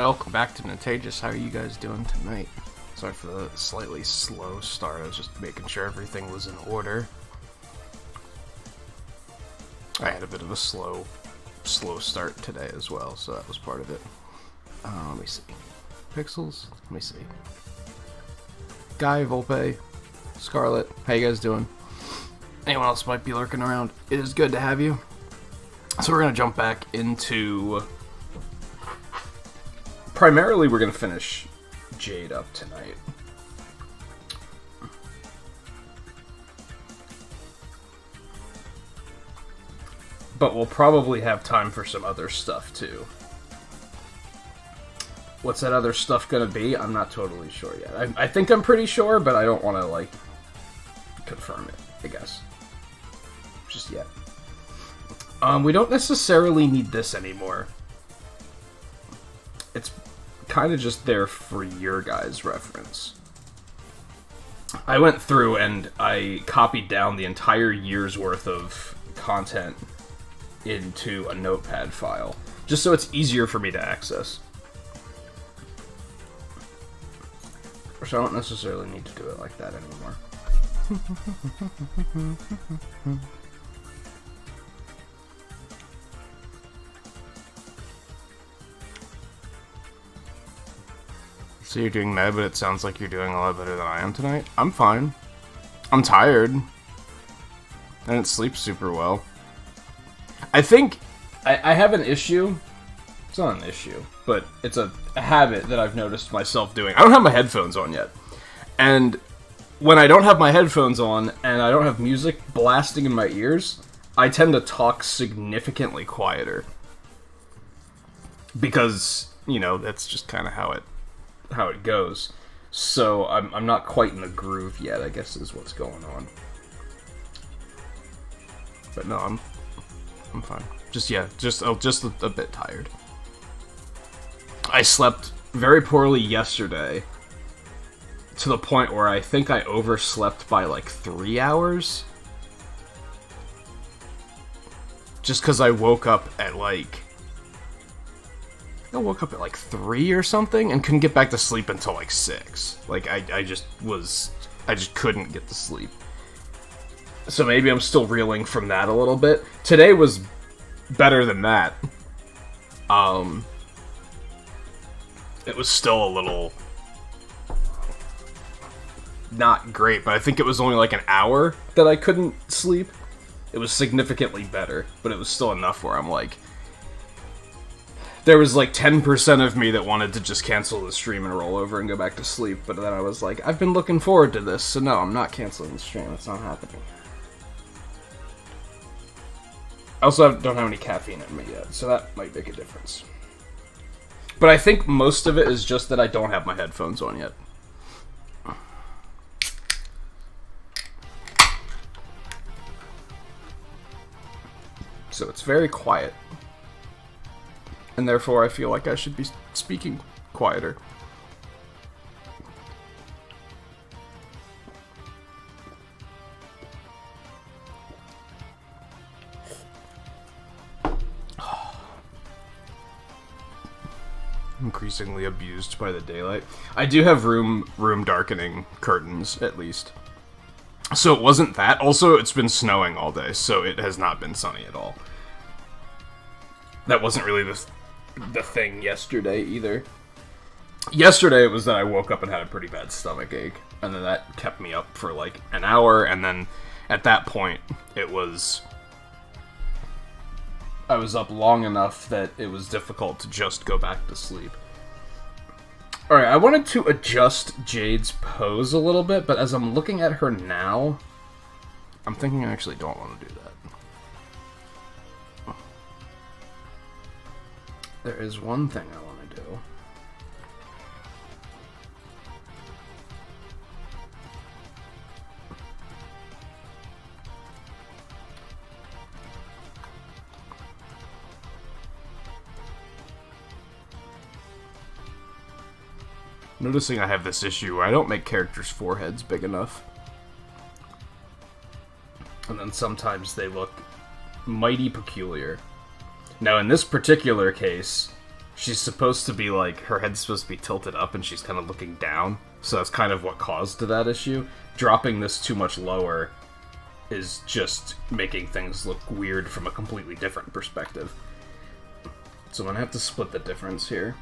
welcome back to Nintagious. How are you guys doing tonight? Sorry for the slightly slow start. I was just making sure everything was in order. I had a bit of a slow start today as well, so that was part of it. Let me see. Pixels? Let me see. Guy, Volpe, Scarlet, how you guys doing? Anyone else might be lurking around? It is good to have you. So we're going to jump back into... Primarily, we're going to finish Jade up tonight. But we'll probably have time for some other stuff, too. What's that other stuff going to be? I'm not totally sure yet. I think I'm pretty sure, but I don't want to, like, confirm it, I guess. Just yet. We don't necessarily need this anymore. It's kind of just there for your guys' reference. I went through and I copied down the entire year's worth of content into a notepad file, just so it's easier for me to access. Which I don't necessarily need to do it like that anymore. So you're doing mad, but it sounds like you're doing a lot better than I am tonight. I'm fine. I'm tired. I didn't sleep super well. I think I have an issue. It's not an issue, but it's a habit that I've noticed myself doing. I don't have my headphones on yet. And when I don't have my headphones on and I don't have music blasting in my ears, I tend to talk significantly quieter. Because, you know, that's just kind of how it goes. So I'm not quite in the groove yet, I guess is what's going on. But no, I'm fine. Just a bit tired. I slept very poorly yesterday to the point where I think I overslept by like 3 hours. Just because I woke up at like 3 or something and couldn't get back to sleep until like 6. Like I just couldn't get to sleep. So maybe I'm still reeling from that a little bit. Today was better than that. It was still a little not great, but I think it was only like an hour that I couldn't sleep. It was significantly better, but it was still enough where I'm like, there was like 10% of me that wanted to just cancel the stream and roll over and go back to sleep, but then I was like, I've been looking forward to this, so no, I'm not canceling the stream. It's not happening. I also don't have any caffeine in me yet, so that might make a difference. But I think most of it is just that I don't have my headphones on yet. So it's very quiet. And therefore I feel like I should be speaking quieter. Increasingly abused by the daylight. I do have room darkening curtains, at least. So it wasn't that. Also, it's been snowing all day, so it has not been sunny at all. That wasn't really the thing yesterday, either. Yesterday, it was that I woke up and had a pretty bad stomach ache, and then that kept me up for, like, an hour, and then at that point, I was up long enough that it was difficult to just go back to sleep. Alright, I wanted to adjust Jade's pose a little bit, but as I'm looking at her now, I'm thinking I actually don't want to do that. There is one thing I want to do. Noticing I have this issue where I don't make characters' foreheads big enough. And then sometimes they look mighty peculiar. Now, in this particular case, she's supposed to be like, her head's supposed to be tilted up and she's kind of looking down. So that's kind of what caused that issue. Dropping this too much lower is just making things look weird from a completely different perspective. So I'm gonna have to split the difference here.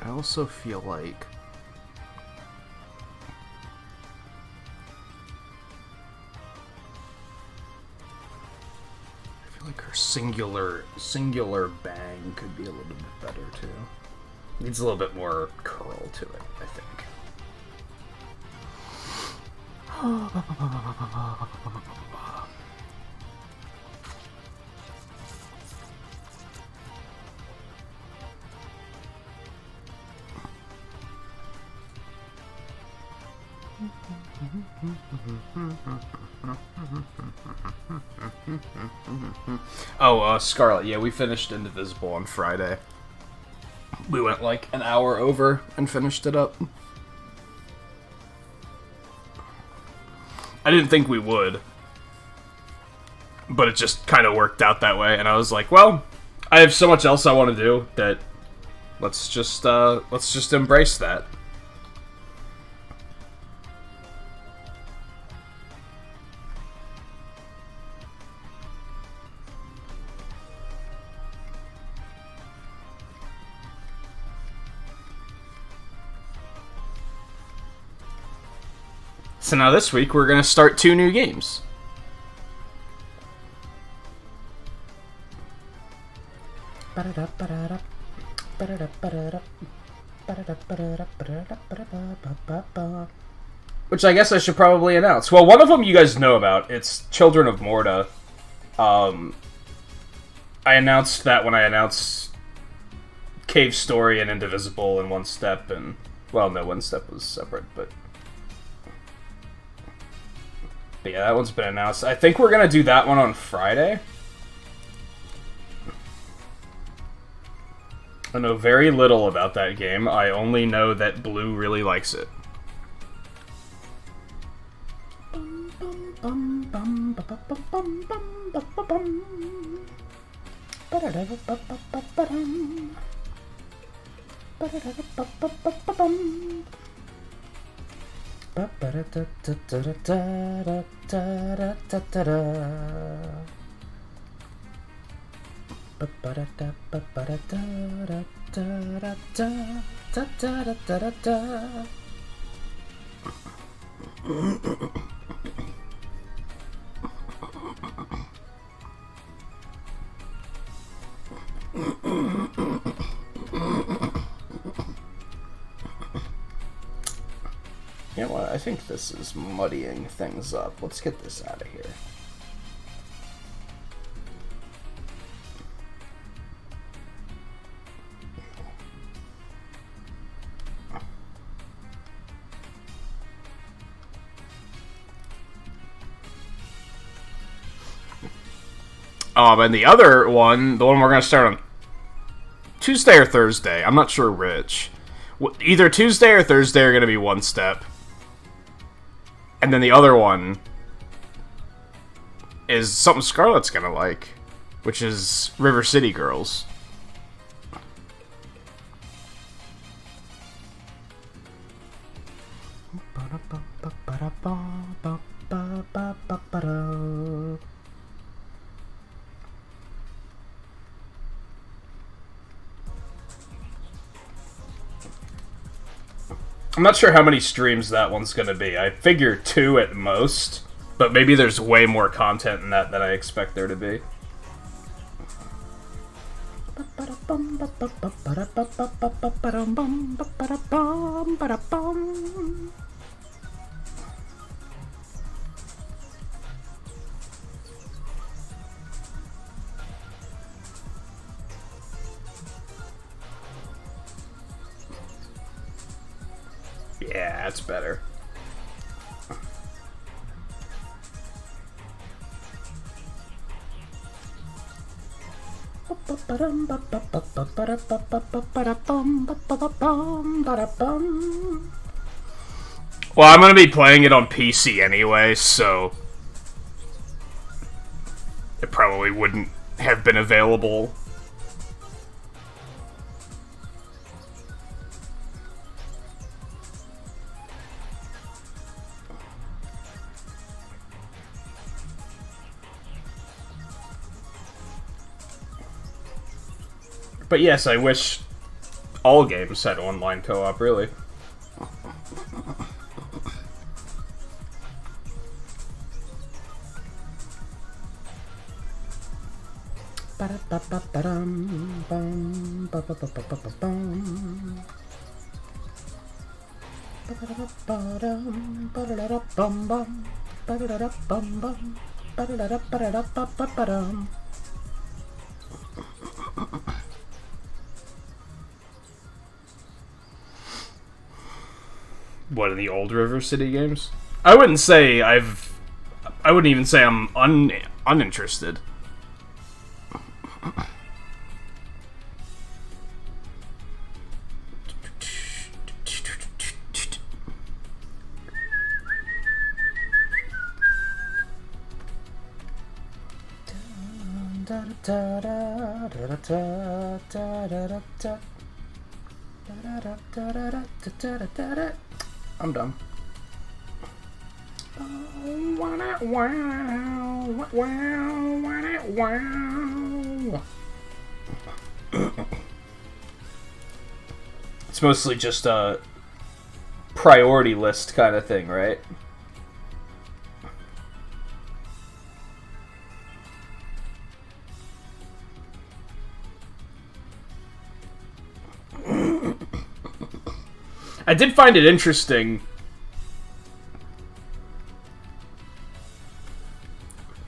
I also feel like her singular bang could be a little bit better too. Needs a little bit more curl to it, I think. Oh, Scarlet, yeah, we finished Indivisible on Friday. We went like an hour over and finished it up. I didn't think we would, but it just kind of worked out that way, and I was like, well, I have so much else I want to do that let's just embrace that. So now this week we're going to start 2 new games. Which I guess I should probably announce. Well, one of them you guys know about. It's Children of Morta. I announced that when I announced Cave Story and Indivisible in One Step, and well, no, One Step was separate, but yeah, that one's been announced. I think we're gonna do that one on Friday. I know very little about that game. I only know that Blue really likes it. You know what? I think this is muddying things up. Let's get this out of here. And the other one, the one we're going to start on Tuesday or Thursday, I'm not sure which. Either Tuesday or Thursday are going to be One Step. And then the other one is something Scarlett's going to like, which is River City Girls. I'm not sure how many streams that one's going to be. I figure 2 at most, but maybe there's way more content in that than I expect there to be. Yeah, that's better. Well, I'm gonna be playing it on PC anyway, so it probably wouldn't have been available. But yes, I wish all games had online co-op, really. What, in the old River City games? I wouldn't say I wouldn't even say I'm uninterested. I'm done. It's mostly just a priority list kind of thing, right? I did find it interesting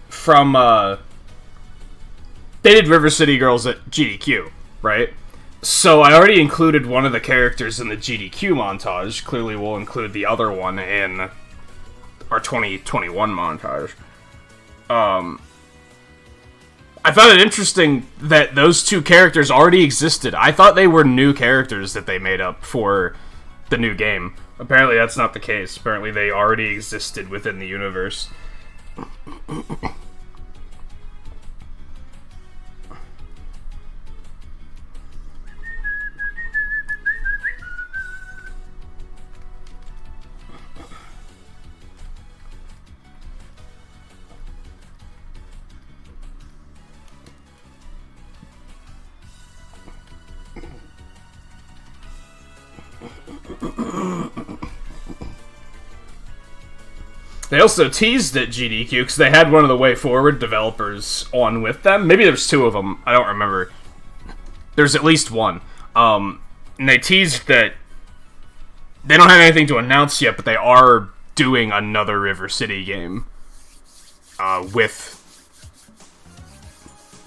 from, they did River City Girls at GDQ, right? So I already included one of the characters in the GDQ montage. Clearly we'll include the other one in our 2021 montage. I found it interesting that those two characters already existed. I thought they were new characters that they made up for the new game. Apparently that's not the case. Apparently they already existed within the universe. They also teased at GDQ because they had one of the Way Forward developers on with them. Maybe there's two of them. I don't remember. There's at least one. And they teased that they don't have anything to announce yet, but they are doing another River City game with,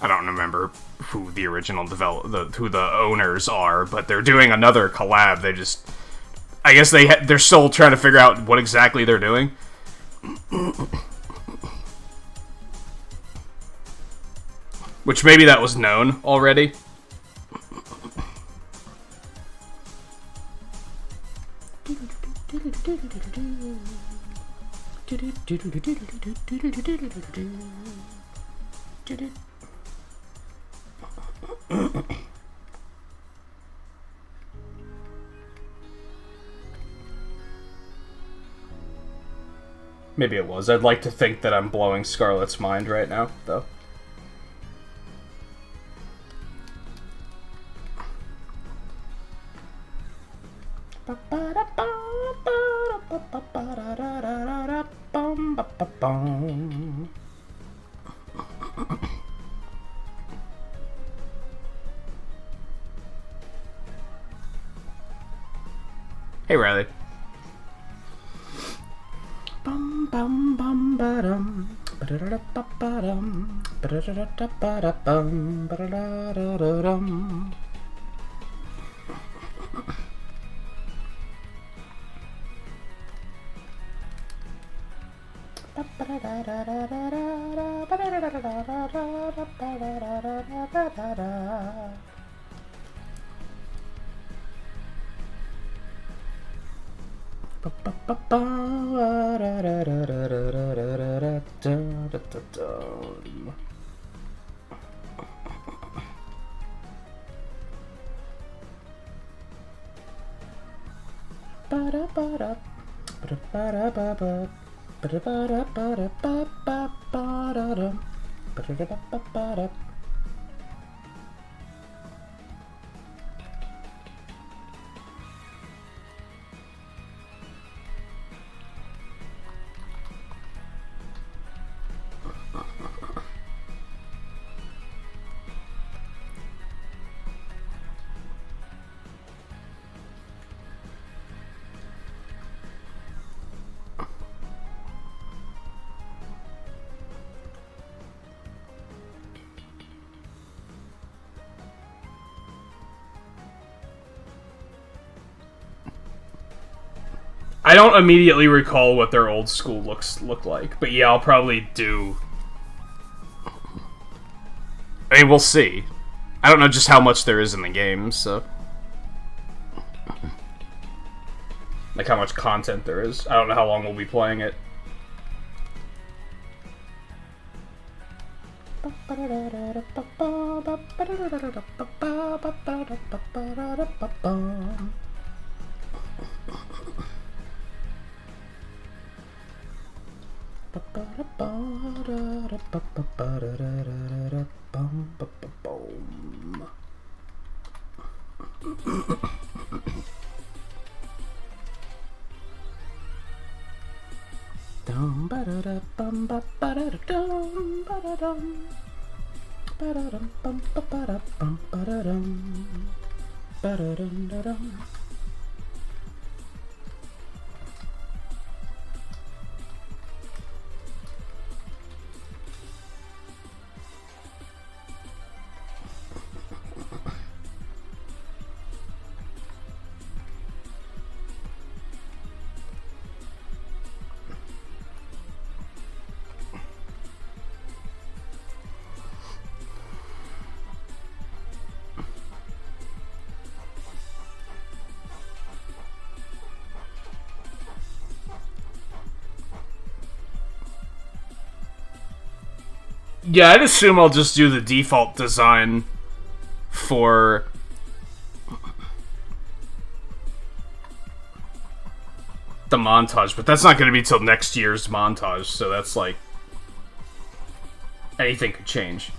I don't remember who the original who the owners are, but they're doing another collab. They just, I guess they're still trying to figure out what exactly they're doing. Which maybe that was known already. Maybe it was. I'd like to think that I'm blowing Scarlett's mind right now, though. Hey, Riley. Bum bum bum ba-dum, ba-da-da-da-ba-dum, ba-da-da-da-ba-da-bum, ba-da-da-da-da-dum. I don't immediately recall what their old school look like, but yeah, I'll probably do. I mean, we'll see. I don't know just how much there is in the game, so like how much content there is. I don't know how long we'll be playing it. Yeah, I'd assume I'll just do the default design for the montage, but that's not going to be till next year's montage, so that's like anything could change.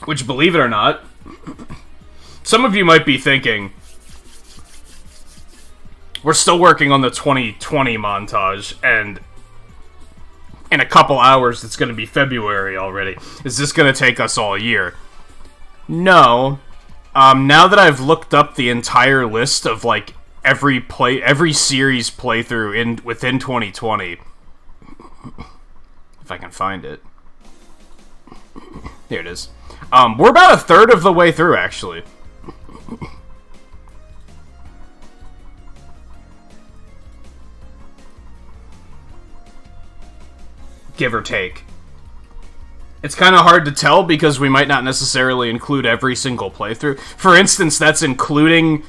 Which, believe it or not, some of you might be thinking, we're still working on the 2020 montage, and in a couple hours it's going to be February already. Is this going to take us all year? No. Now that I've looked up the entire list of, like, every series playthrough within 2020, if I can find it. Here it is. We're about a third of the way through, actually. Give or take. It's kind of hard to tell because we might not necessarily include every single playthrough. For instance, that's including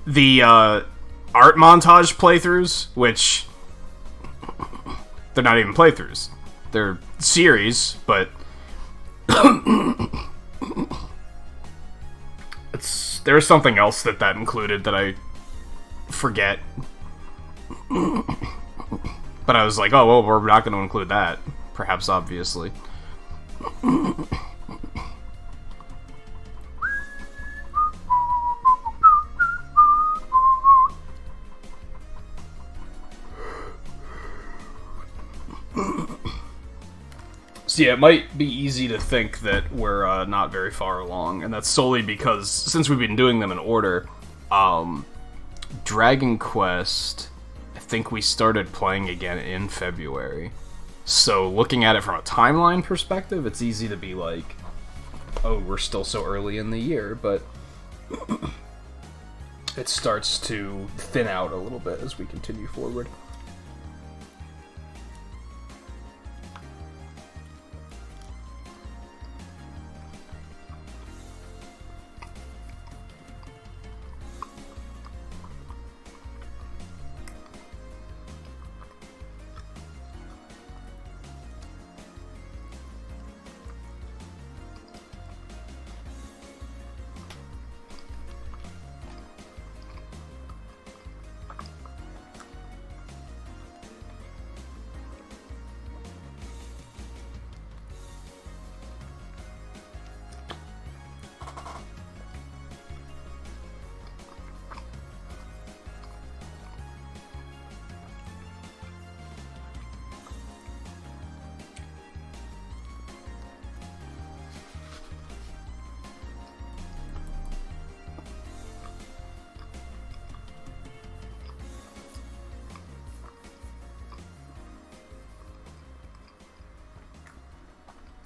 the art montage playthroughs, which they're not even playthroughs. They're series, but there's something else that included that I forget. But I was like, oh, well, we're not going to include that. Perhaps, obviously. So yeah, it might be easy to think that we're not very far along, and that's solely because, since we've been doing them in order, Dragon Quest, I think we started playing again in February. So looking at it from a timeline perspective, it's easy to be like, oh, we're still so early in the year, but it starts to thin out a little bit as we continue forward.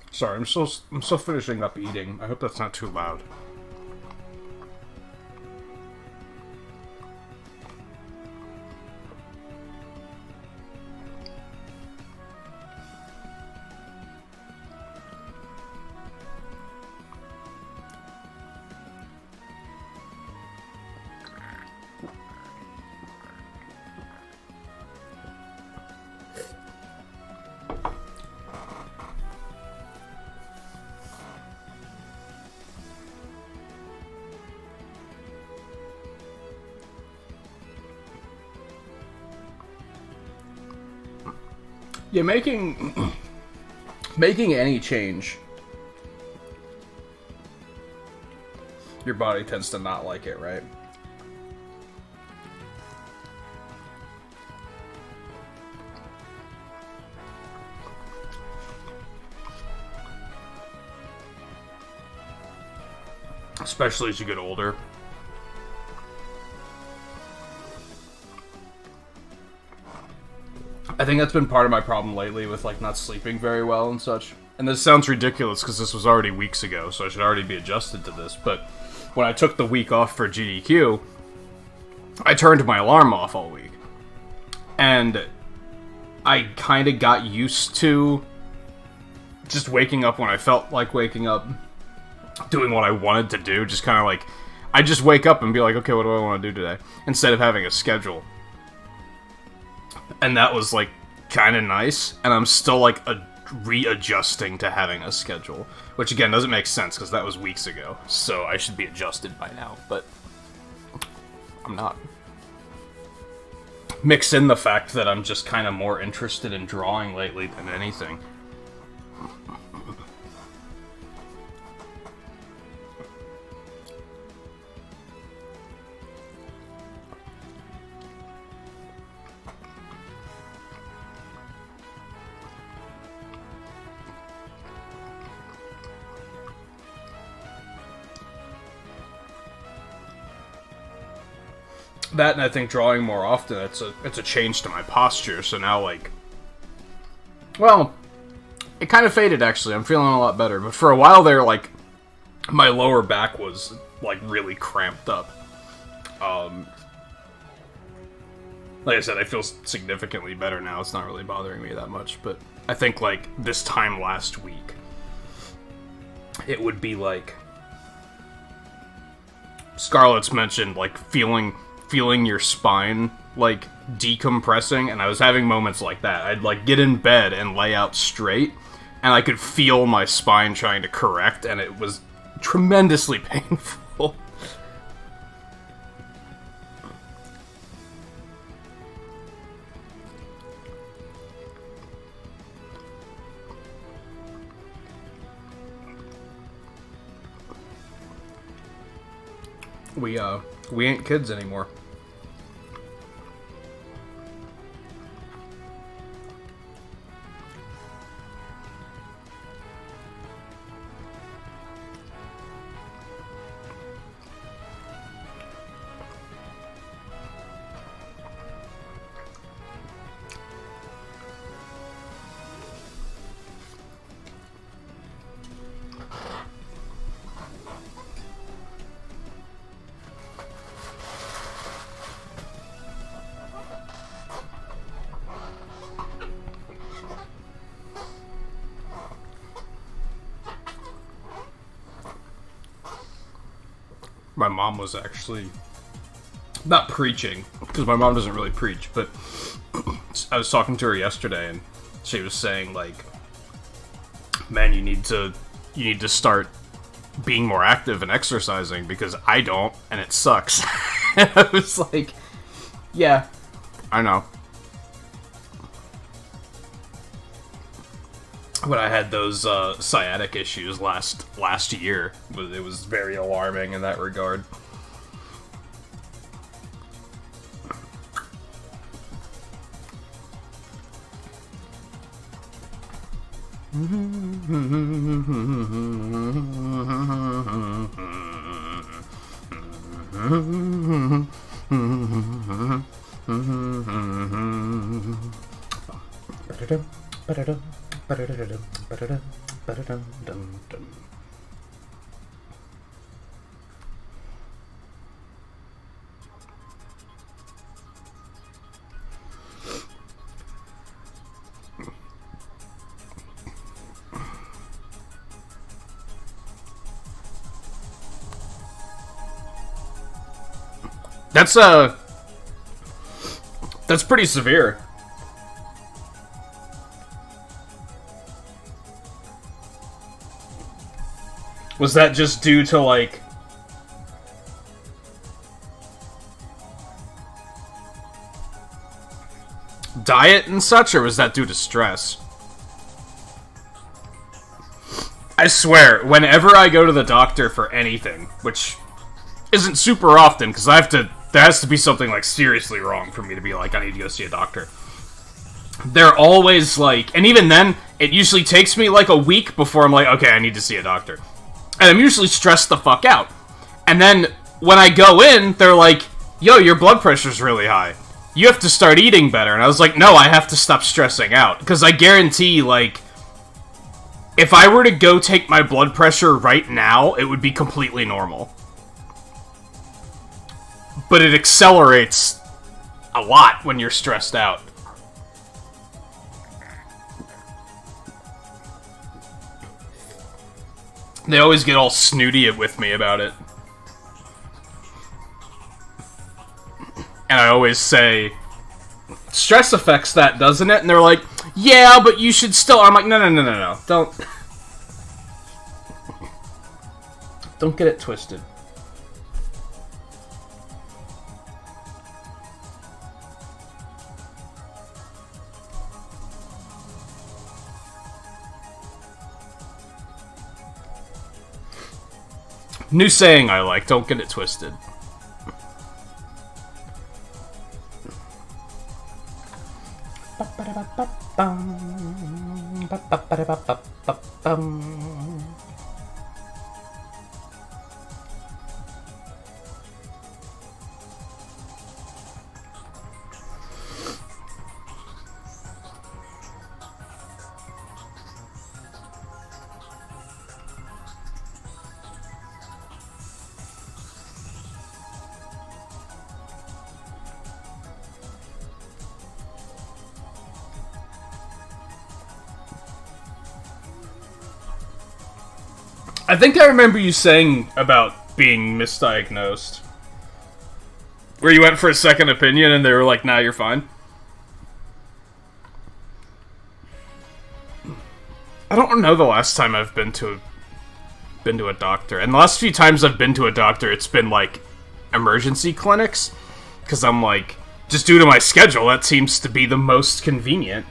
Sorry, I'm still finishing up eating. I hope that's not too loud. Yeah, making any change, your body tends to not like it, right? Especially as you get older. I think that's been part of my problem lately with, like, not sleeping very well and such. And this sounds ridiculous because this was already weeks ago, so I should already be adjusted to this. But when I took the week off for GDQ, I turned my alarm off all week. And I kind of got used to just waking up when I felt like waking up, doing what I wanted to do, just kind of like, I just wake up and be like, okay, what do I want to do today? Instead of having a schedule. And that was, like, kind of nice, and I'm still, like, readjusting to having a schedule. Which, again, doesn't make sense, because that was weeks ago, so I should be adjusted by now, but I'm not. Mix in the fact that I'm just kind of more interested in drawing lately than anything. That, and I think drawing more often, it's a change to my posture, so now, like, well, it kind of faded, actually. I'm feeling a lot better, but for a while there, like, my lower back was, like, really cramped up. Like I said, I feel significantly better now. It's not really bothering me that much, but I think, like, this time last week, it would be, like, Scarlett's mentioned, like, feeling your spine, like, decompressing, and I was having moments like that. I'd, like, get in bed and lay out straight, and I could feel my spine trying to correct, and it was tremendously painful. We ain't kids anymore. My mom was actually not preaching, because my mom doesn't really preach, but I was talking to her yesterday, and she was saying, like, man, you need to start being more active and exercising, because I don't, and it sucks. And I was like, yeah, I know. When I had those sciatic issues last year, it was very alarming in that regard. That's pretty severe. Was that just due to, like, diet and such, or was that due to stress? I swear, whenever I go to the doctor for anything, which isn't super often, because there has to be something, like, seriously wrong for me to be like, I need to go see a doctor. They're always like, and even then, it usually takes me like a week before I'm like, okay, I need to see a doctor. And I'm usually stressed the fuck out. And then, when I go in, they're like, yo, your blood pressure's really high. You have to start eating better. And I was like, no, I have to stop stressing out. Because I guarantee, like, if I were to go take my blood pressure right now, it would be completely normal. But it accelerates a lot when you're stressed out. They always get all snooty with me about it. And I always say, stress affects that, doesn't it? And they're like, yeah, but you should still... I'm like, no. Don't get it twisted. New saying I like, don't get it twisted. I think I remember you saying about being misdiagnosed. Where you went for a second opinion and they were like, nah, you're fine. I don't know the last time I've been to a doctor. And the last few times I've been to a doctor, it's been like emergency clinics. Because I'm like, just due to my schedule, that seems to be the most convenient.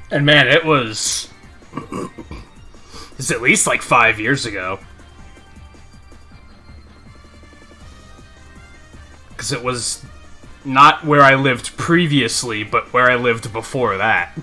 And man, it was... It's at least like 5 years ago. Because it was not where I lived previously, but where I lived before that.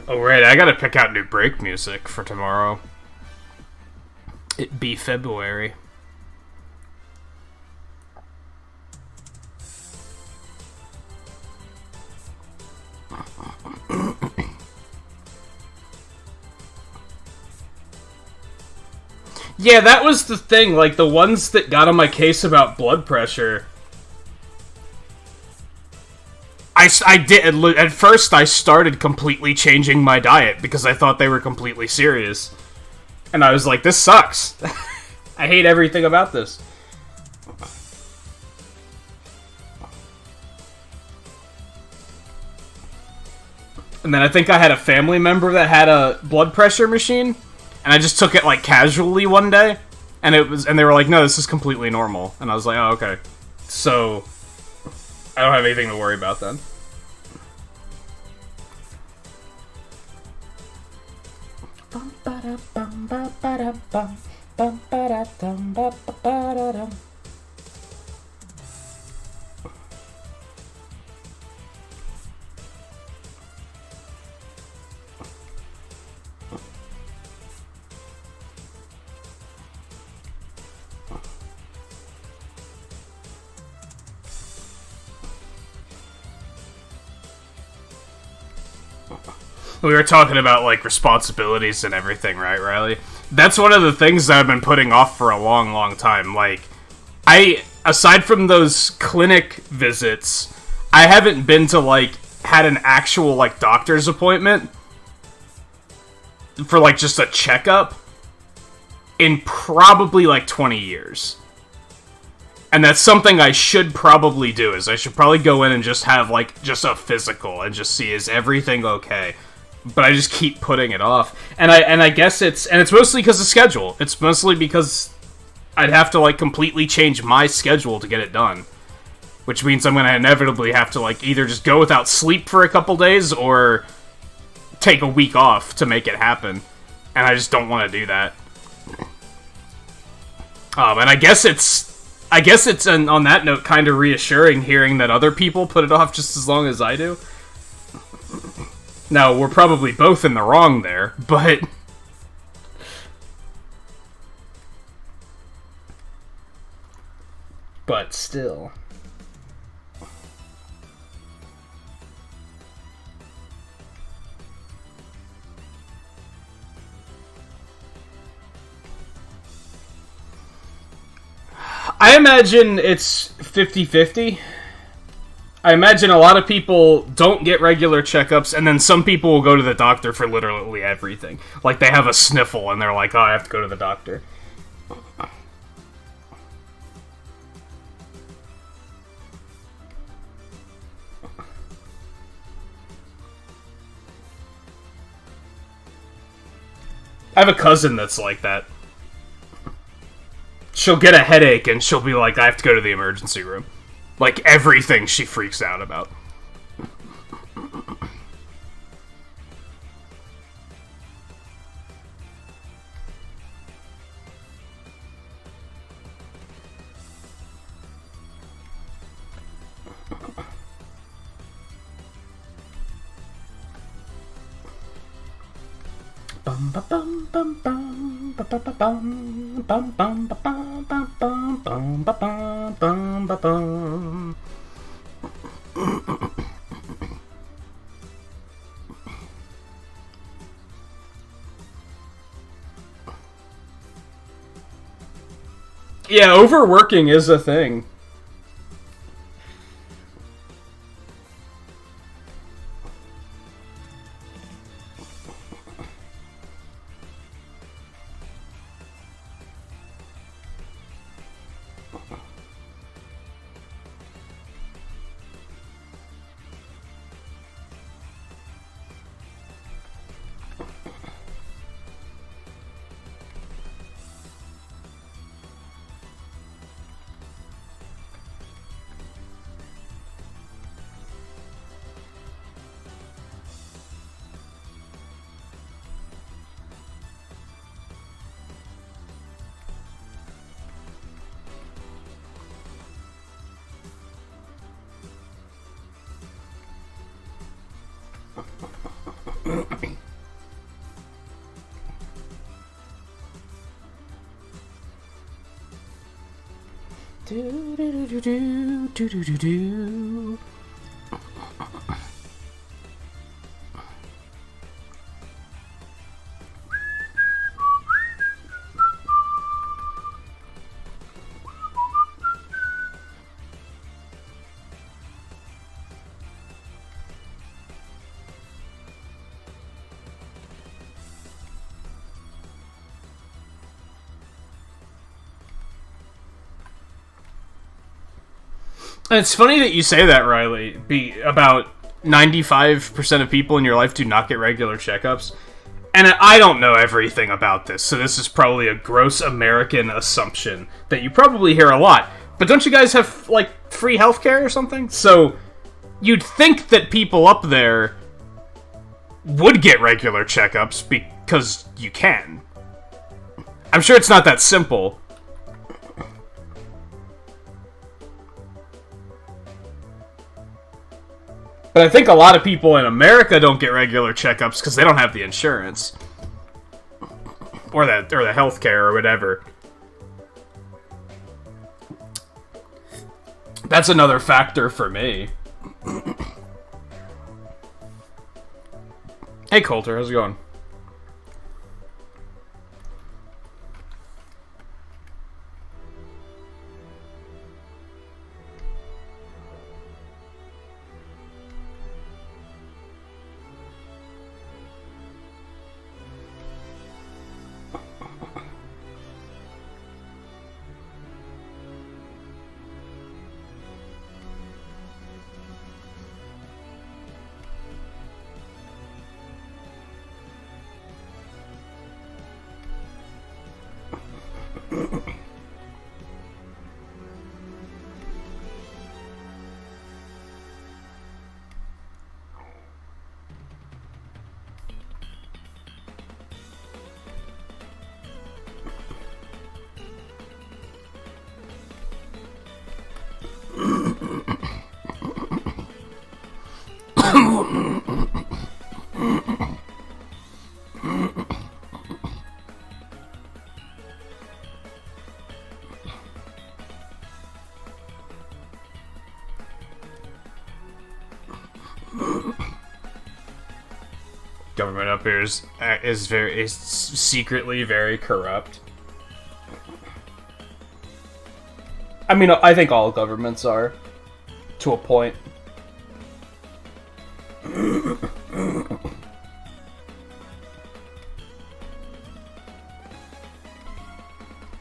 Oh, right, I gotta pick out new break music for tomorrow. It be February. Yeah, that was the thing, like, the ones that got on my case about blood pressure... I did, at first I started completely changing my diet because I thought they were completely serious. And I was like, this sucks. I hate everything about this. And then I think I had a family member that had a blood pressure machine, and I just took it like casually one day, and they were like, no, this is completely normal. And I was like, oh, okay. So I don't have anything to worry about then. We were talking about, like, responsibilities and everything, right, Riley? That's one of the things that I've been putting off for a long, long time. Like, aside from those clinic visits, I haven't been to, like, had an actual, like, doctor's appointment for, like, just a checkup in probably, like, 20 years. And that's something I should probably do, is I should probably go in and just have, like, just a physical and just see, is everything okay? But I just keep putting it off. And I guess it's mostly because of schedule. It's mostly because I'd have to, like, completely change my schedule to get it done. Which means I'm gonna inevitably have to, like, either just go without sleep for a couple days, or take a week off to make it happen. And I just don't want to do that. And I guess it's on that note kind of reassuring hearing that other people put it off just as long as I do. Now, we're probably both in the wrong there, but... But still... I imagine it's 50-50. I imagine a lot of people don't get regular checkups, and then some people will go to the doctor for literally everything. Like, they have a sniffle, and they're like, oh, I have to go to the doctor. I have a cousin that's like that. She'll get a headache, and she'll be like, I have to go to the emergency room. Like, everything she freaks out about. Yeah, overworking is a thing. And it's funny that you say that, Riley, about 95% of people in your life do not get regular checkups. And I don't know everything about this, so this is probably a gross American assumption that you probably hear a lot. But don't you guys have, like, free healthcare or something? So you'd think that people up there would get regular checkups because you can. I'm sure it's not that simple. But I think a lot of people in America don't get regular checkups because they don't have the insurance. Or the healthcare or whatever. That's another factor for me. Hey Coulter, how's it going? Government up here is secretly very corrupt. I mean, I think all governments are, to a point.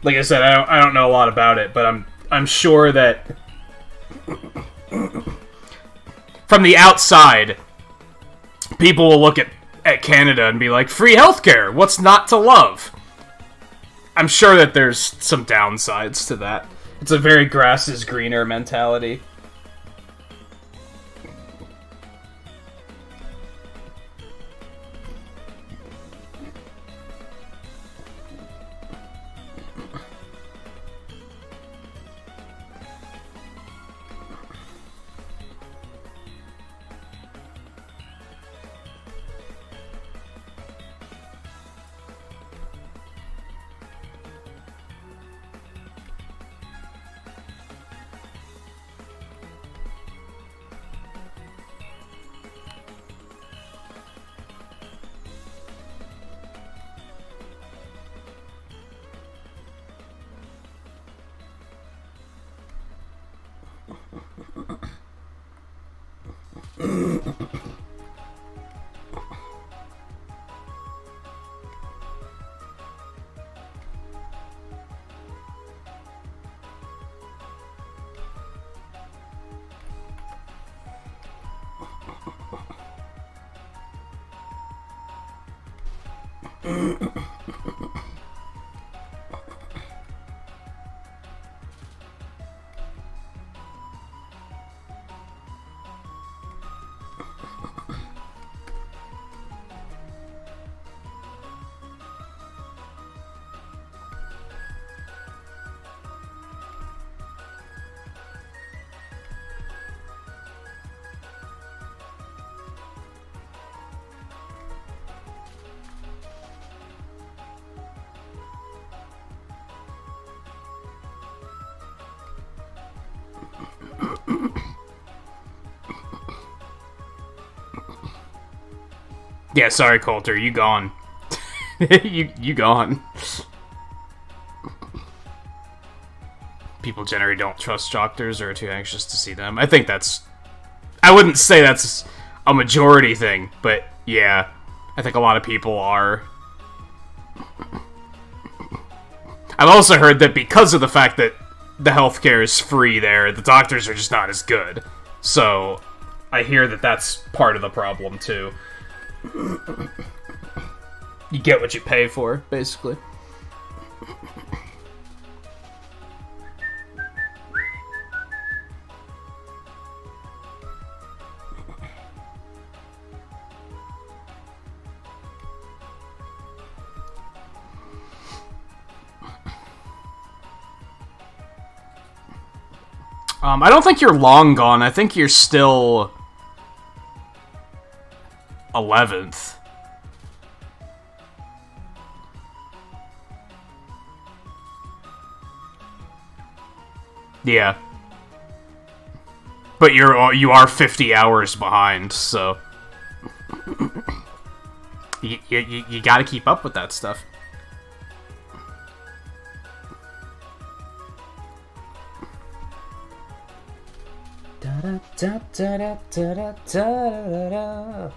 Like I said, I don't know a lot about it, but I'm sure that from the outside, people will look at Canada and be like, free healthcare, what's not to love? I'm sure that there's some downsides to that. It's a very grass is greener mentality. Yeah, sorry, Coulter, you gone. you gone. People generally don't trust doctors or are too anxious to see them. I think that's... I wouldn't say that's a majority thing, but yeah. I think a lot of people are. I've also heard that because of the fact that the healthcare is free there, the doctors are just not as good. So, I hear that that's part of the problem, too. You get what you pay for, basically. I don't think you're long gone. I think you're still 11th. Yeah. But you are 50 hours behind, so you gotta keep up with that stuff. Da da da da da da da da.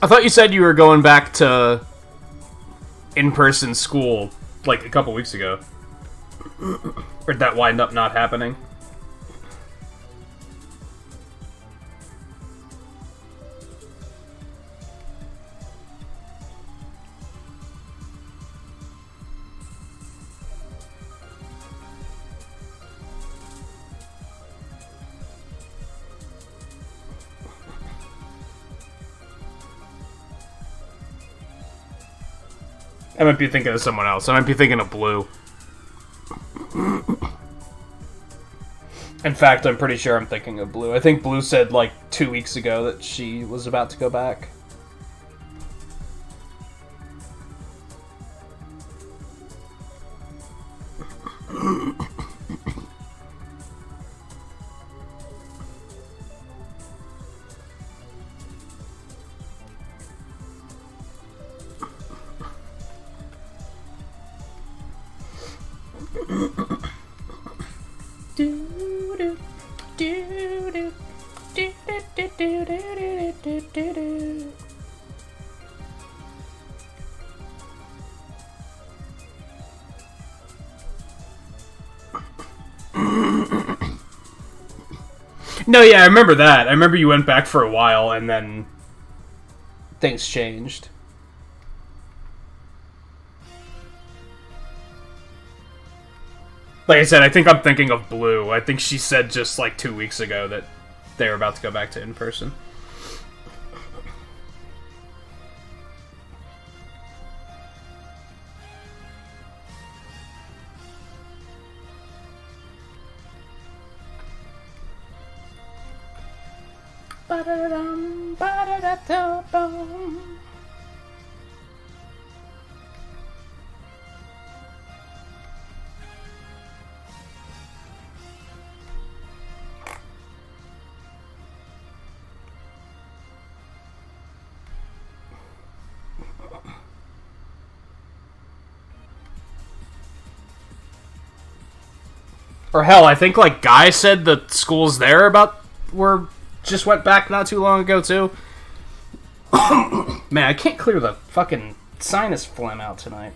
I thought you said you were going back to in-person school, like, a couple weeks ago. Or did that wind up not happening? I might be thinking of someone else. I might be thinking of Blue. In fact, I'm pretty sure I'm thinking of Blue. I think Blue said, like, 2 weeks ago that she was about to go back. No, yeah, I remember that. I remember you went back for a while, and then things changed. Like I said, I think I'm thinking of Blue. I think she said just like 2 weeks ago that they were about to go back to in-person. Or hell, I think like Guy said the schools there just went back not too long ago too. Man, I can't clear the fucking sinus phlegm out tonight.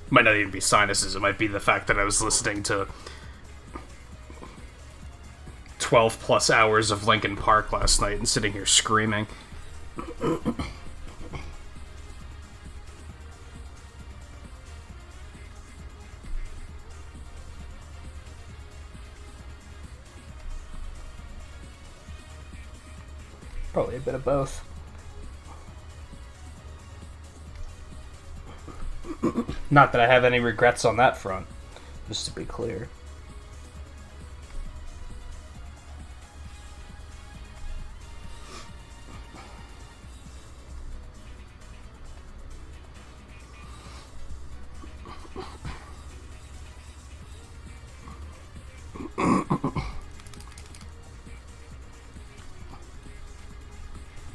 Might not even be sinuses. It might be the fact that I was listening to 12 plus hours of Linkin Park last night and sitting here screaming. Probably a bit of both. Not that I have any regrets on that front, just to be clear.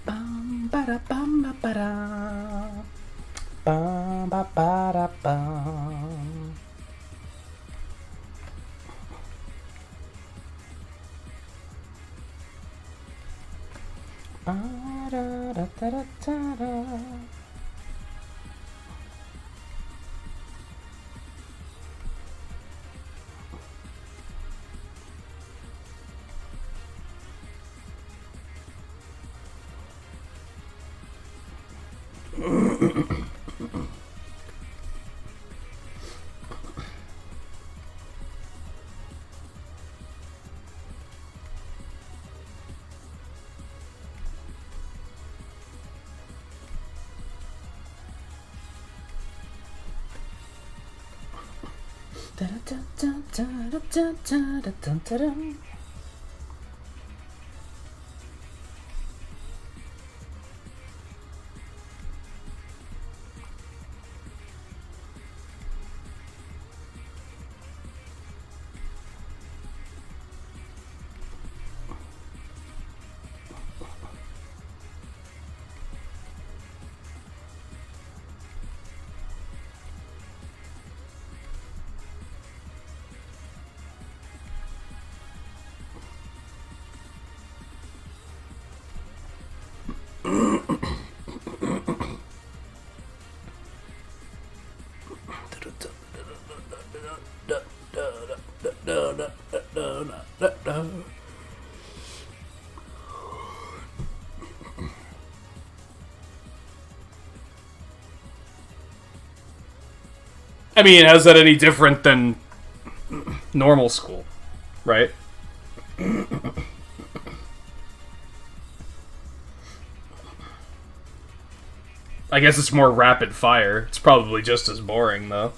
Bum ba da bum ba ba da. Bum ba ba da bum. Ba da da da da da da. I mean, how's that any different than normal school, right? I guess it's more rapid fire. It's probably just as boring, though.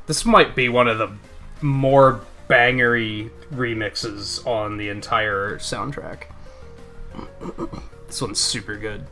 This might be one of the more bangery remixes on the entire soundtrack. This one's super good.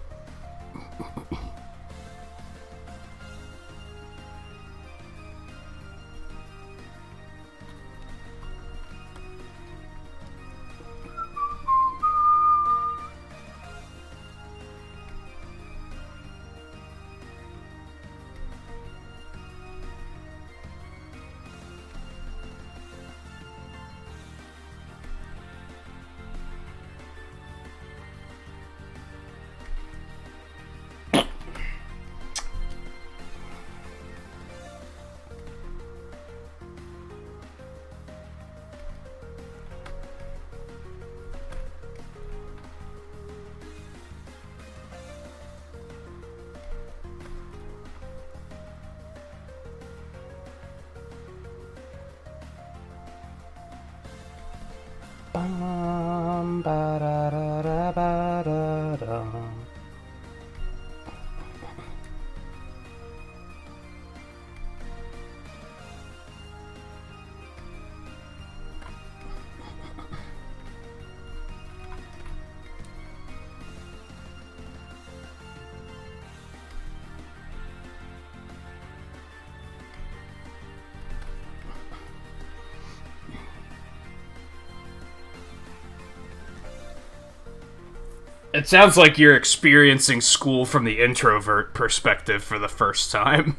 It sounds like you're experiencing school from the introvert perspective for the first time.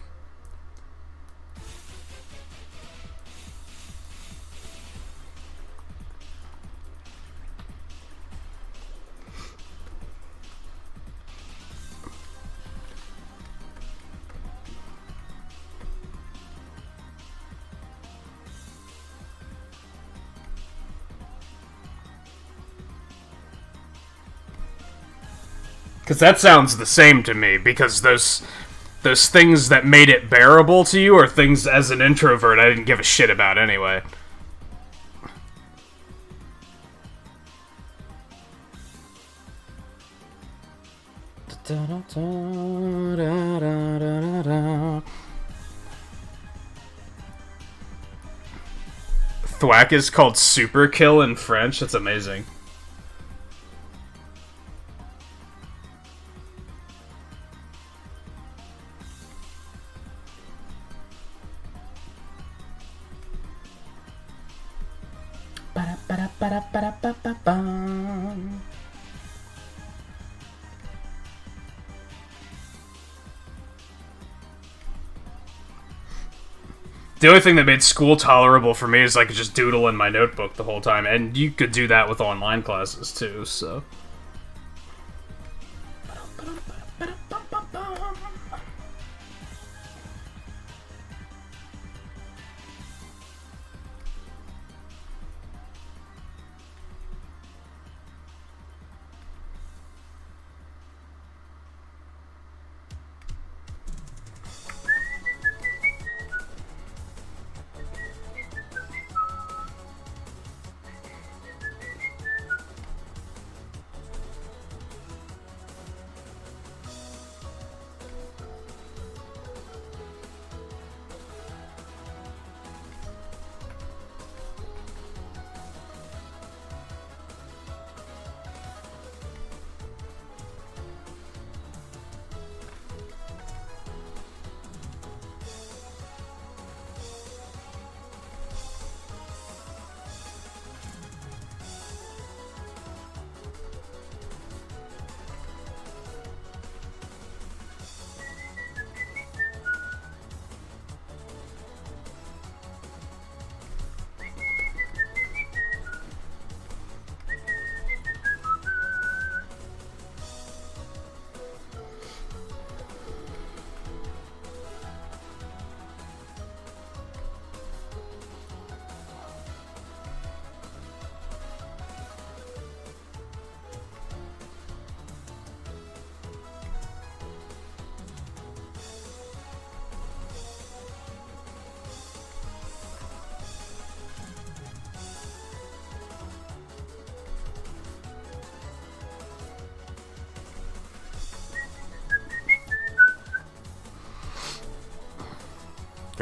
Because that sounds the same to me, because those things that made it bearable to you are things as an introvert I didn't give a shit about anyway. Thwack is called super kill in French. That's amazing. The only thing that made school tolerable for me is I could just doodle in my notebook the whole time, and you could do that with online classes too, so...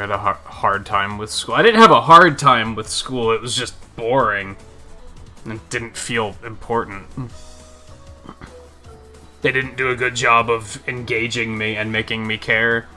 I had a hard time with school. I didn't have a hard time with school, it was just boring. And it didn't feel important. They didn't do a good job of engaging me and making me care.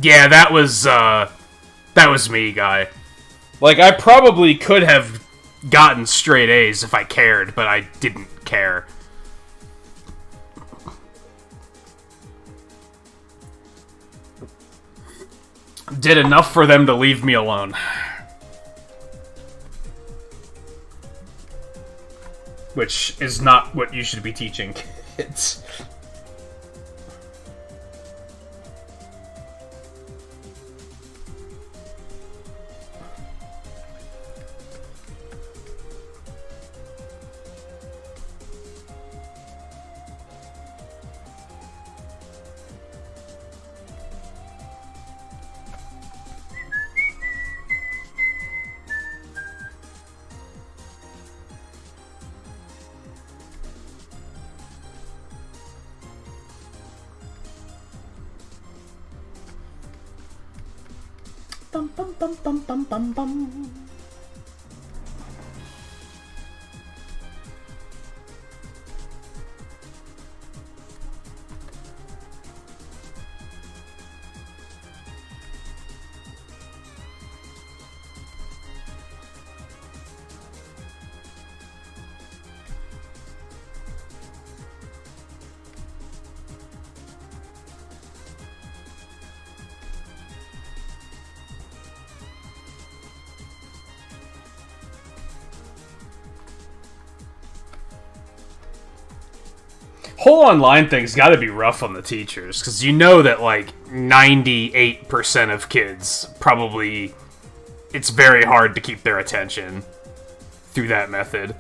Yeah, that was me, guy. Like, I probably could have gotten straight A's if I cared, but I didn't care. Did enough for them to leave me alone. Which is not what you should be teaching kids. Bum bum bum bum bum bum bum. Whole online thing's gotta be rough on the teachers, because you know that, like, 98% of kids probably... It's very hard to keep their attention through that method.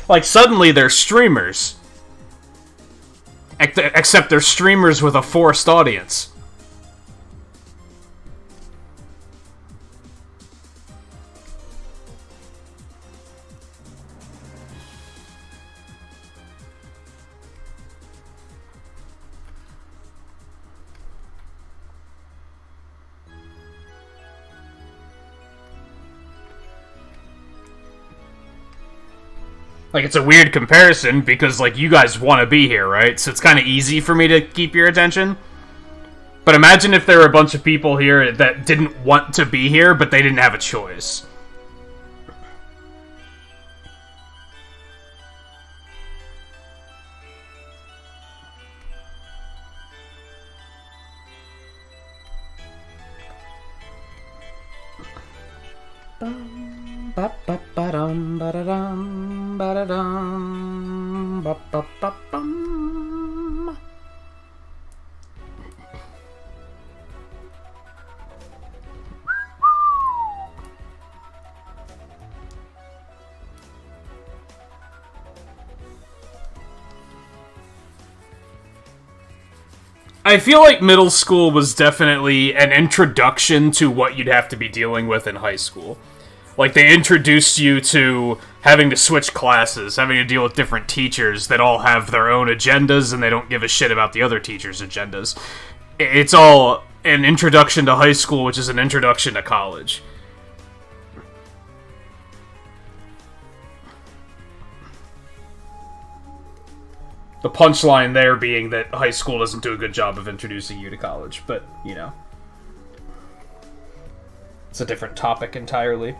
Like, suddenly they're streamers. Except they're streamers with a forced audience. Like, it's a weird comparison, because, like, you guys want to be here, right? So it's kind of easy for me to keep your attention. But imagine if there were a bunch of people here that didn't want to be here, but they didn't have a choice. Ba-ba-ba-dum, ba-da-dum, ba-da-dum, ba-ba-ba-bum. I feel like middle school was definitely an introduction to what you'd have to be dealing with in high school. Like, they introduced you to having to switch classes, having to deal with different teachers that all have their own agendas, and they don't give a shit about the other teachers' agendas. It's all an introduction to high school, which is an introduction to college. The punchline there being that high school doesn't do a good job of introducing you to college, but, you know. It's a different topic entirely.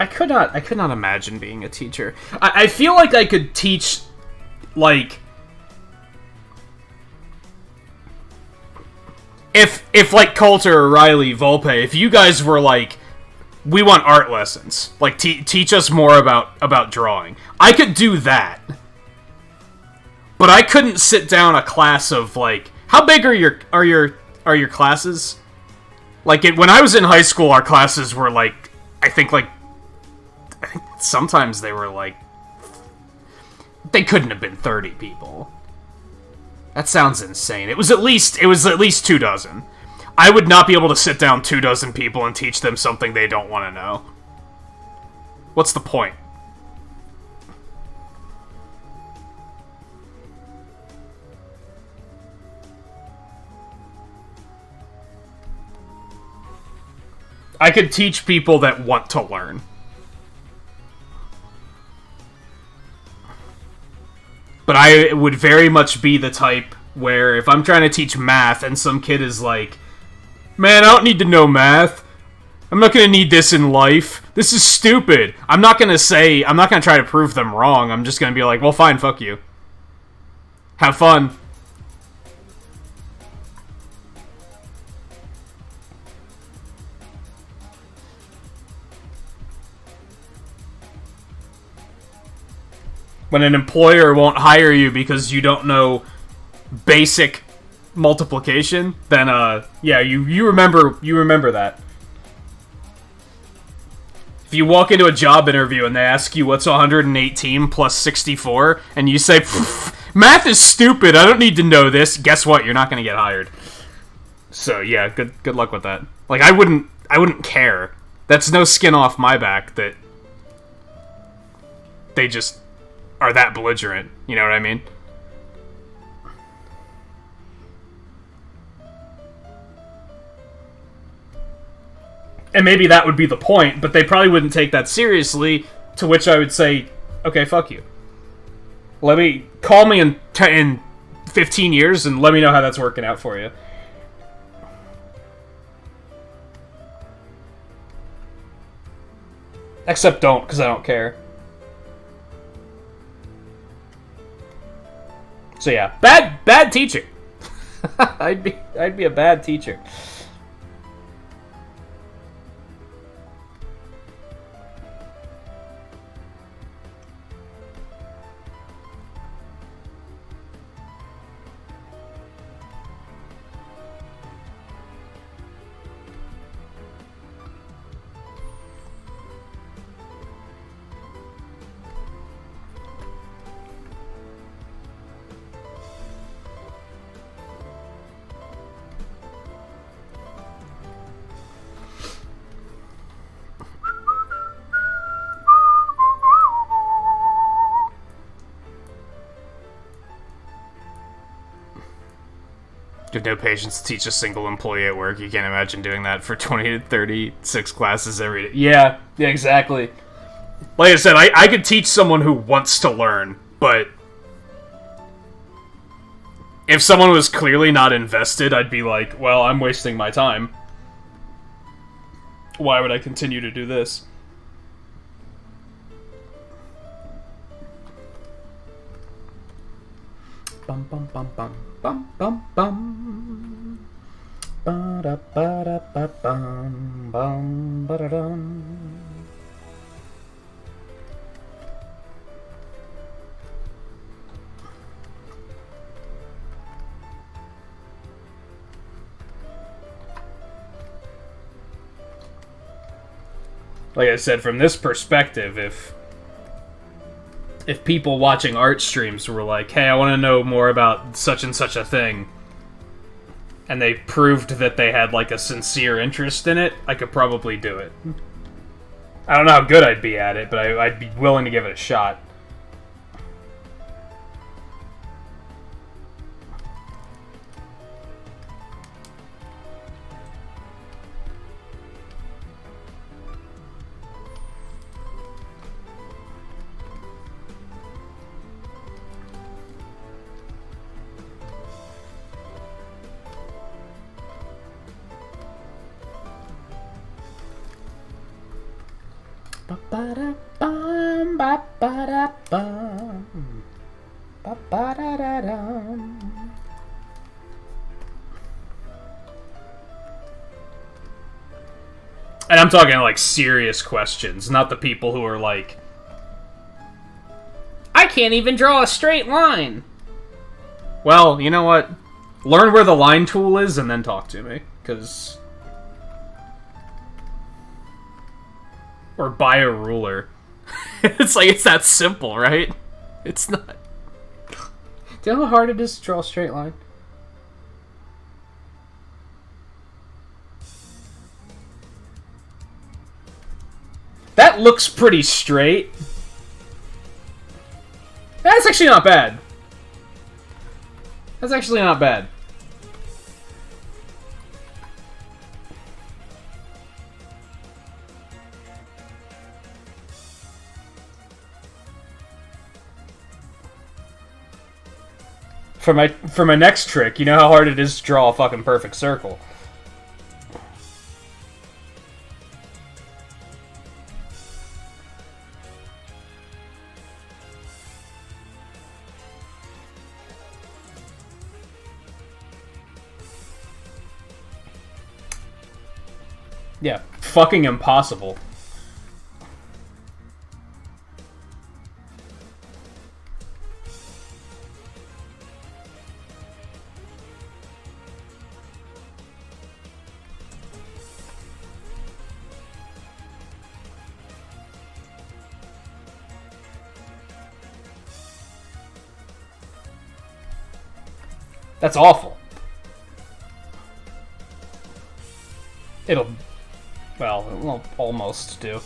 I could not imagine being a teacher. I feel like I could teach, like, if like Coulter or Riley, Volpe, if you guys were like, we want art lessons, like teach us more about drawing, I could do that. But I couldn't sit down a class of, like, how big are your classes? Like, when I was in high school, our classes were like, I think sometimes they were like, they couldn't have been 30 people. That sounds insane. It was at least 24. I would not be able to sit down 24 people and teach them something they don't want to know. What's the point? I could teach people that want to learn. But I would very much be the type where if I'm trying to teach math and some kid is like, man, I don't need to know math. I'm not going to need this in life. This is stupid. I'm not going to try to prove them wrong. I'm just going to be like, well, fine, fuck you. Have fun. When an employer won't hire you because you don't know basic multiplication, then yeah, you remember that. If you walk into a job interview and they ask you what's 118 plus 64, and you say, math is stupid, I don't need to know this, guess what? You're not going to get hired. So yeah, good luck with that. Like, I wouldn't care. That's no skin off my back that they just are that belligerent, you know what I mean? And maybe that would be the point, but they probably wouldn't take that seriously, to which I would say, okay, fuck you. Call me in 15 years and let me know how that's working out for you. Except don't, because I don't care. So yeah, bad teacher. I'd be a bad teacher. have no patience to teach a single employee at work. You can't imagine doing that for 20 to 36 classes every day. Yeah, exactly. Like I said, I could teach someone who wants to learn, but if someone was clearly not invested, I'd be like, well, I'm wasting my time. Why would I continue to do this? Bum bum bum bum bum bum bum. Ba da ba da ba bum bum ba da dum. Like I said, from this perspective, if people watching art streams were like, hey, I want to know more about such and such a thing, and they proved that they had, like, a sincere interest in it, I could probably do it. I don't know how good I'd be at it, but I'd be willing to give it a shot. Ba-ba-da-bum, ba-ba-da-bum, ba-ba-da-da-dum. And I'm talking, like, serious questions, not the people who are like, I can't even draw a straight line! Well, you know what? Learn where the line tool is and then talk to me, because... Or buy a ruler. It's like, it's that simple, right? It's not. Do you know how hard it is to draw a straight line? That looks pretty straight. That's actually not bad. That's actually not bad. For my next trick, you know how hard it is to draw a fucking perfect circle. Yeah, fucking impossible. That's awful. It'll almost do.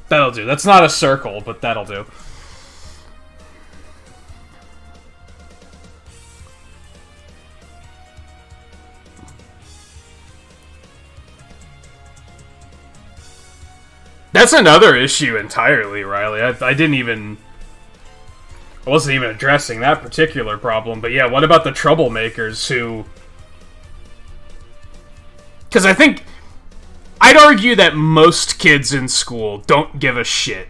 That'll do. That's not a circle, but that'll do. That's another issue entirely, Riley. I wasn't even addressing that particular problem, but yeah, what about the troublemakers who... Because I think... I'd argue that most kids in school don't give a shit,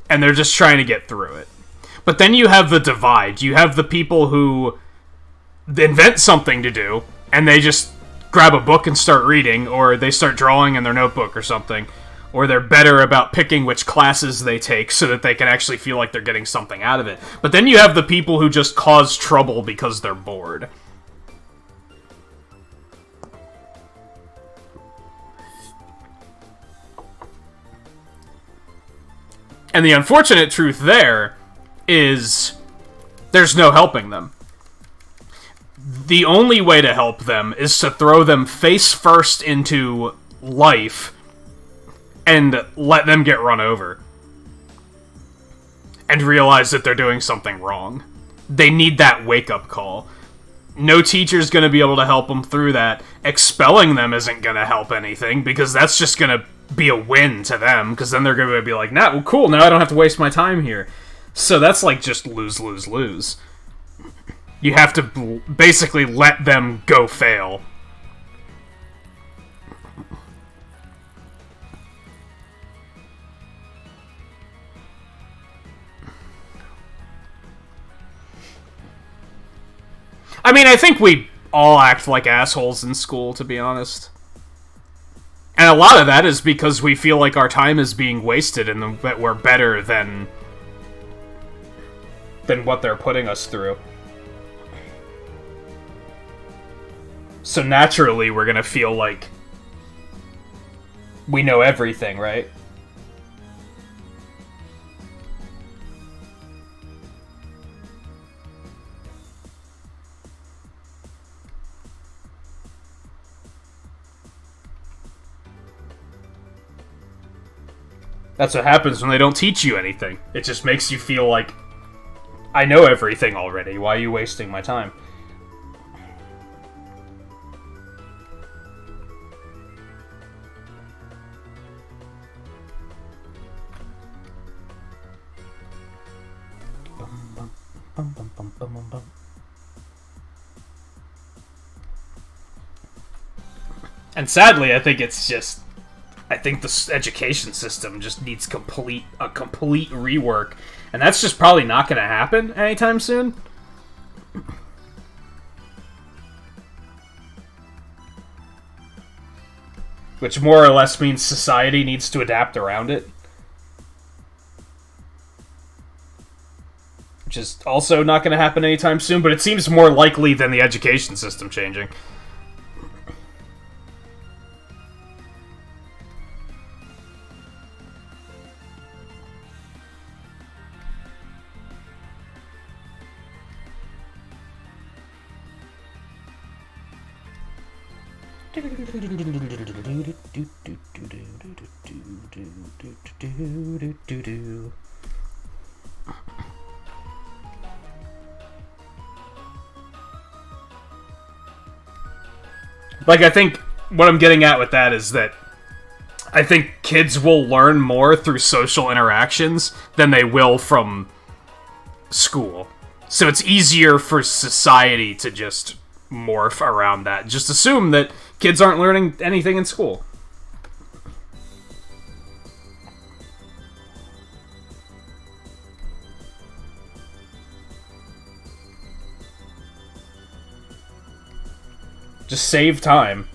and they're just trying to get through it. But then you have the divide. You have the people who invent something to do, and they just grab a book and start reading, or they start drawing in their notebook or something. or they're better about picking which classes they take so that they can actually feel like they're getting something out of it. But then you have the people who just cause trouble because they're bored. And the unfortunate truth there is there's no helping them. The only way to help them is to throw them face first into life and let them get run over. And realize that they're doing something wrong. They need that wake-up call. No teacher's going to be able to help them through that. Expelling them isn't going to help anything, because that's just going to be a win to them, because then they're going to be like, nah, well, cool, now I don't have to waste my time here. So that's like just lose, lose, lose. You have to basically let them go fail. I mean, I think we all act like assholes in school, to be honest. And a lot of that is because we feel like our time is being wasted and that we're better than what they're putting us through. So naturally, we're gonna feel like we know everything, right? That's what happens when they don't teach you anything. It just makes you feel like, I know everything already, why are you wasting my time? And sadly, I think the education system just needs a complete rework, and that's just probably not going to happen anytime soon. Which more or less means society needs to adapt around it. Which is also not going to happen anytime soon, but it seems more likely than the education system changing. Like, I think what I'm getting at with that is that I think kids will learn more through social interactions than they will from school. So it's easier for society to just morph around that. Just assume that kids aren't learning anything in school. Just save time.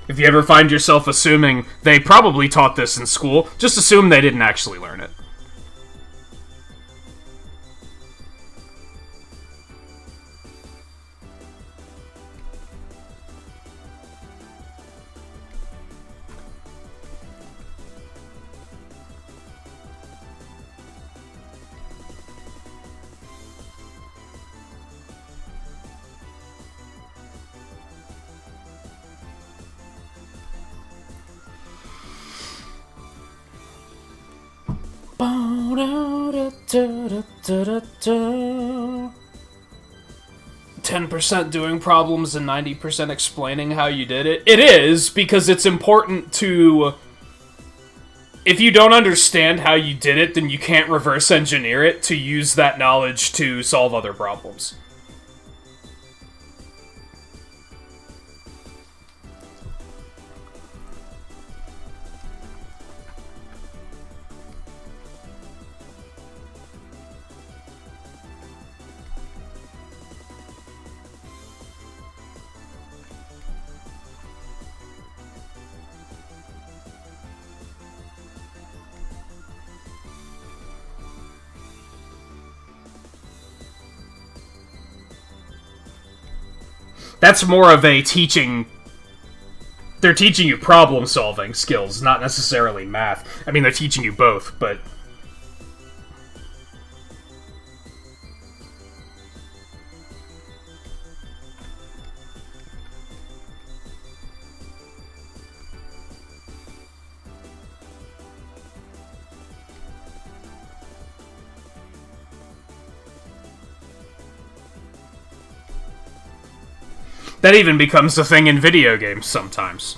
If you ever find yourself assuming they probably taught this in school, just assume they didn't actually learn it. "10% doing problems and 90% explaining how you did it." It is, because it's important to... If you don't understand how you did it, then you can't reverse engineer it to use that knowledge to solve other problems. That's more of a teaching... They're teaching you problem-solving skills, not necessarily math. I mean, they're teaching you both, but... That even becomes a thing in video games sometimes.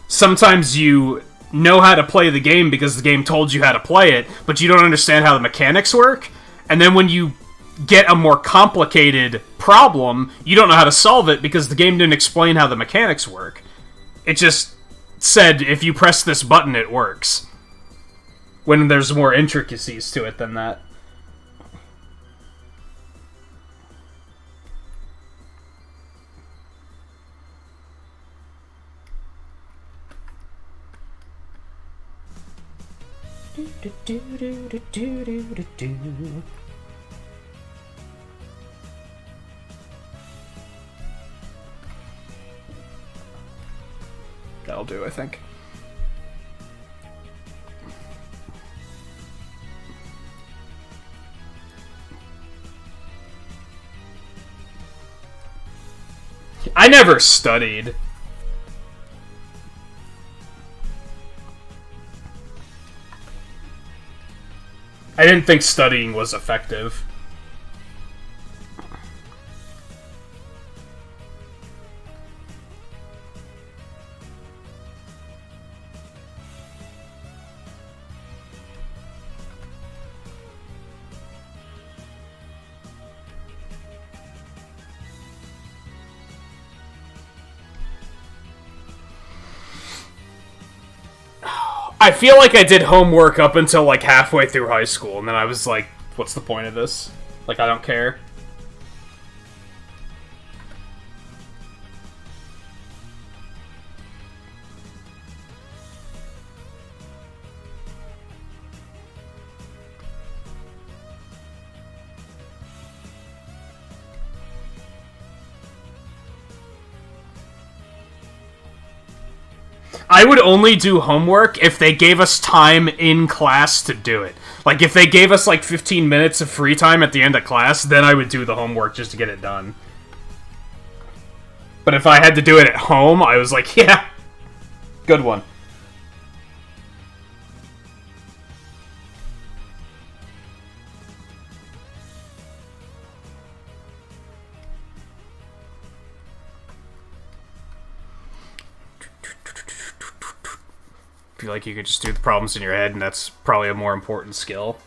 Sometimes you know how to play the game because the game told you how to play it, but you don't understand how the mechanics work, and then when you get a more complicated problem, you don't know how to solve it because the game didn't explain how the mechanics work. It just said, if you press this button, it works. When there's more intricacies to it than that. That'll do, I think. I never studied. I didn't think studying was effective. I feel like I did homework up until, like, halfway through high school, and then I was like, what's the point of this? Like, I don't care. I would only do homework if they gave us time in class to do it. Like, if they gave us, like, 15 minutes of free time at the end of class, then I would do the homework just to get it done. But if I had to do it at home, I was like, yeah, good one. Feel like you could just do the problems in your head, and that's probably a more important skill.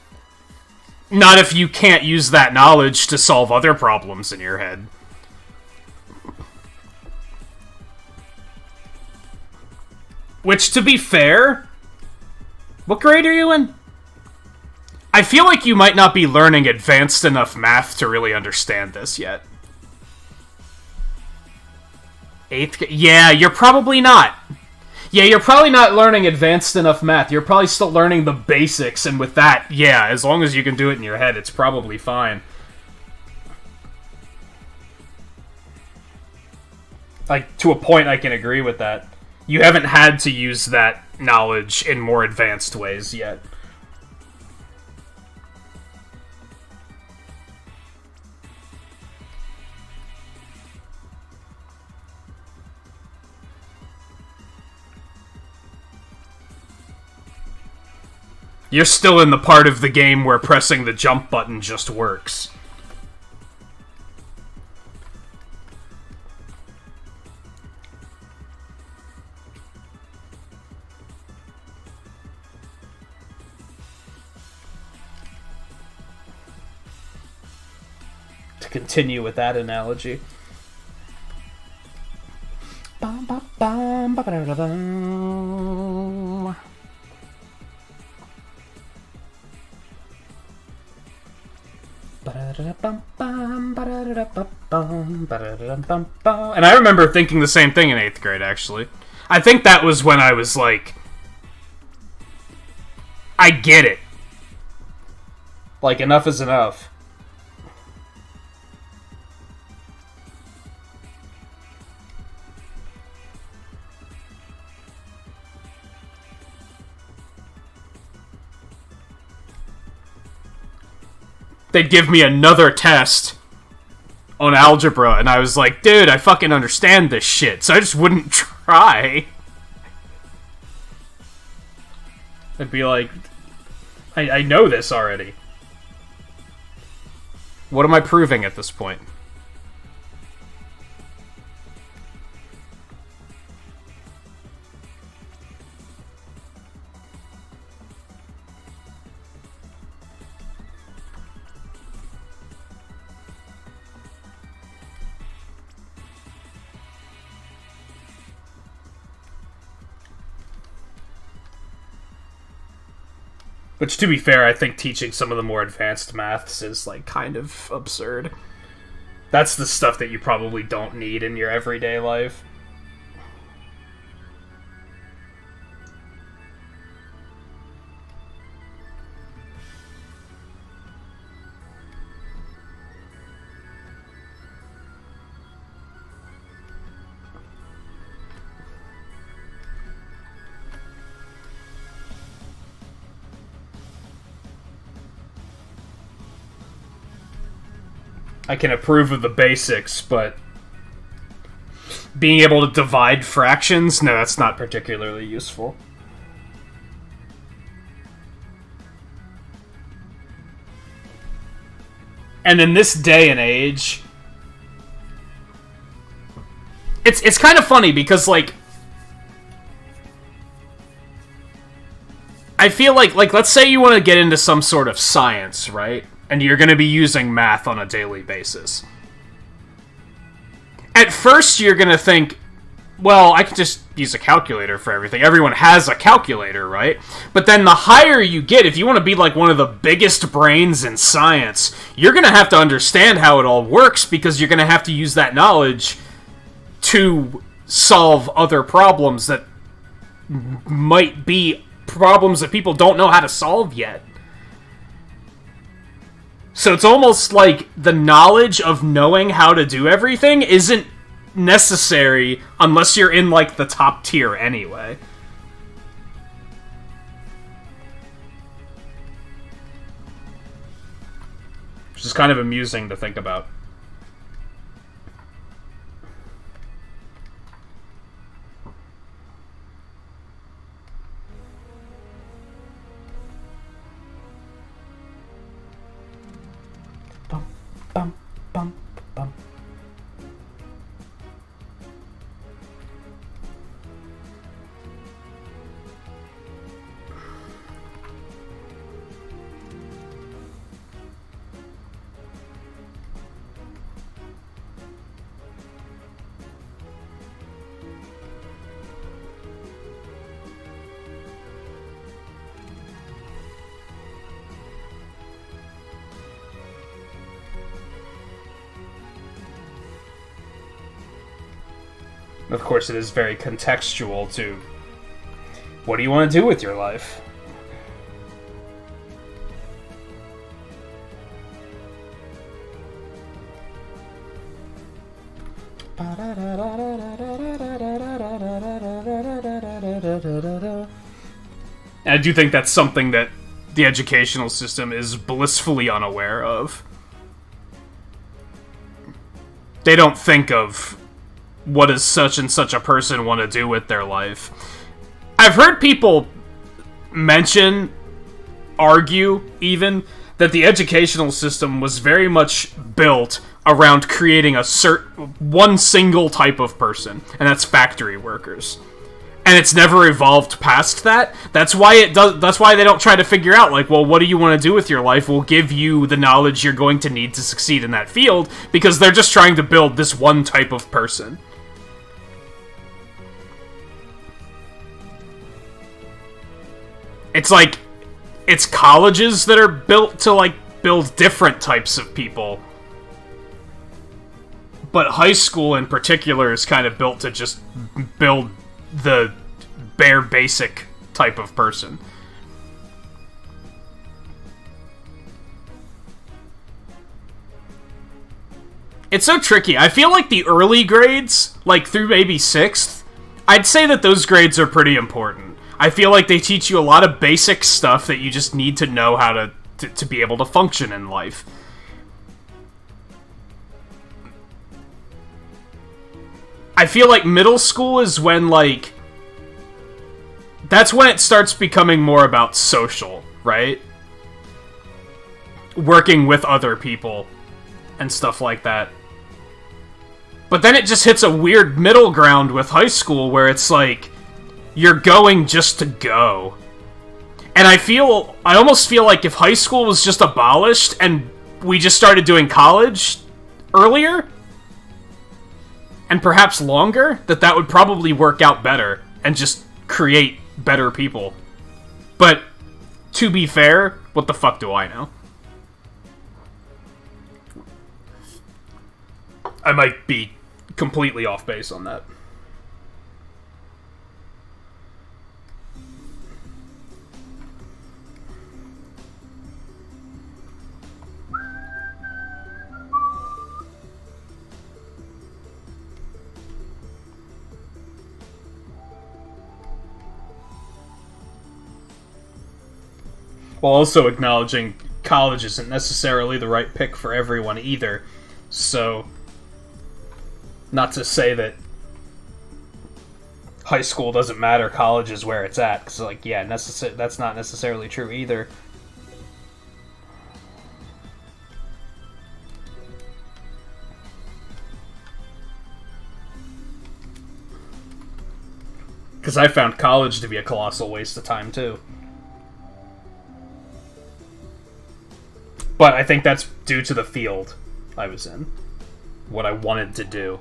Not if you can't use that knowledge to solve other problems in your head. Which, to be fair, what grade are you in? I feel like you might not be learning advanced enough math to really understand this yet. 8th grade? Yeah, you're probably not. Yeah, you're probably not learning advanced enough math. You're probably still learning the basics, and with that, yeah, as long as you can do it in your head, it's probably fine. Like, to a point, I can agree with that. You haven't had to use that knowledge in more advanced ways yet. You're still in the part of the game where pressing the jump button just works. To continue with that analogy. And I remember thinking the same thing in 8th grade, actually. I think that was when I was like, I get it. Like, enough is enough. they'd give me another test on algebra, and I was like, dude, I fucking understand this shit, so I just wouldn't try. I'd be like, I know this already. What am I proving at this point? Which, to be fair, I think teaching some of the more advanced maths is, like, kind of absurd. That's the stuff that you probably don't need in your everyday life. I can approve of the basics, but being able to divide fractions, no, that's not particularly useful. And in this day and age, it's kind of funny because, like, I feel like let's say you want to get into some sort of science, right? And you're going to be using math on a daily basis. At first, you're going to think, well, I can just use a calculator for everything. Everyone has a calculator, right? But then the higher you get, if you want to be like one of the biggest brains in science, you're going to have to understand how it all works, because you're going to have to use that knowledge to solve other problems that might be problems that people don't know how to solve yet. So it's almost like the knowledge of knowing how to do everything isn't necessary unless you're in, like, the top tier anyway. Which is kind of amusing to think about. Bum, bum, bum. Of course, it is very contextual to what do you want to do with your life? And I do think that's something that the educational system is blissfully unaware of. They don't think of what does such and such a person want to do with their life. I've heard people argue even, that the educational system was very much built around creating one single type of person, and that's factory workers. And it's never evolved past that. That's why they don't try to figure out, like, well, what do you want to do with your life? We'll give you the knowledge you're going to need to succeed in that field, because they're just trying to build this one type of person. It's like, it's colleges that are built to, like, build different types of people. But high school in particular is kind of built to just build the bare basic type of person. It's so tricky. I feel like the early grades, like through maybe 6th, I'd say that those grades are pretty important. I feel like they teach you a lot of basic stuff that you just need to know how to to be able to function in life. I feel like middle school is when, like, that's when it starts becoming more about social, right? Working with other people and stuff like that. But then it just hits a weird middle ground with high school where it's like, you're going just to go. And I almost feel like if high school was just abolished and we just started doing college earlier, and perhaps longer, that would probably work out better and just create better people. But, to be fair, what the fuck do I know? I might be completely off base on that. While also acknowledging college isn't necessarily the right pick for everyone either. So, not to say that high school doesn't matter, college is where it's at. Because, like, yeah, that's not necessarily true either. Because I found college to be a colossal waste of time, too. But I think that's due to the field I was in. What I wanted to do.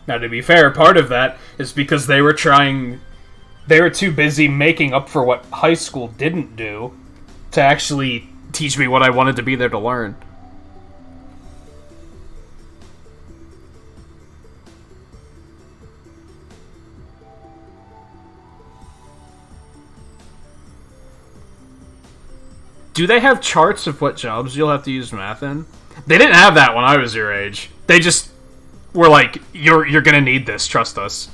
Now, to be fair, part of that is because they were too busy making up for what high school didn't do to actually teach me what I wanted to be there to learn. Do they have charts of what jobs you'll have to use math in? They didn't have that when I was your age. They just were like, you're gonna need this, trust us.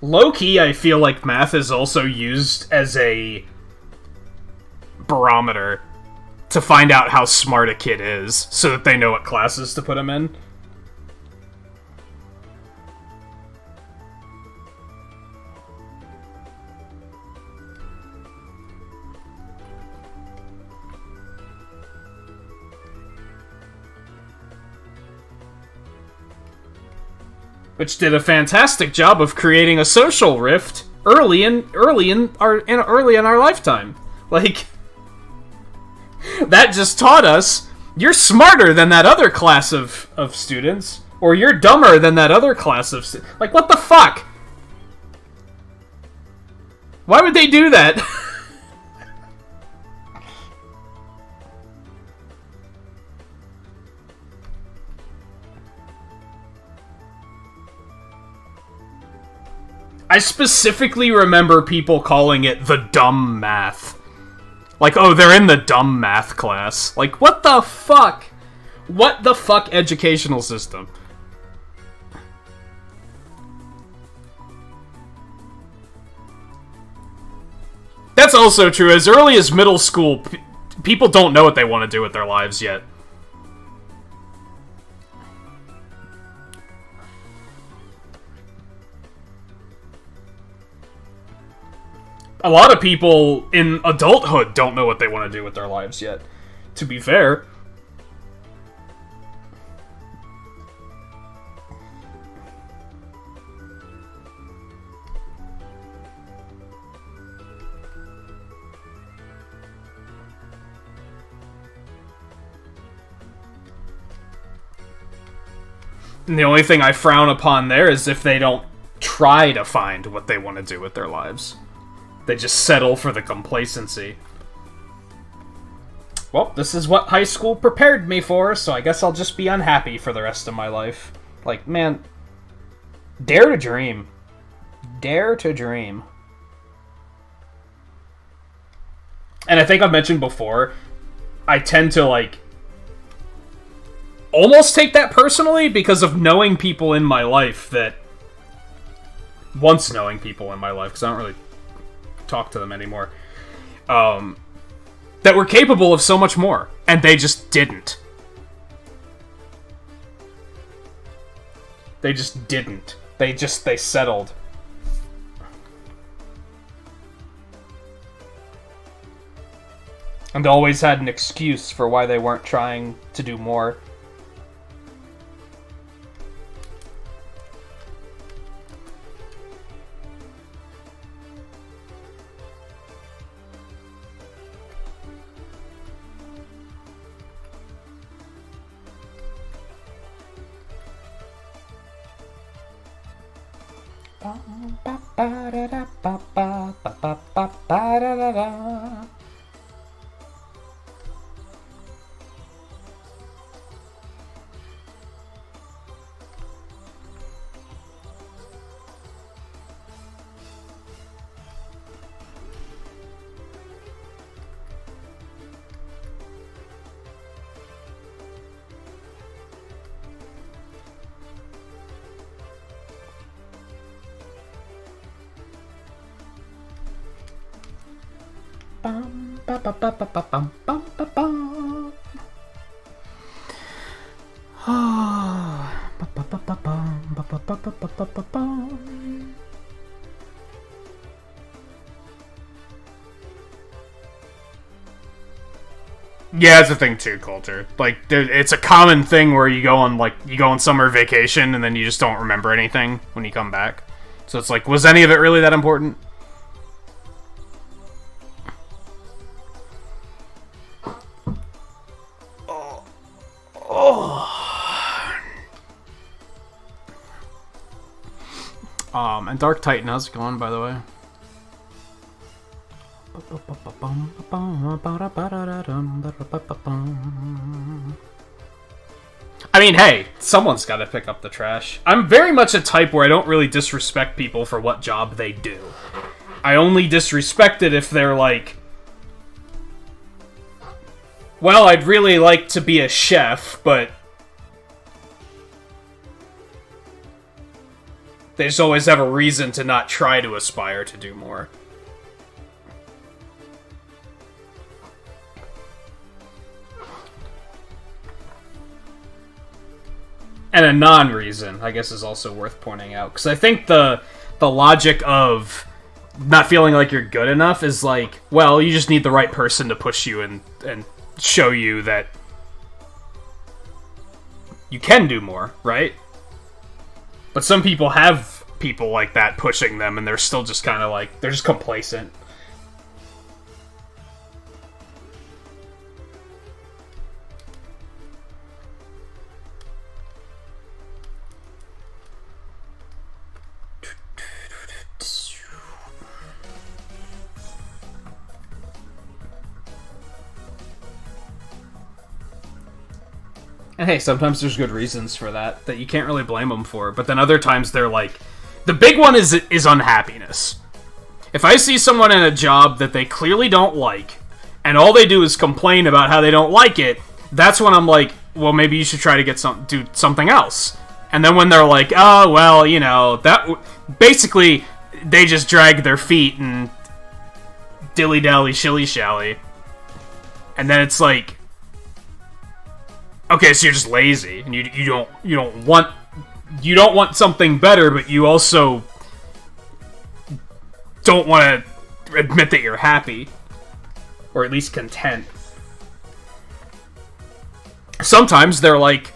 Low-key, I feel like math is also used as a barometer to find out how smart a kid is, so that they know what classes to put him in. Which did a fantastic job of creating a social rift early in our lifetime. Like, that just taught us you're smarter than that other class of students, or you're dumber than that other class of like, what the fuck? Why would they do that? I specifically remember people calling it the dumb math. Like, oh, they're in the dumb math class. Like, what the fuck? What the fuck educational system? That's also true. As early as middle school, people don't know what they want to do with their lives yet. A lot of people in adulthood don't know what they want to do with their lives yet, to be fair. And the only thing I frown upon there is if they don't try to find what they want to do with their lives. They just settle for the complacency. Well, this is what high school prepared me for, so I guess I'll just be unhappy for the rest of my life. Like, man, dare to dream. Dare to dream. And I think I've mentioned before, I tend to, like, almost take that personally because of knowing people in my life that... Once knowing people in my life, because I don't really talk to them anymore, that were capable of so much more, and they just didn't. They just didn't. They settled. And always had an excuse for why they weren't trying to do more. Yeah, it's a thing too, Coulter. Like, it's a common thing where you go on summer vacation and then you just don't remember anything when you come back. So it's like, was any of it really that important? And Dark Titan, how's it going, by the way? I mean, hey, someone's got to pick up the trash. I'm very much a type where I don't really disrespect people for what job they do. I only disrespect it if they're like, well, I'd really like to be a chef, but they just always have a reason to not try to aspire to do more. And a non-reason, I guess, is also worth pointing out. Because I think the logic of not feeling like you're good enough is like, well, you just need the right person to push you and show you that you can do more, right? But some people have people like that pushing them, and they're still just kind of like, they're just complacent. And hey, sometimes there's good reasons for that you can't really blame them for. But then other times they're like... The big one is unhappiness. If I see someone in a job that they clearly don't like, and all they do is complain about how they don't like it, that's when I'm like, well, maybe you should try to do something else. And then when they're like, oh, well, you know, basically, they just drag their feet and dilly-dally, shilly-shally. And then it's like... Okay, so you're just lazy, and you don't want something better, but you also don't want to admit that you're happy, or at least content. Sometimes they're like,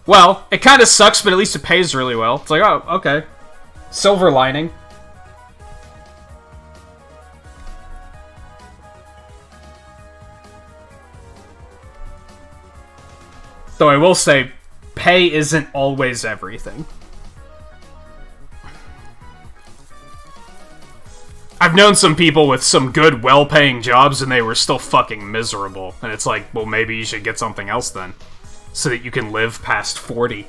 well, it kind of sucks, but at least it pays really well. It's like, oh, okay, silver lining. Though I will say, pay isn't always everything. I've known some people with some good, well-paying jobs, and they were still fucking miserable. And it's like, well, maybe you should get something else then, so that you can live past 40.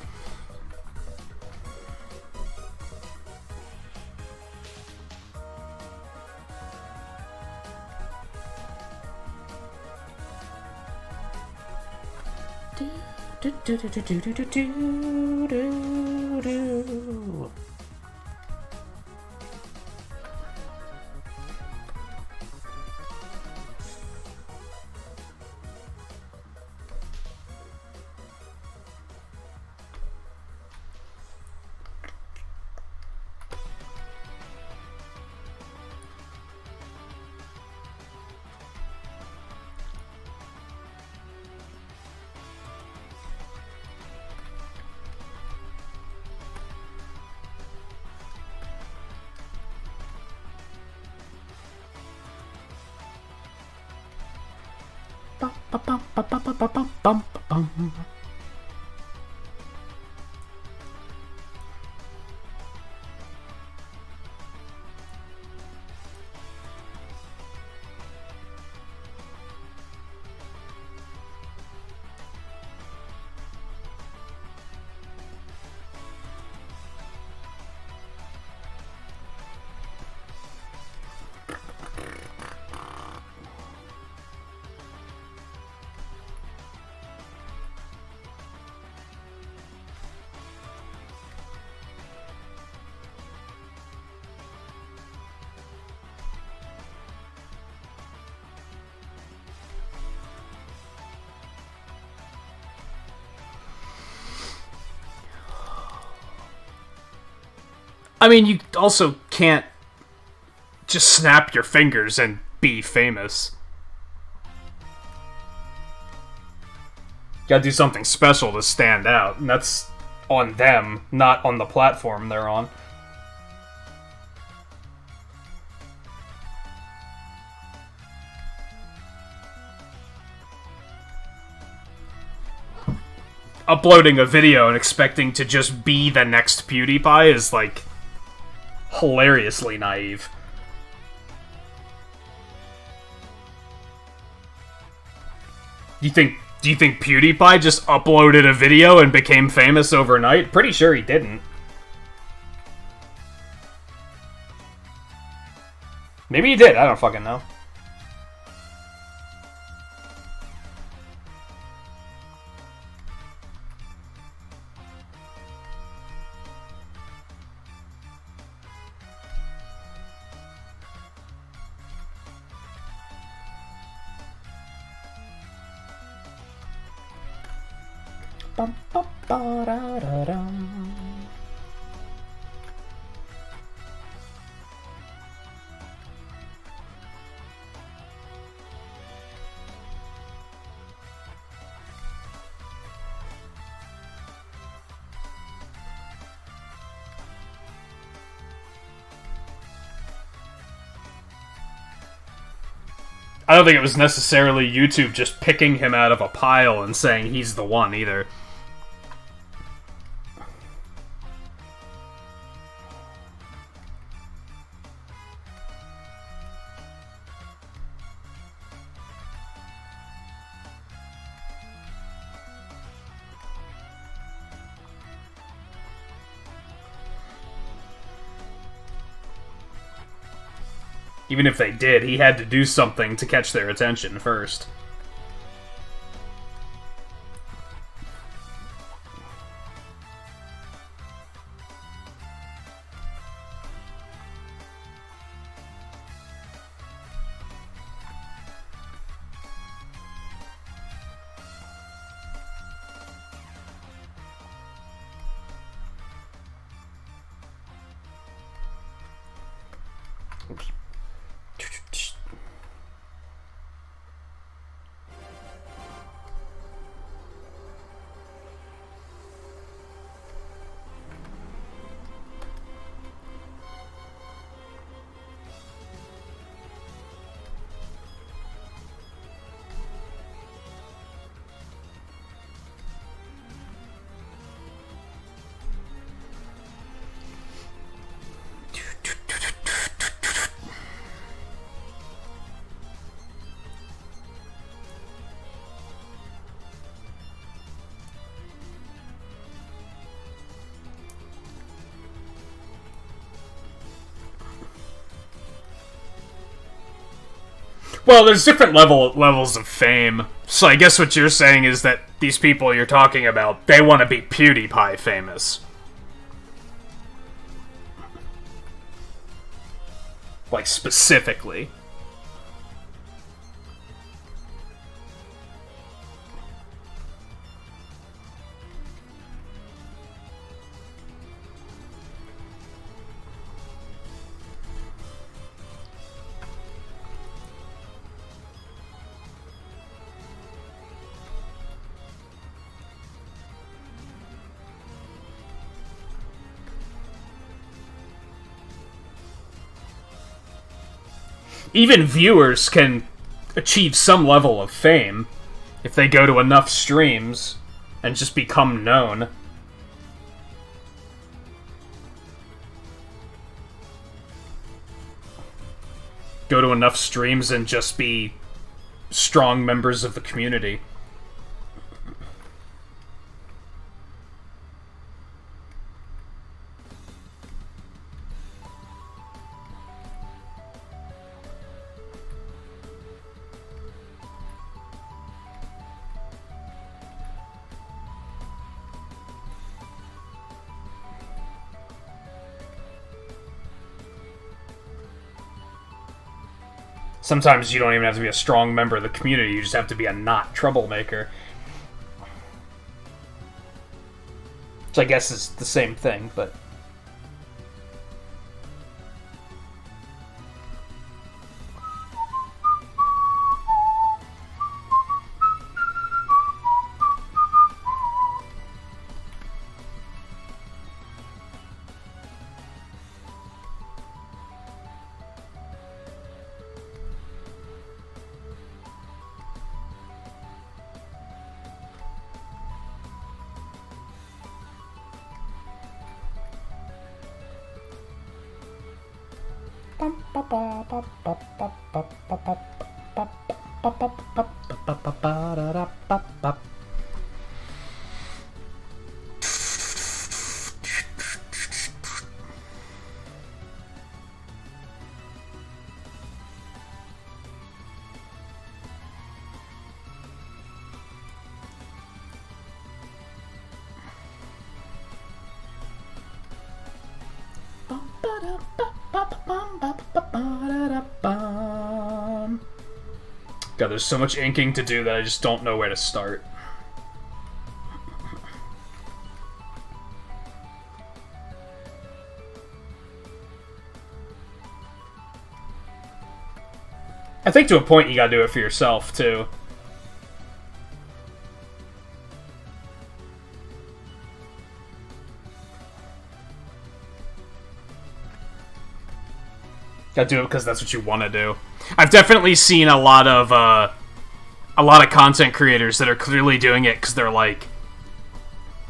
I mean, you also can't just snap your fingers and be famous. You gotta do something special to stand out, and that's on them, not on the platform they're on. Uploading a video and expecting to just be the next PewDiePie is, like, hilariously naive. Do you think PewDiePie just uploaded a video and became famous overnight? Pretty sure he didn't. Maybe he did, I don't fucking know. I don't think it was necessarily YouTube just picking him out of a pile and saying he's the one, either. Even if they did, he had to do something to catch their attention first. Oops. Well, there's different levels of fame. So I guess what you're saying is that these people you're talking about, they want to be PewDiePie famous. Like, specifically. Even viewers can achieve some level of fame if they go to enough streams and just become known. Go to enough streams and just be strong members of the community. Sometimes you don't even have to be a strong member of the community, you just have to be a not troublemaker. Which I guess is the same thing, but... God, there's so much inking to do that I just don't know where to start. I think to a point you gotta do it for yourself, too. Gotta do it because that's what you want to do. I've definitely seen a lot of content creators that are clearly doing it because they're like,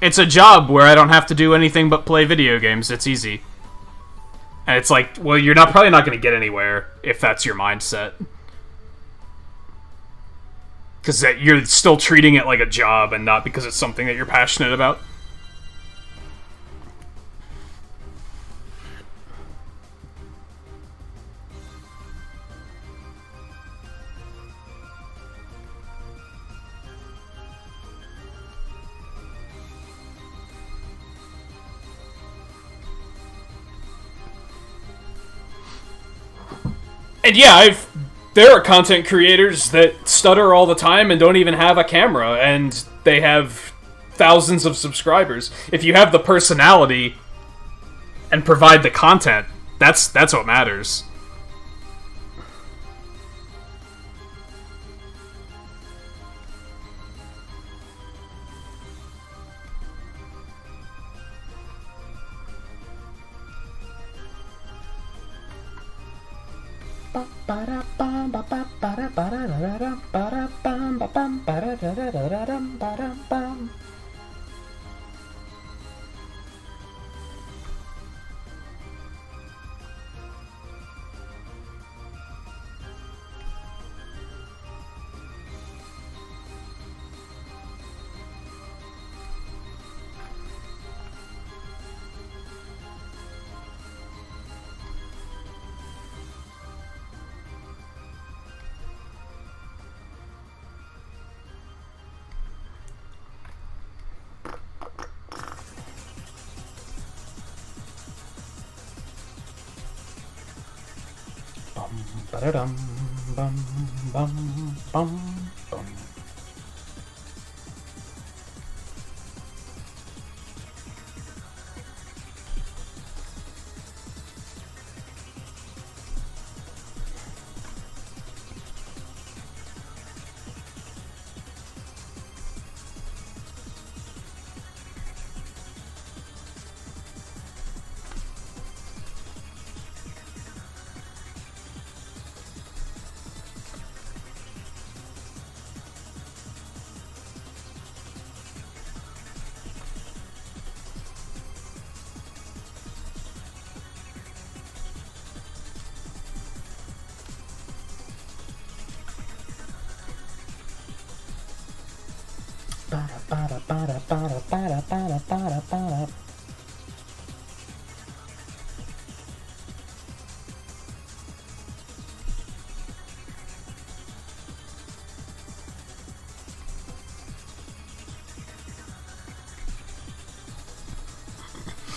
it's a job where I don't have to do anything but play video games. It's easy. And it's like, well, you're probably not going to get anywhere if that's your mindset. Because you're still treating it like a job and not because it's something that you're passionate about. And yeah, there are content creators that stutter all the time and don't even have a camera, and they have thousands of subscribers. If you have the personality and provide the content, that's what matters. Ba-da-dum, bum, bum, bum, bum.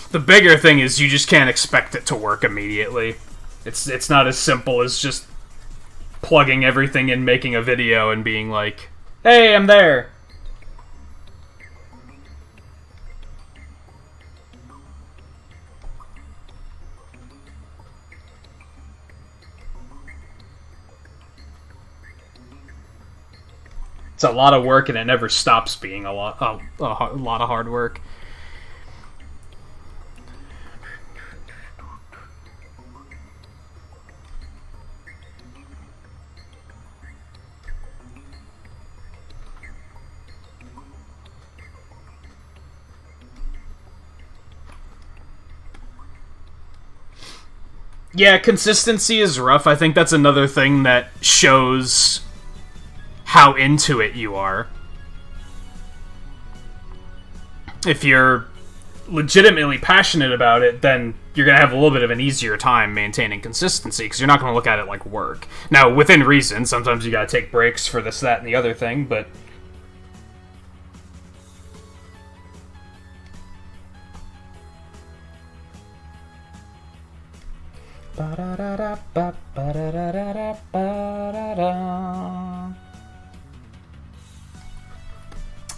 The bigger thing is you just can't expect it to work immediately. It's not as simple as just plugging everything in, making a video, and being like, "Hey, I'm there." It's a lot of work, and it never stops being a lot of hard work. Yeah, consistency is rough. I think that's another thing that shows how into it you are. If you're legitimately passionate about it, then you're going to have a little bit of an easier time maintaining consistency, because you're not going to look at it like work. Now, within reason, sometimes you got to take breaks for this, that, and the other thing, but...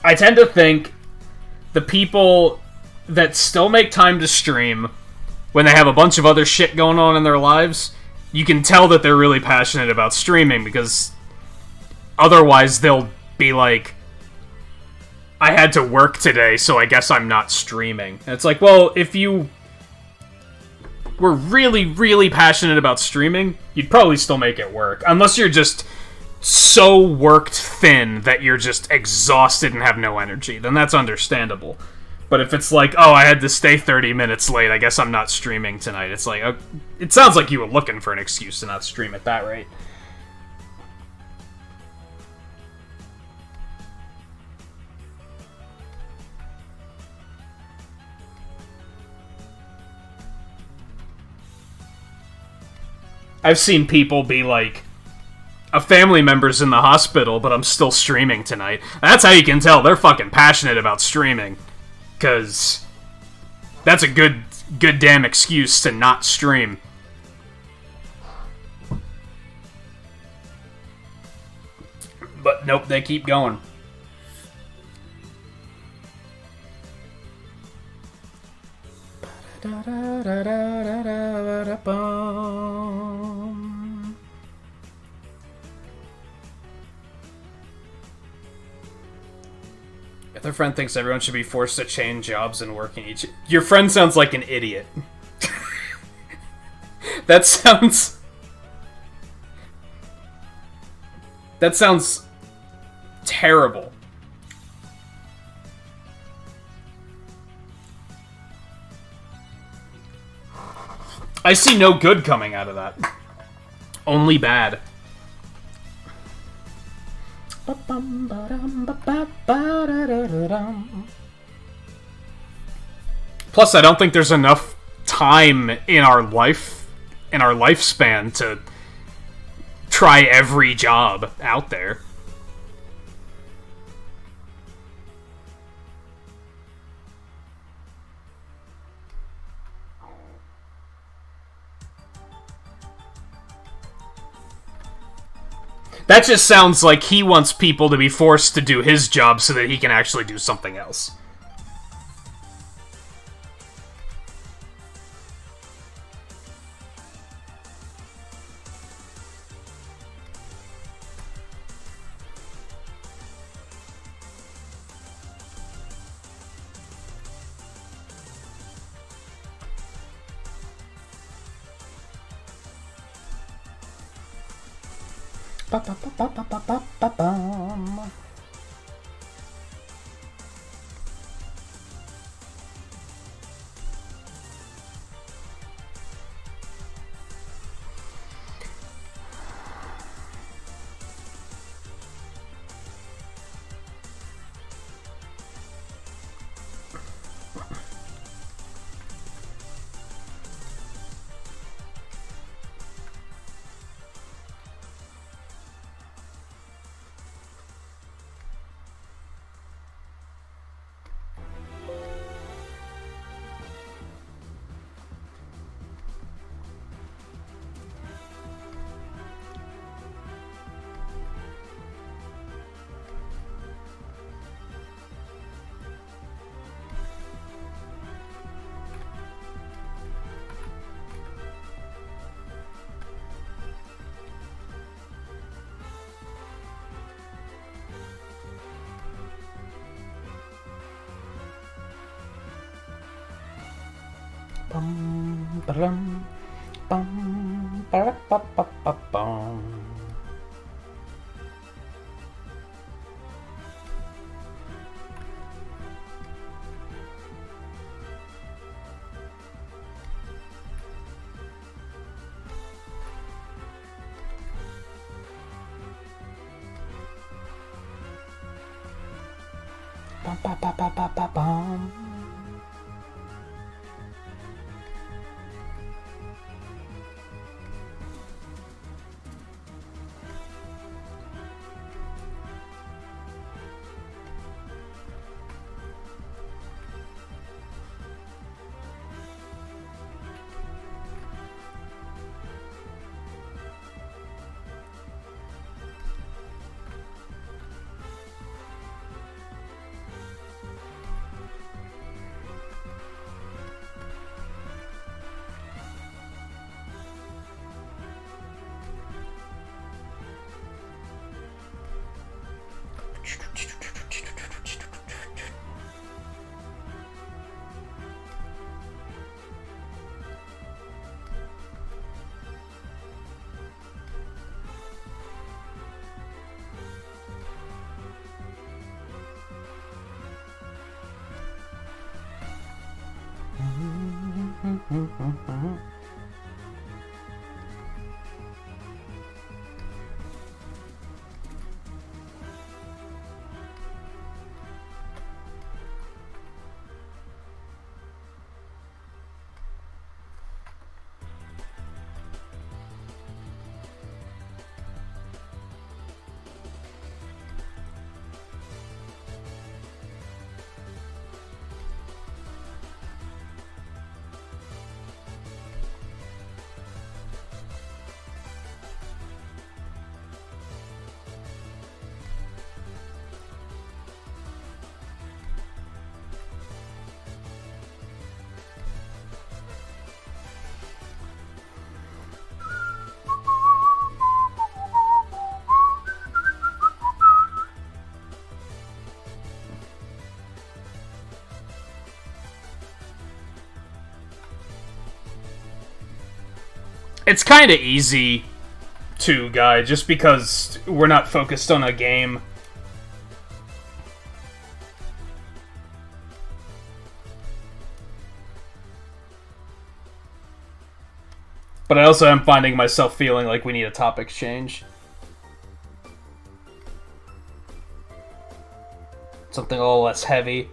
I tend to think the people that still make time to stream when they have a bunch of other shit going on in their lives, you can tell that they're really passionate about streaming, because otherwise they'll be like, I had to work today, so I guess I'm not streaming. And it's like, well, if you were really, really passionate about streaming, you'd probably still make it work. Unless you're just so worked thin that you're just exhausted and have no energy, then that's understandable. But if it's like, oh, I had to stay 30 minutes late, I guess I'm not streaming tonight, it's like, it sounds like you were looking for an excuse to not stream at that rate. I've seen people be like, a family member's in the hospital, but I'm still streaming tonight. That's how you can tell they're fucking passionate about streaming. Because that's a good damn excuse to not stream. But nope, they keep going. If their friend thinks everyone should be forced to change jobs and work in each... Your friend sounds like an idiot. That sounds terrible. I see no good coming out of that. Only bad. Plus, I don't think there's enough time in our lifespan to try every job out there. That just sounds like he wants people to be forced to do his job so that he can actually do something else. Bum, ba-dum, bum, ba-da-ba-ba-ba-bum. Bum, ba-ba-ba-ba-ba-bum. It's kind of easy to, Guy, just because we're not focused on a game. But I also am finding myself feeling like we need a topic change. Something a little less heavy.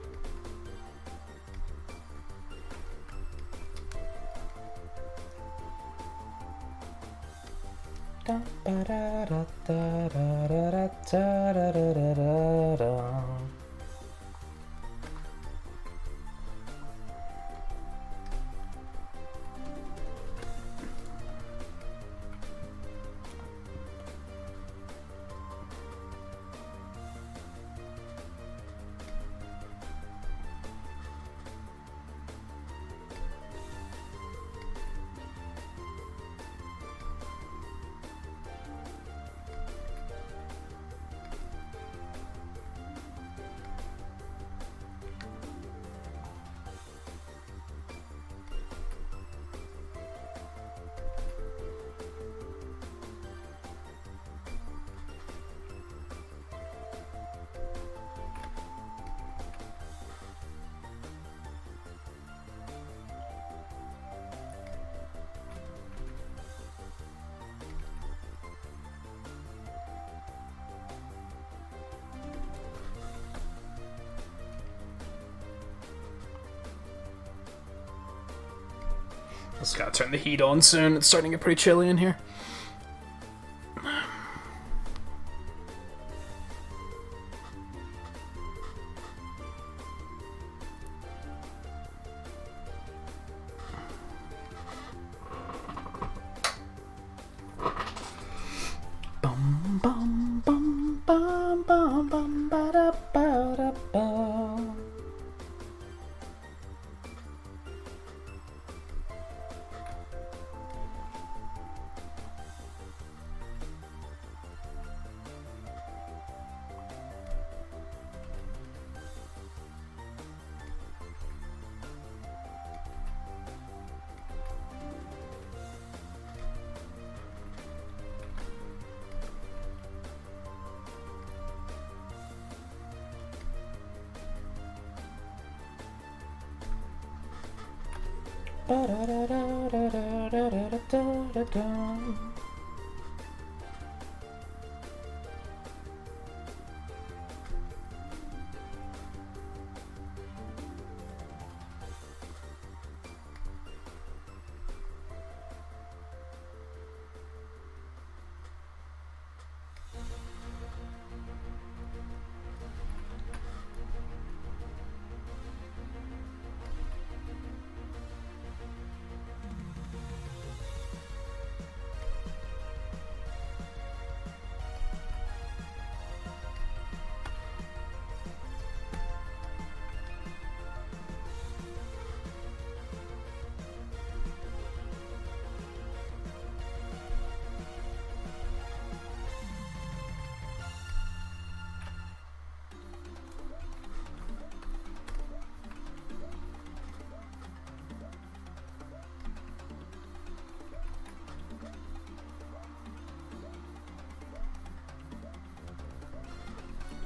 Just gotta turn the heat on soon. It's starting to get pretty chilly in here. Bum bum bum bum bum bum ba da ba da ba.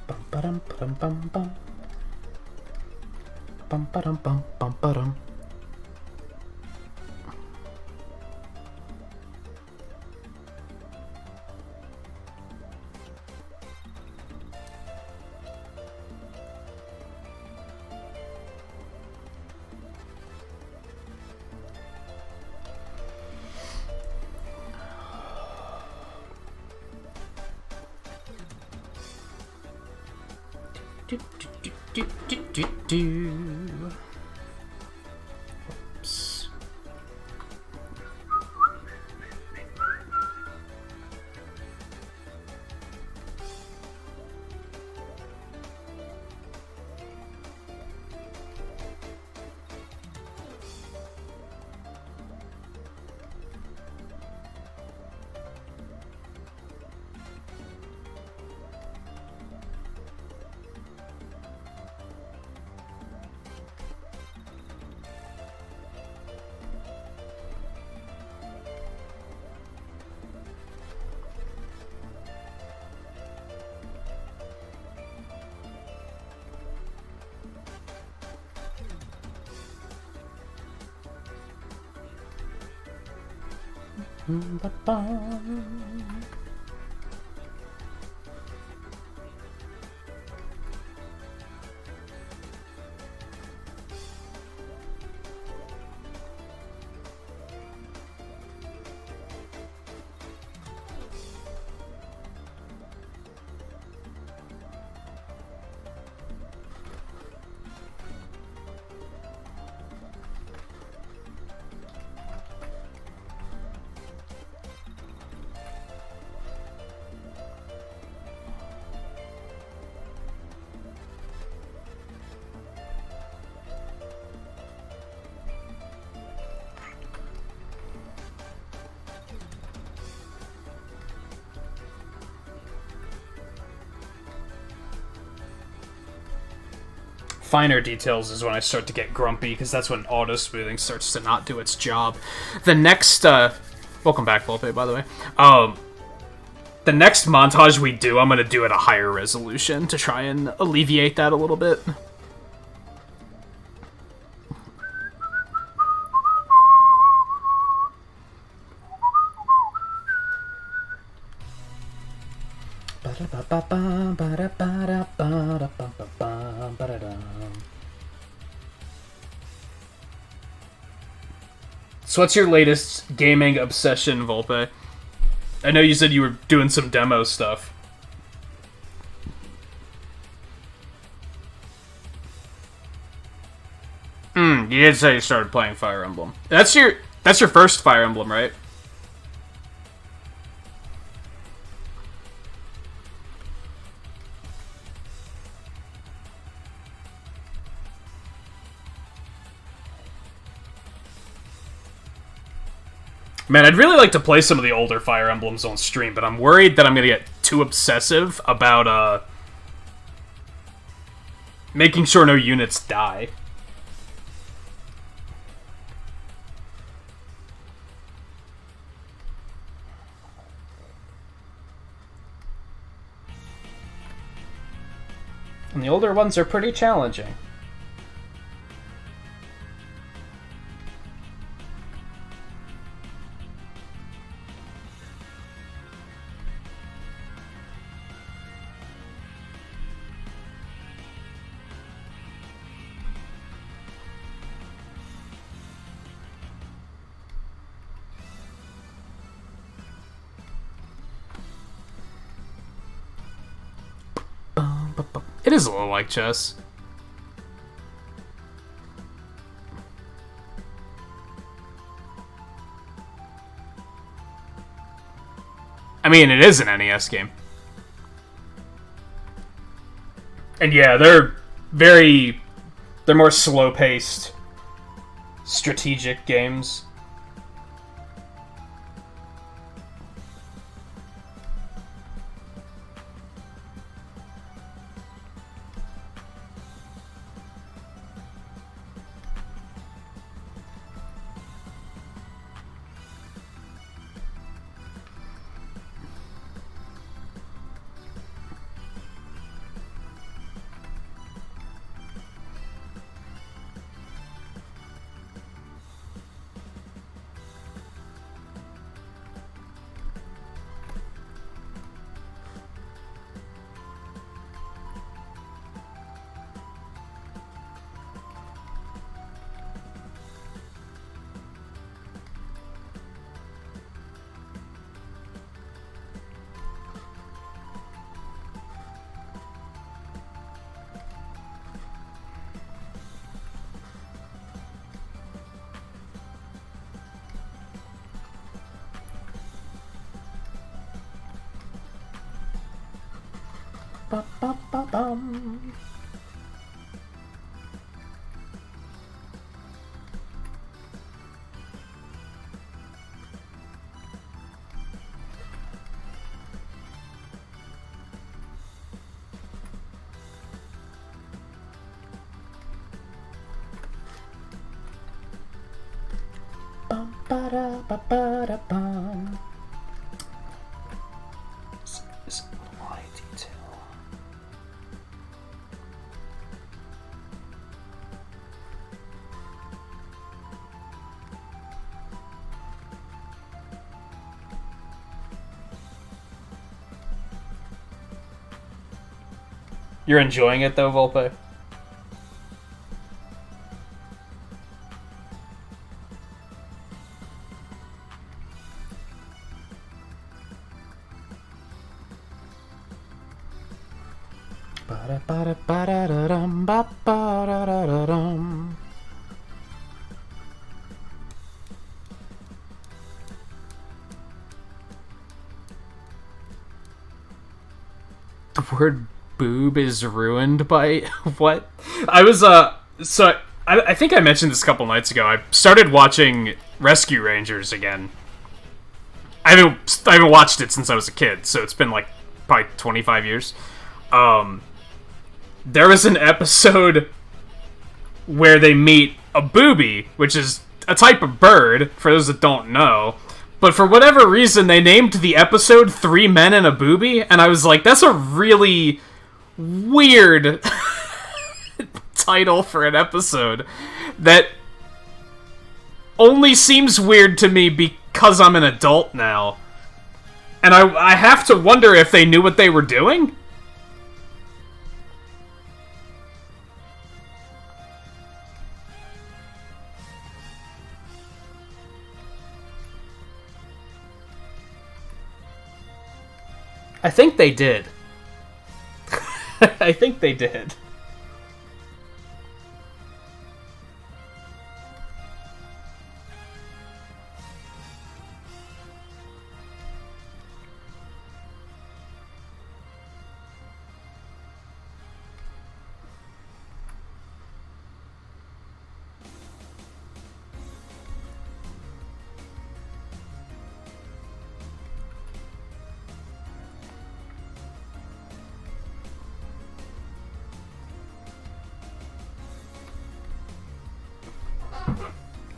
Bum bum bum bum bum bum bum bum bum. Oops. Finer details is when I start to get grumpy, because that's when auto smoothing starts to not do its job. The next, welcome back, Volpe, by the way. The next montage we do, I'm gonna do at a higher resolution to try and alleviate that a little bit. So what's your latest gaming obsession, Volpe? I know you said you were doing some demo stuff. You did say you started playing Fire Emblem. That's your first Fire Emblem, right? Man, I'd really like to play some of the older Fire Emblems on stream, but I'm worried that I'm going to get too obsessive about making sure no units die. And the older ones are pretty challenging. It is a little like chess. I mean, it is an NES game. And yeah, they're more slow-paced, strategic games. Ba-ba-ba-bum. Bum-ba-da-ba-ba-da-bum. Is eye detail. You're enjoying it though, Volpe? Ba-da-ba-da-ba-da-dum, ba-ba-da-da-dum. The word boob is ruined by what? I was so I think I mentioned this a couple nights ago. I started watching Rescue Rangers again. I haven't watched it since I was a kid, so it's been like probably 25 years. There was an episode where they meet a booby, which is a type of bird, for those that don't know. But for whatever reason, they named the episode 3 Men and a Booby, and I was like, that's a really weird title for an episode that only seems weird to me because I'm an adult now. And I have to wonder if they knew what they were doing? I think they did. I think they did.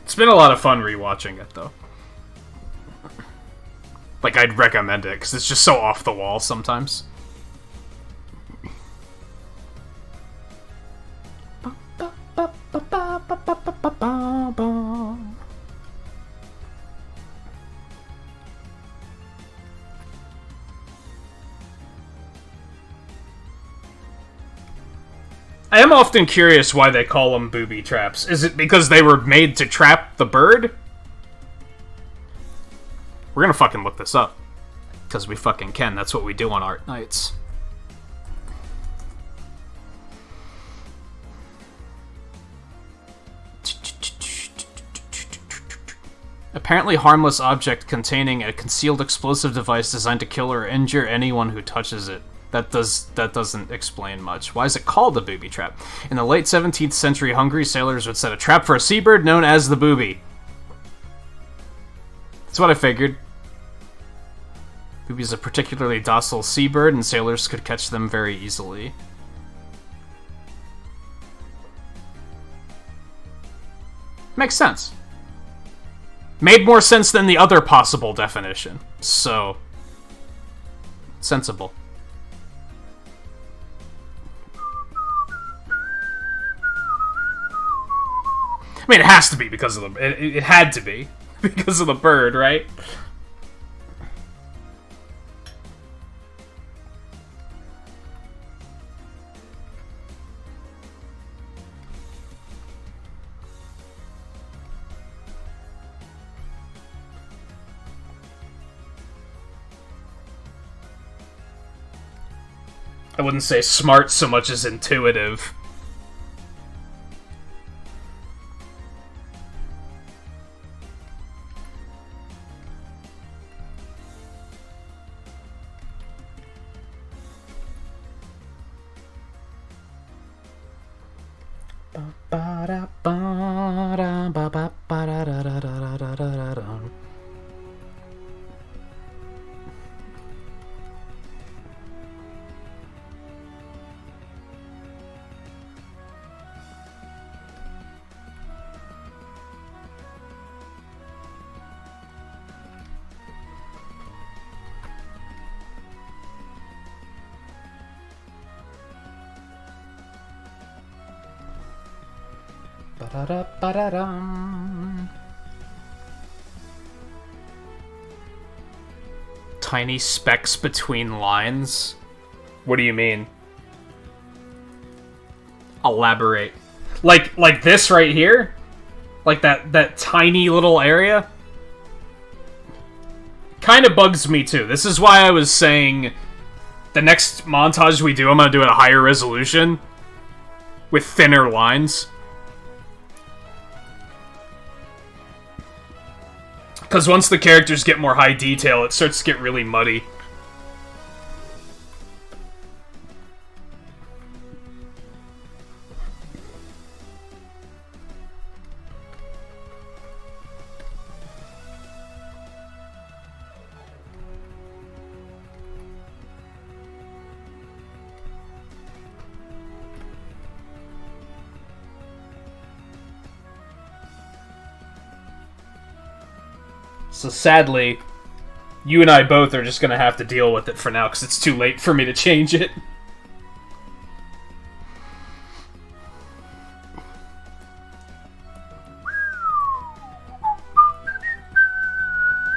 It's been a lot of fun rewatching it, though. Like, I'd recommend it, because it's just so off the wall sometimes. I am often curious why they call them booby traps. Is it because they were made to trap the bird? We're gonna fucking look this up. Because we fucking can. That's what we do on art nights. Apparently harmless object containing a concealed explosive device designed to kill or injure anyone who touches it. That doesn't explain much. Why is it called a booby trap? In the late 17th century Hungary, sailors would set a trap for a seabird known as the booby. That's what I figured. Booby is a particularly docile seabird, and sailors could catch them very easily. Makes sense. Made more sense than the other possible definition. So, sensible. I mean, it has to be because of the... It had to be. Because of the bird, right? I wouldn't say smart so much as intuitive. Tiny specks between lines? What do you mean? Elaborate. Like this right here? Like that tiny little area? Kind of bugs me too. This is why I was saying the next montage we do, I'm gonna do it at a higher resolution with thinner lines. Because once the characters get more high detail, it starts to get really muddy. So sadly, you and I both are just gonna have to deal with it for now, because it's too late for me to change it.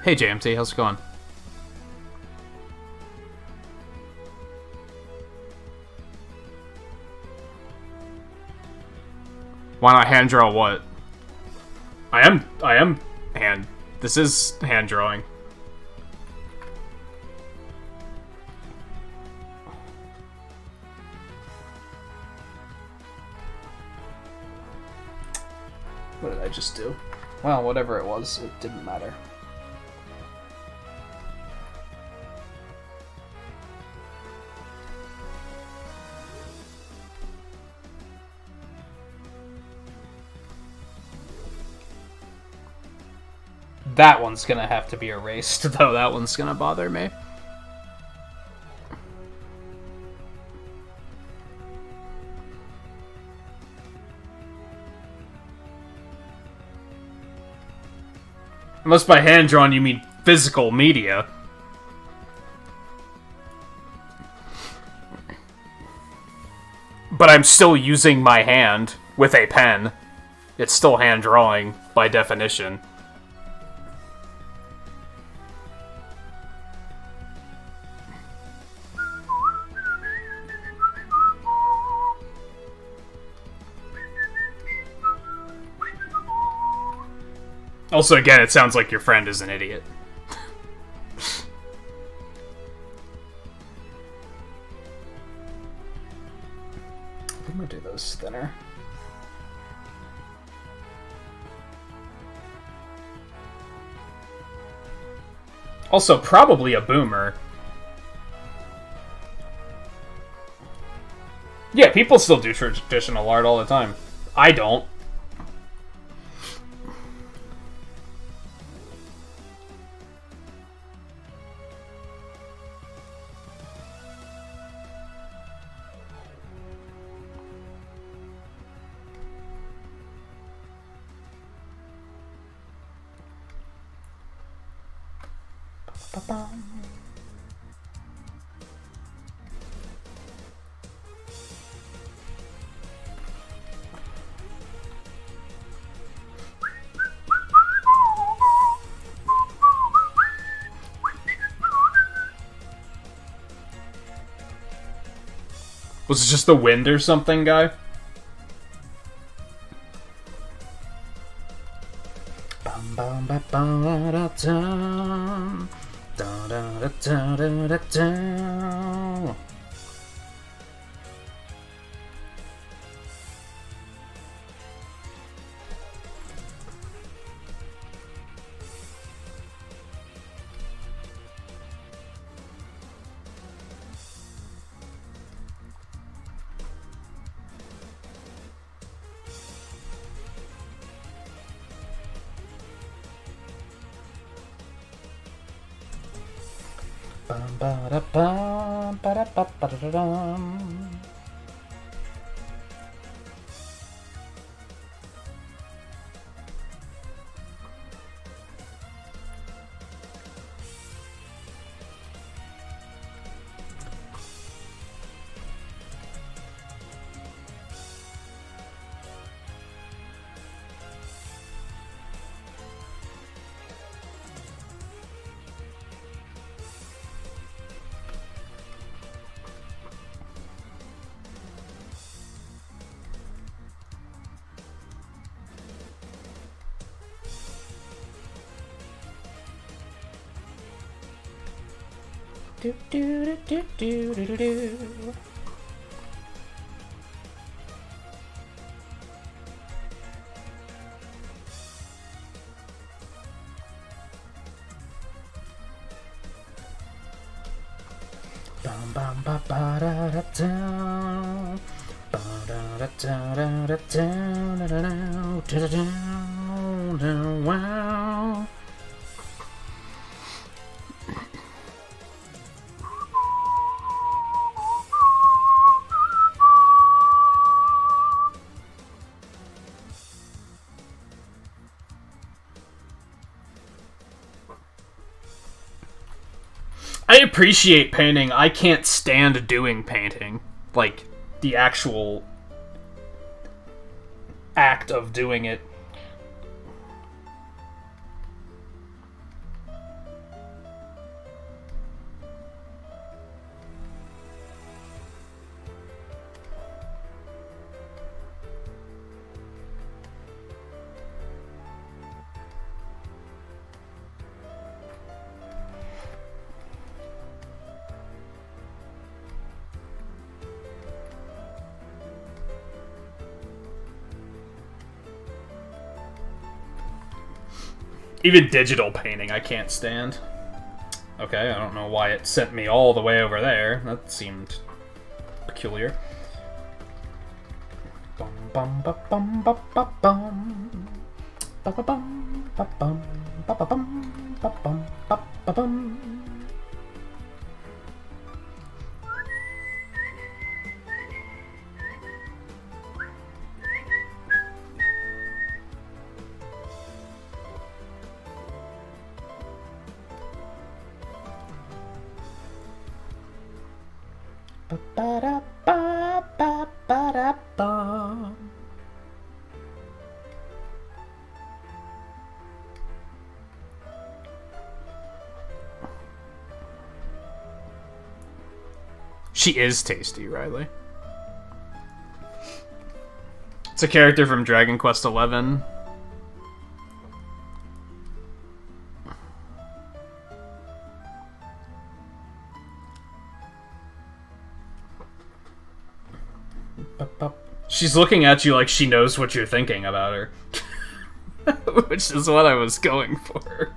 Hey JMT, how's it going? Why not hand draw what? I am hand. This is hand drawing. What did I just do? Well, whatever it was, it didn't matter. That one's gonna have to be erased, though. That one's gonna bother me. Unless by hand-drawn you mean physical media. But I'm still using my hand with a pen. It's still hand-drawing, by definition. Also, again, it sounds like your friend is an idiot. I'm gonna do those thinner. Also, probably a boomer. Yeah, people still do traditional art all the time. I don't. Was it just the wind or something, guy? Do do do do do do do. Bum bum ba ba da da da. Ba da da da da da da da da da da. Wow. I appreciate painting. I can't stand doing painting. Like, the actual act of doing it. Even digital painting I can't stand. Okay, I don't know why it sent me all the way over there. That seemed peculiar. Bum bum ba bum ba ba bum. Ba ba bum ba bum ba ba bum ba bum ba ba bum. Ba-ba-da-ba-ba-ba-da-ba. She is tasty, Riley. It's a character from Dragon Quest XI. She's looking at you like she knows what you're thinking about her. Which is what I was going for.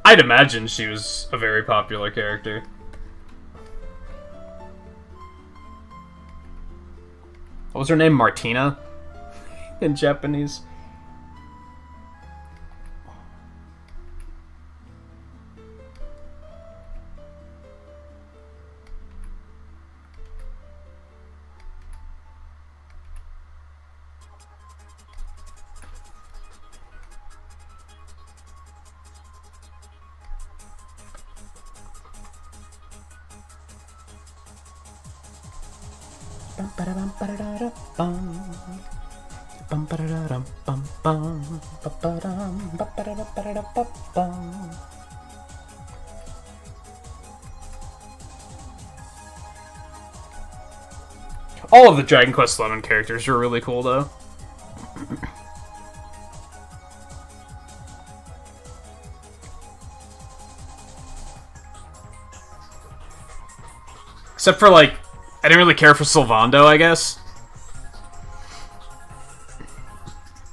I'd imagine she was a very popular character. What was her name? Martina? In Japanese? All of the Dragon Quest XI characters were really cool, though. Except for, like, I didn't really care for Sylvando, I guess.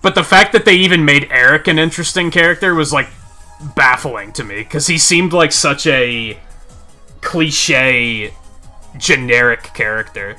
But the fact that they even made Eric an interesting character was, like, baffling to me. Because he seemed like such a cliche, generic character.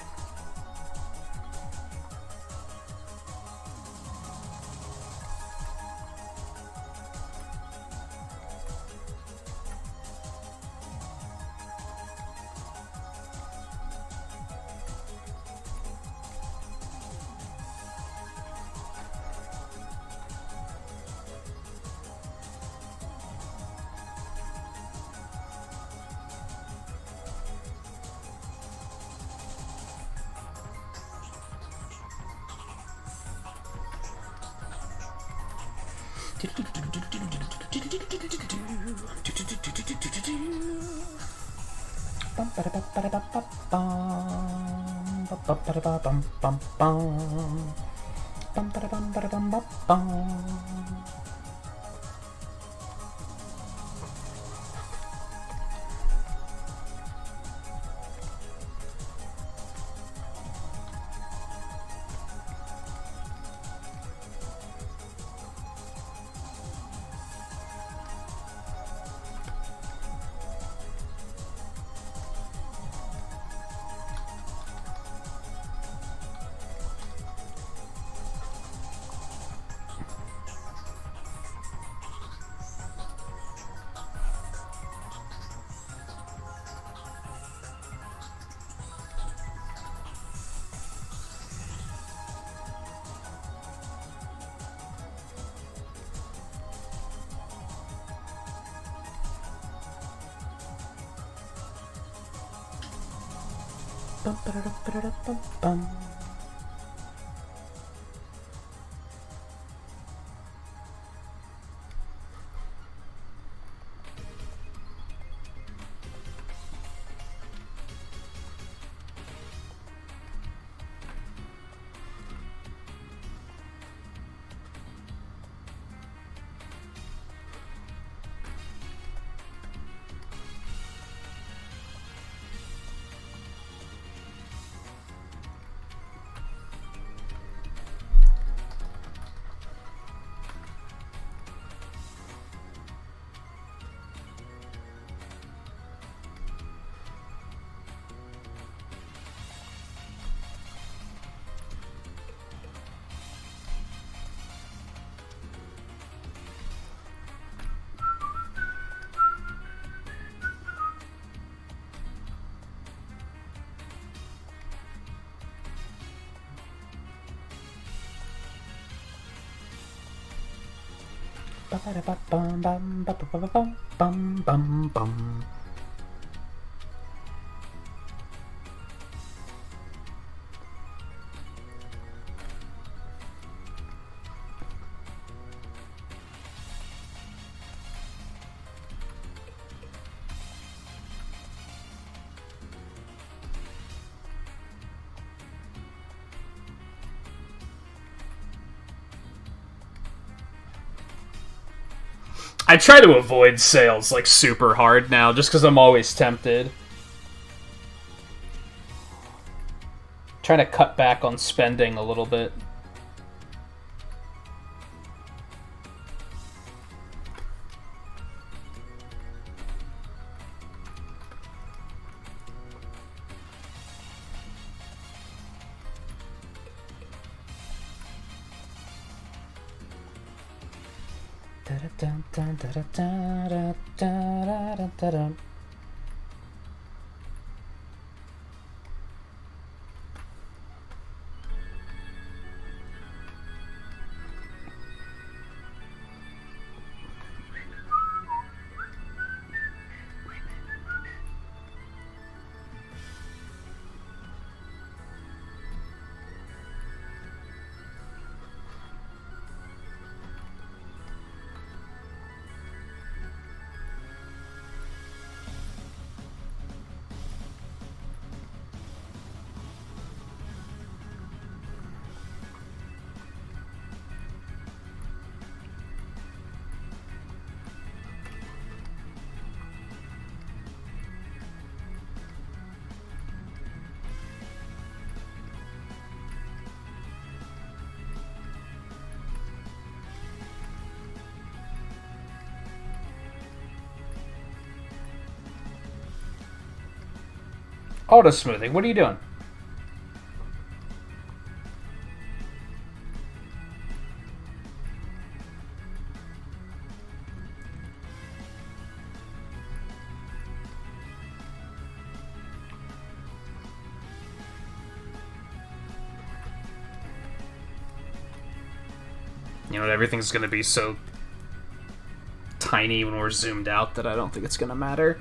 I try to avoid sales, like, super hard now, just because I'm always tempted. Trying to cut back on spending a little bit. Auto smoothing, what are you doing? You know, everything's gonna be so tiny when we're zoomed out that I don't think it's gonna matter.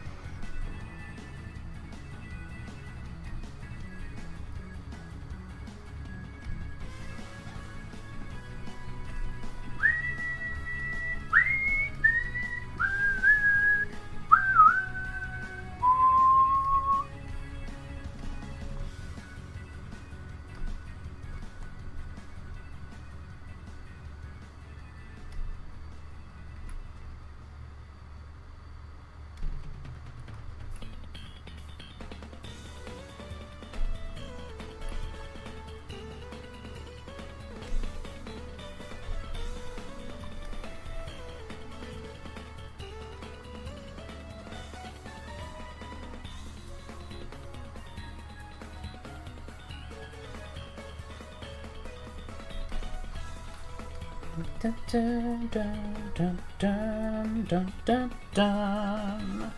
Dun, dun, dun, dun, dun, dun, dun, dun.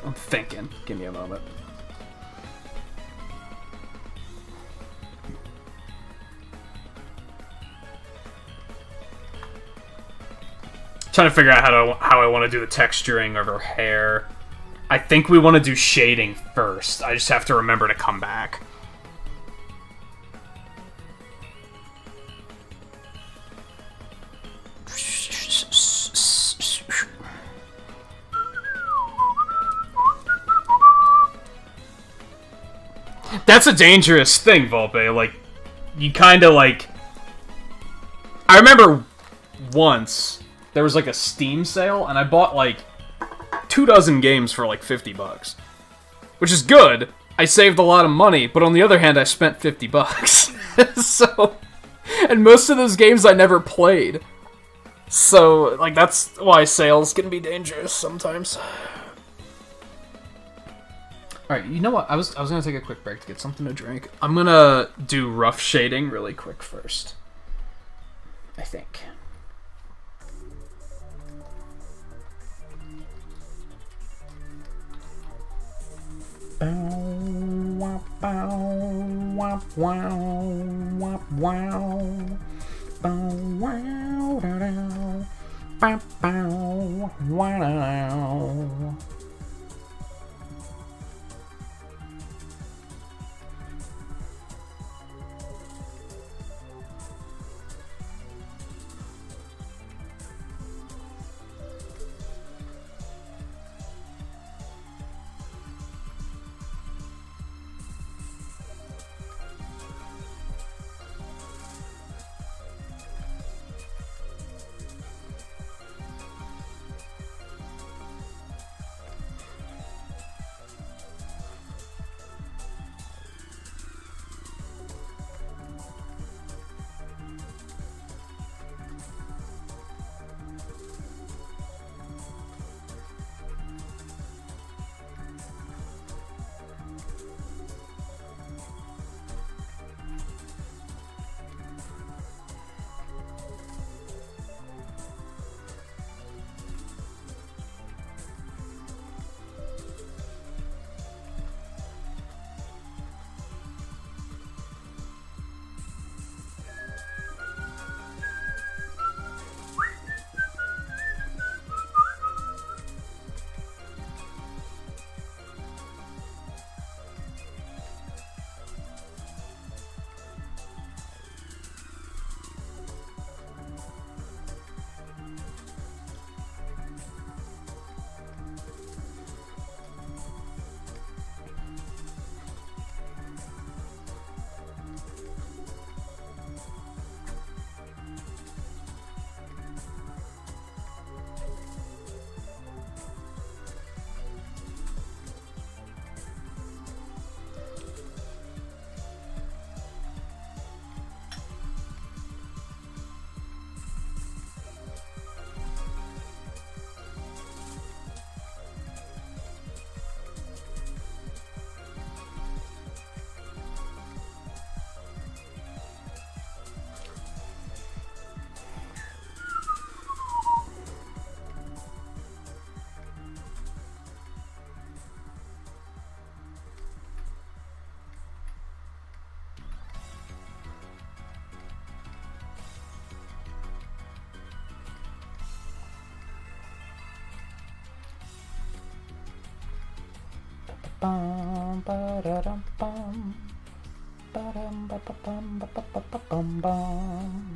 I'm thinking. Give me a moment. Trying to figure out how I want to do the texturing of her hair. I think we want to do shading first. I just have to remember to come back. That's a dangerous thing, Volpe. Like, you kind of like... I remember once there was like a Steam sale, and I bought like 24 games for like $50, which is good. I saved a lot of money, but on the other hand, I spent $50. So, and most of those games I never played. So, like, that's why sales can be dangerous sometimes. Alright, you know what? I was gonna take a quick break to get something to drink. I'm gonna do rough shading really quick first. I think. Bum, ba-da-dum, bum. Ba-dum, ba-ba-bum, ba-ba-ba-bum, bum.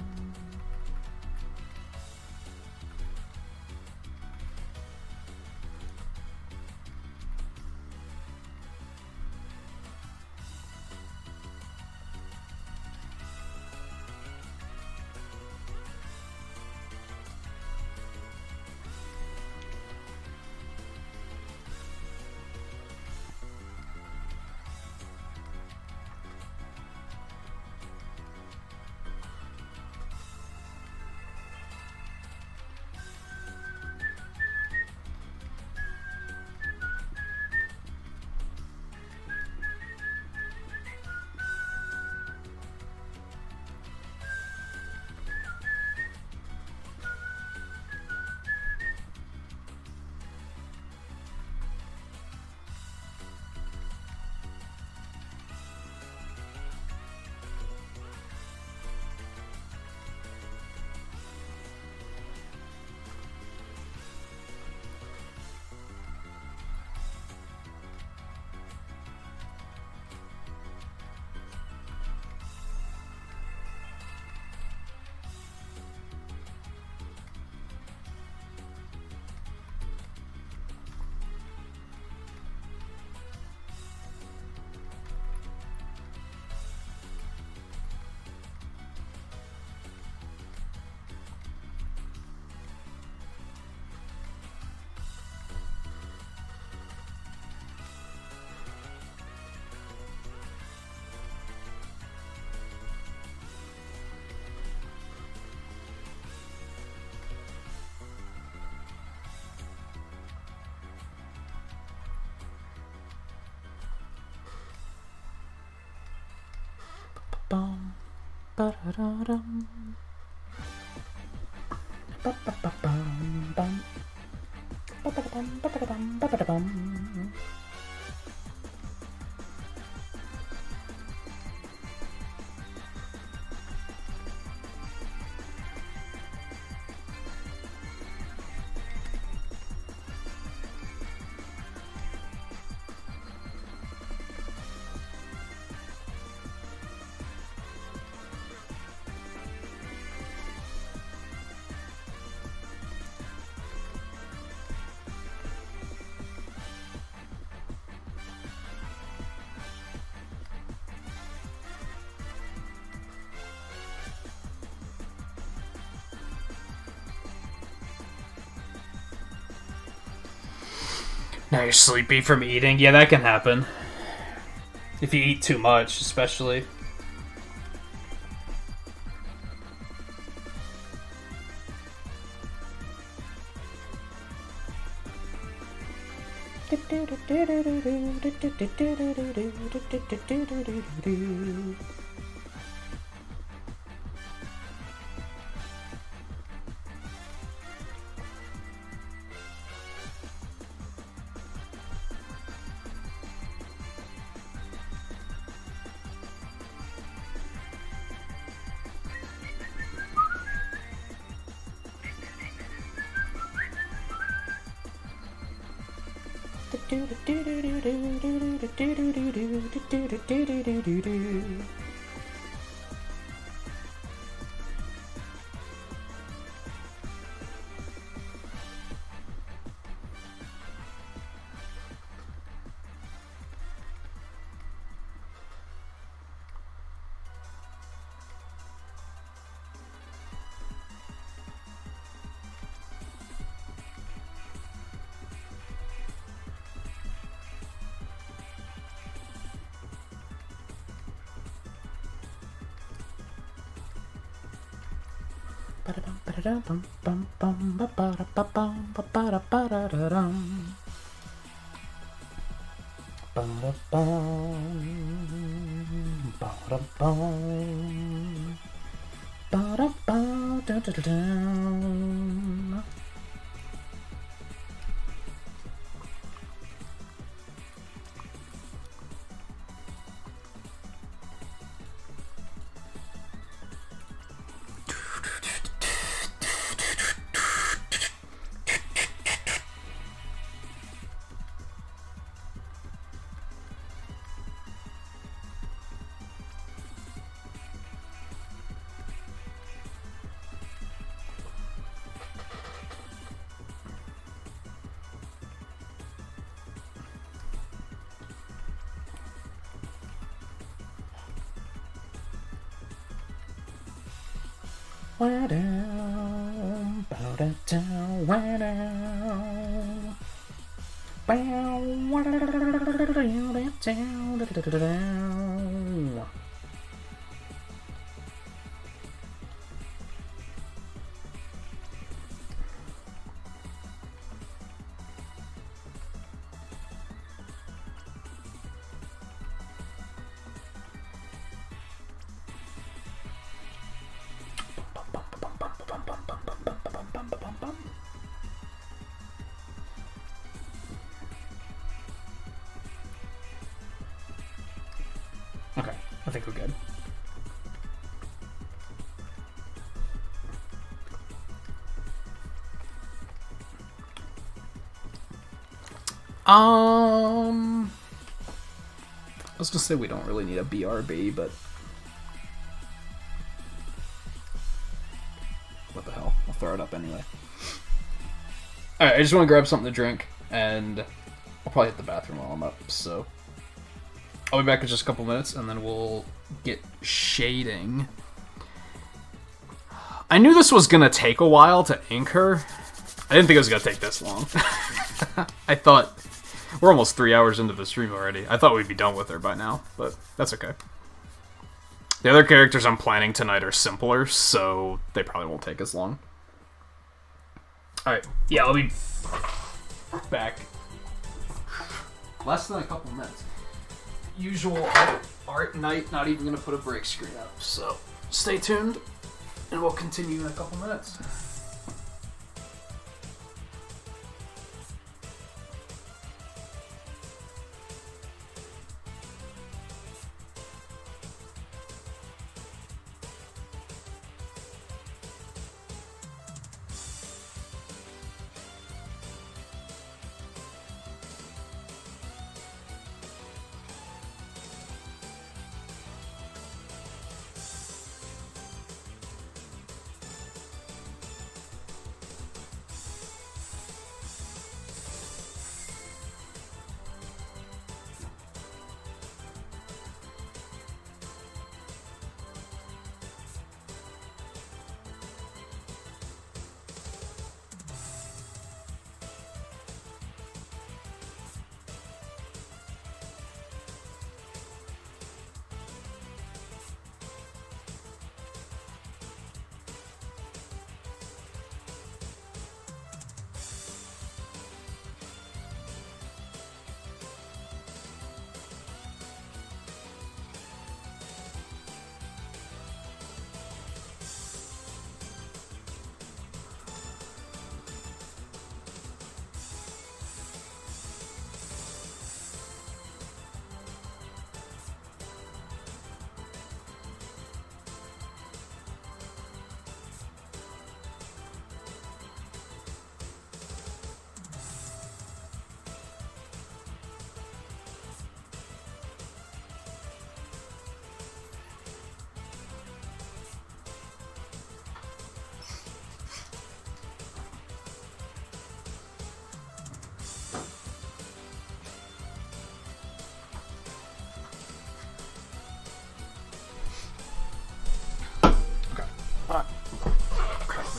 Now you're sleepy from eating? Yeah, that can happen. If you eat too much, especially. Okay, I think we're good. I was gonna say we don't really need a BRB, but what the hell? I'll throw it up anyway. Alright, I just want to grab something to drink, and I'll probably hit the bathroom while I'm up, so I'll be back in just a couple minutes, and then we'll get shading. I knew this was gonna take a while to ink her. I didn't think it was gonna take this long. I thought... We're almost 3 hours into the stream already. I thought we'd be done with her by now, but that's okay. The other characters I'm planning tonight are simpler, so they probably won't take as long. Alright, yeah, I'll be back. Less than a couple minutes. Usual art night, not even gonna put a break screen up, so stay tuned, and we'll continue in a couple minutes.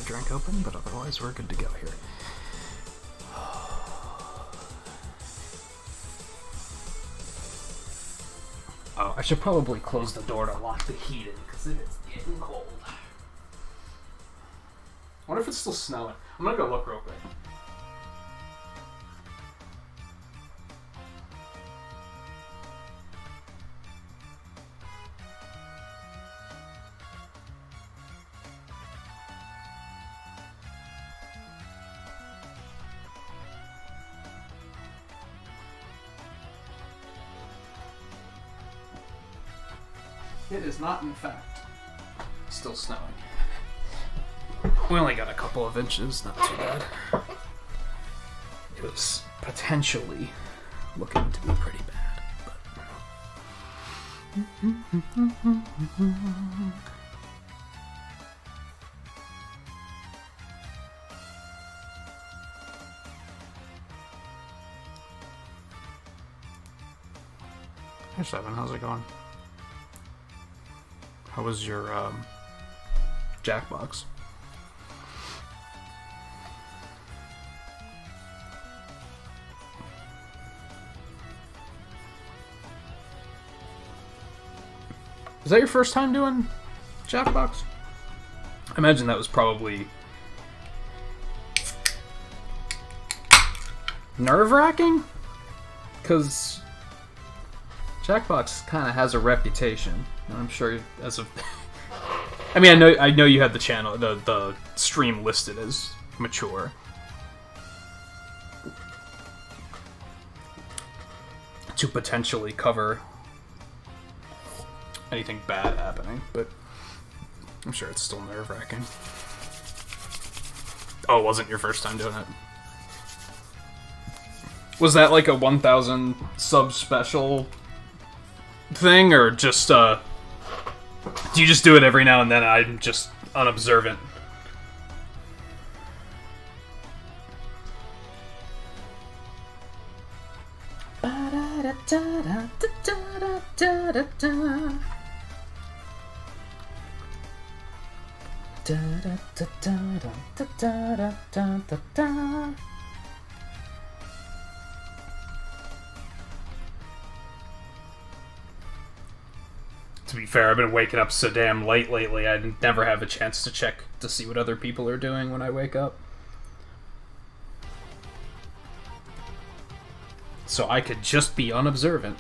Drink open, but otherwise we're good to go here. Oh, I should probably close the door to lock the heat in, because it is getting cold. I wonder if it's still snowing. I'm gonna go look real quick. It is not, in fact, still snowing. We only got a couple of inches, not too bad. It was potentially looking to be pretty bad, but... Hey, Seven, how's it going? How was your Jackbox? Is that your first time doing Jackbox? I imagine that was probably nerve-wracking, because Jackbox kind of has a reputation. I'm sure as of... I mean, I know you had the channel, the stream listed as mature. To potentially cover anything bad happening, but I'm sure it's still nerve-wracking. Oh, it wasn't your first time doing it? Was that like a 1,000 sub special thing, or just, do you just do it every now and then? I'm just unobservant. To be fair, I've been waking up so damn late lately, I never have a chance to check to see what other people are doing when I wake up. So I could just be unobservant.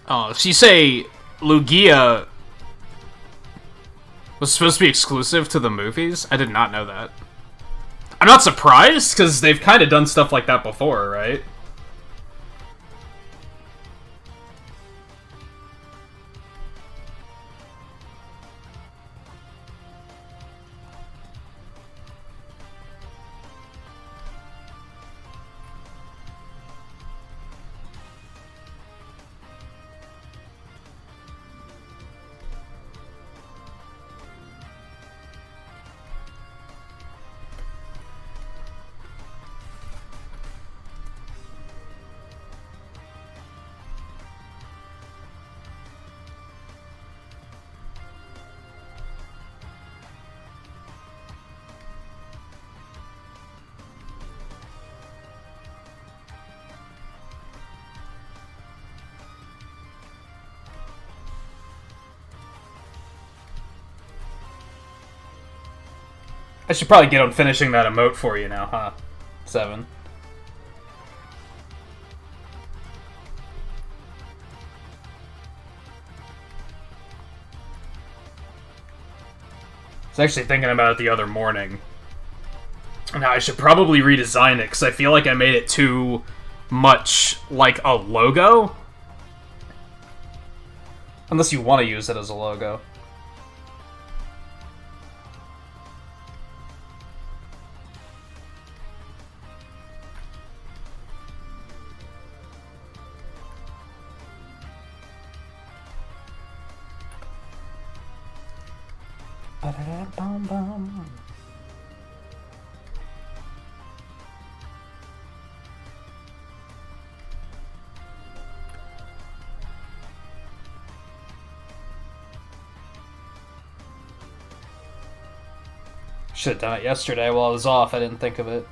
Oh, so you say Lugia was supposed to be exclusive to the movies? I did not know that. I'm not surprised, because they've kind of done stuff like that before, right? I should probably get on finishing that emote for you now, huh? 7. I was actually thinking about it the other morning. Now, I should probably redesign it, because I feel like I made it too much like a logo. Unless you want to use it as a logo. Should have done it yesterday while I was off. I didn't think of it.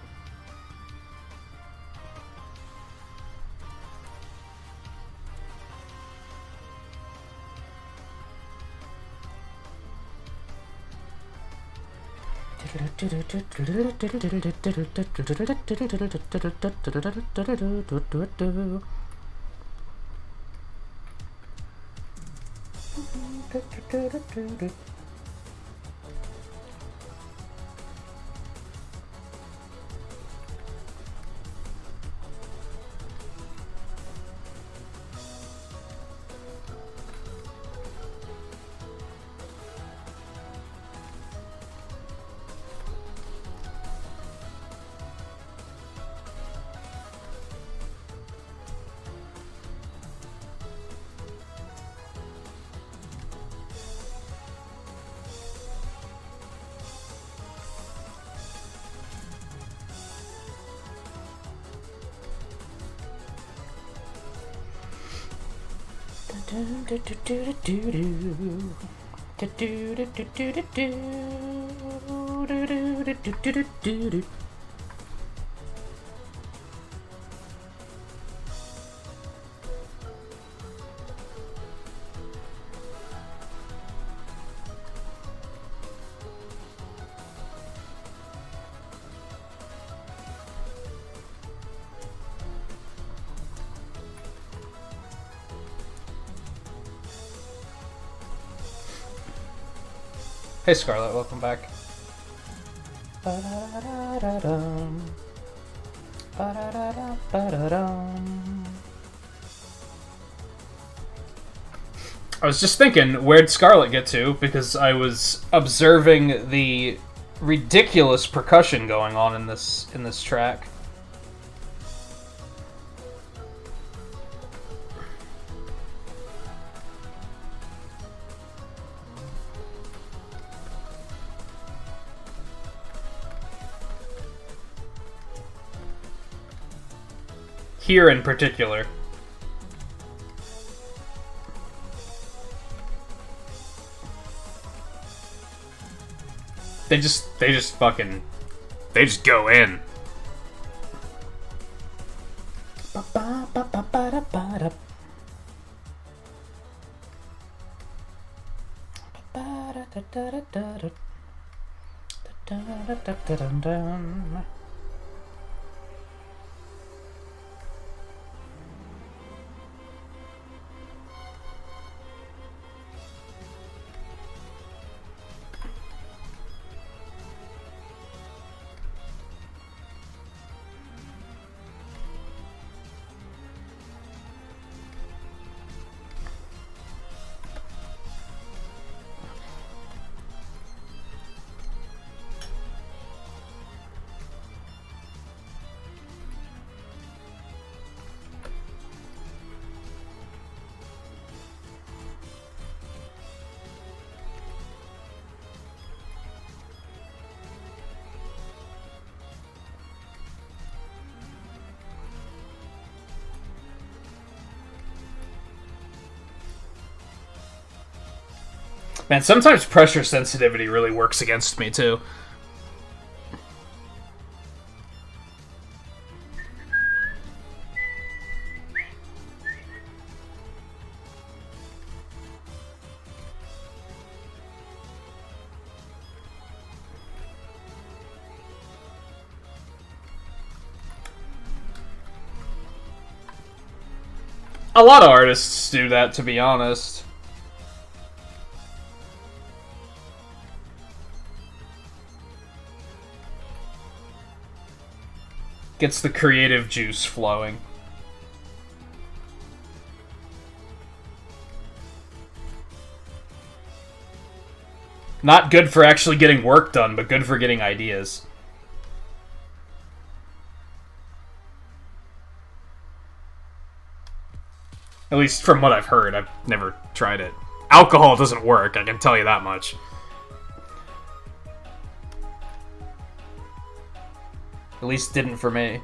Hey Scarlet, welcome back. I was just thinking, where'd Scarlet get to? Because I was observing the ridiculous percussion going on in this track. Here in particular. They just go in. Man, sometimes pressure sensitivity really works against me, too. A lot of artists do that, to be honest. Gets the creative juice flowing. Not good for actually getting work done, but good for getting ideas. At least from what I've heard. I've never tried it. Alcohol doesn't work, I can tell you that much. At least didn't for me.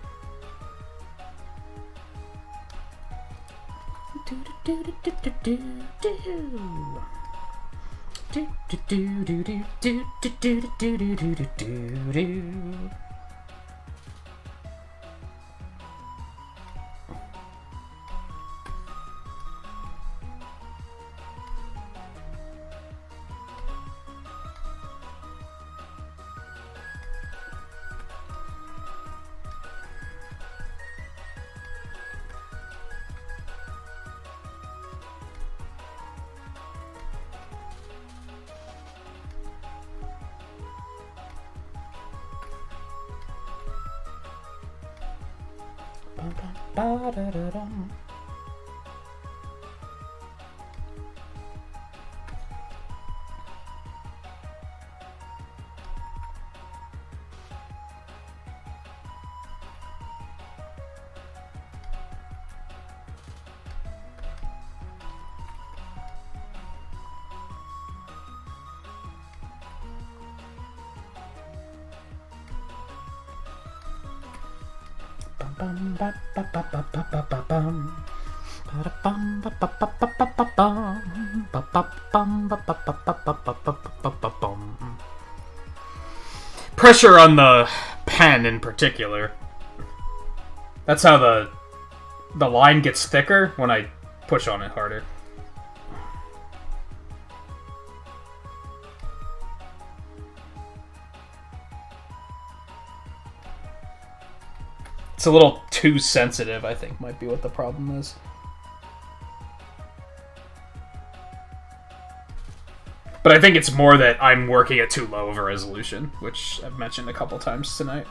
Pressure on the pen in particular. That's how the line gets thicker when I push on it harder. It's a little too sensitive, I think, might be what the problem is. But I think it's more that I'm working at too low of a resolution, which I've mentioned a couple times tonight.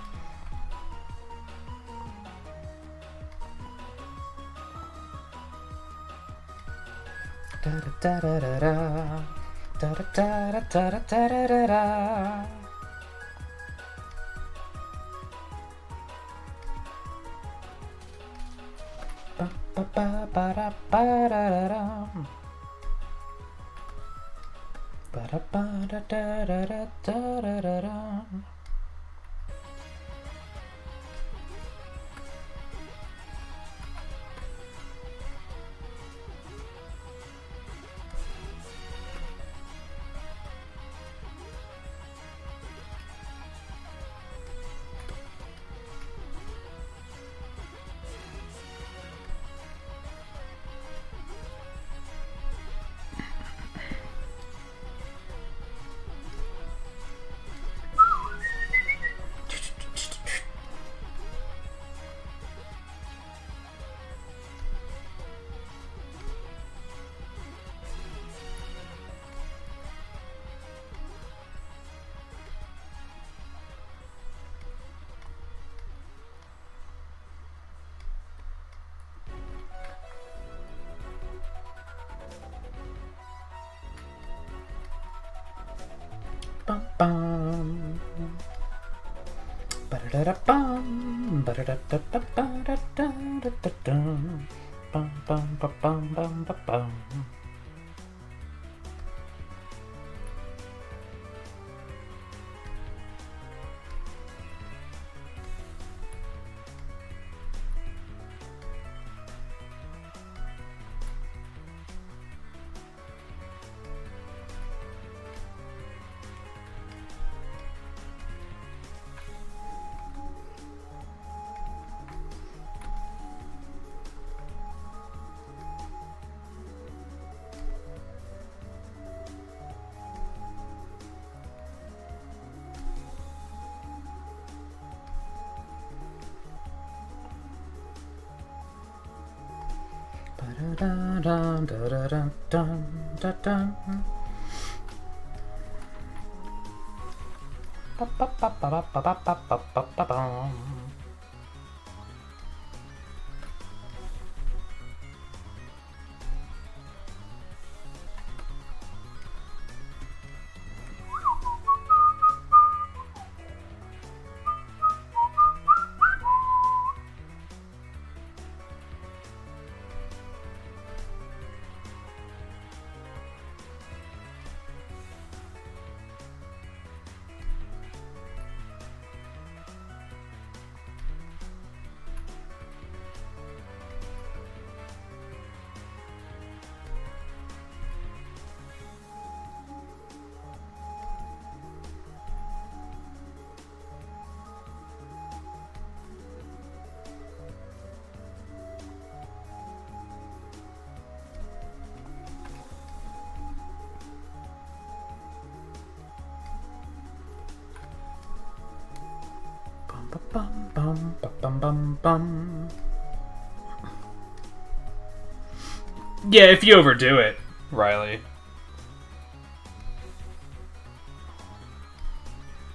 Yeah, if you overdo it, Riley.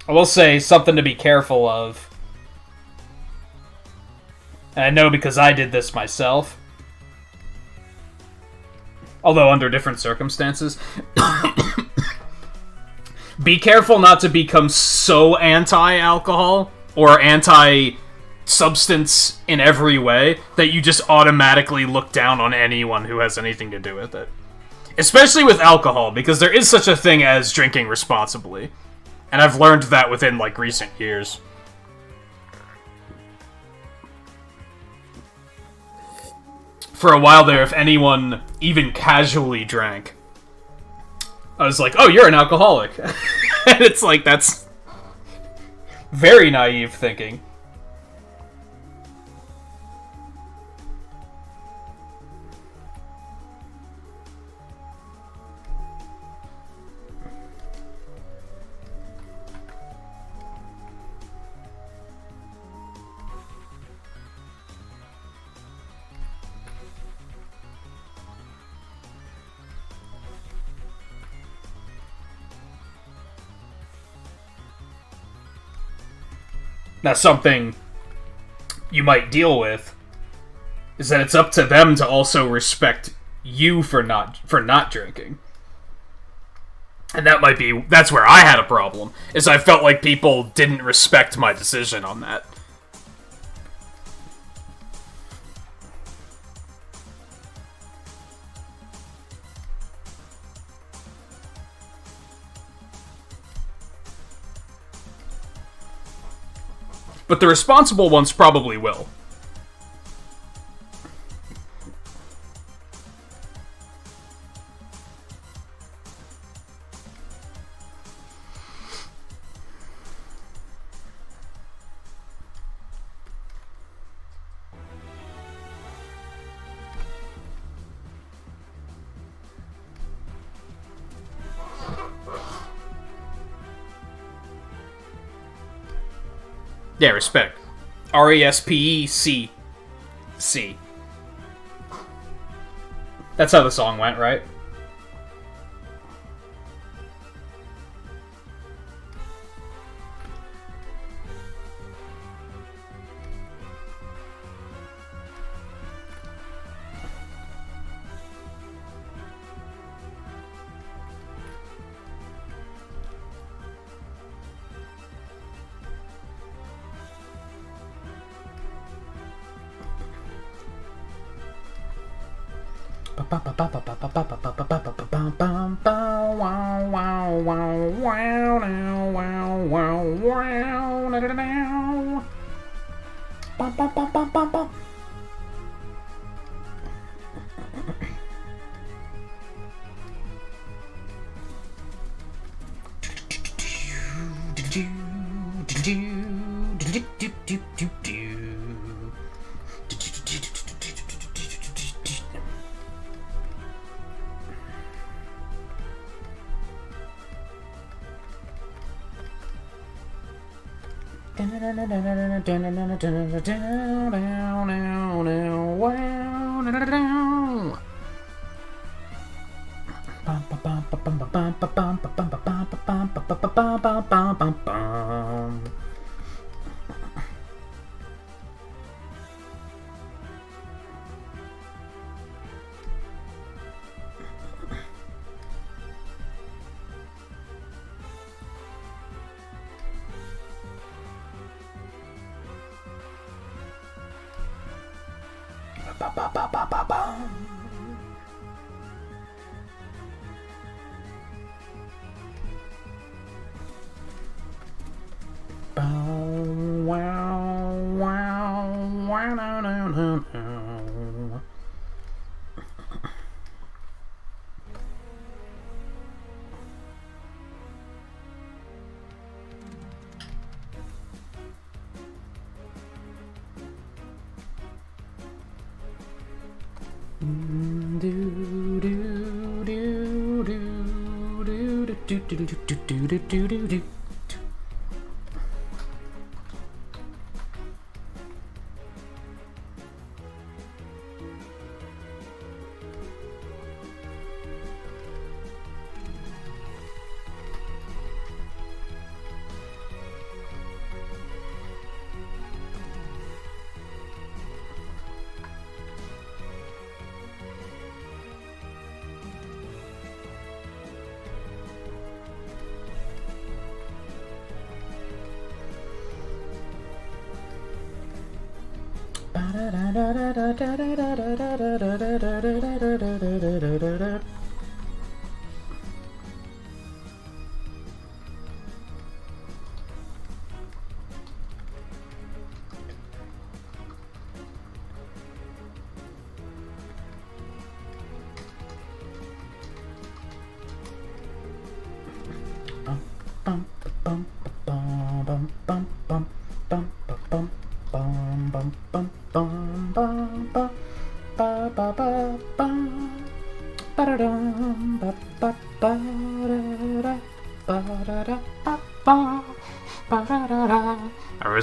I will say something to be careful of. And I know because I did this myself. Although under different circumstances. Be careful not to become so anti-alcohol or anti-substance in every way that you just automatically look down on anyone who has anything to do with it. Especially with alcohol, because there is such a thing as drinking responsibly. And I've learned that within, like, recent years. For a while there, if anyone even casually drank, I was like, oh, you're an alcoholic. And it's like, that's very naive thinking. Now, something you might deal with is that it's up to them to also respect you for not drinking. And that's where I had a problem, is I felt like people didn't respect my decision on that. But the responsible ones probably will. Yeah, respect. RESPEC. C. That's how the song went, right?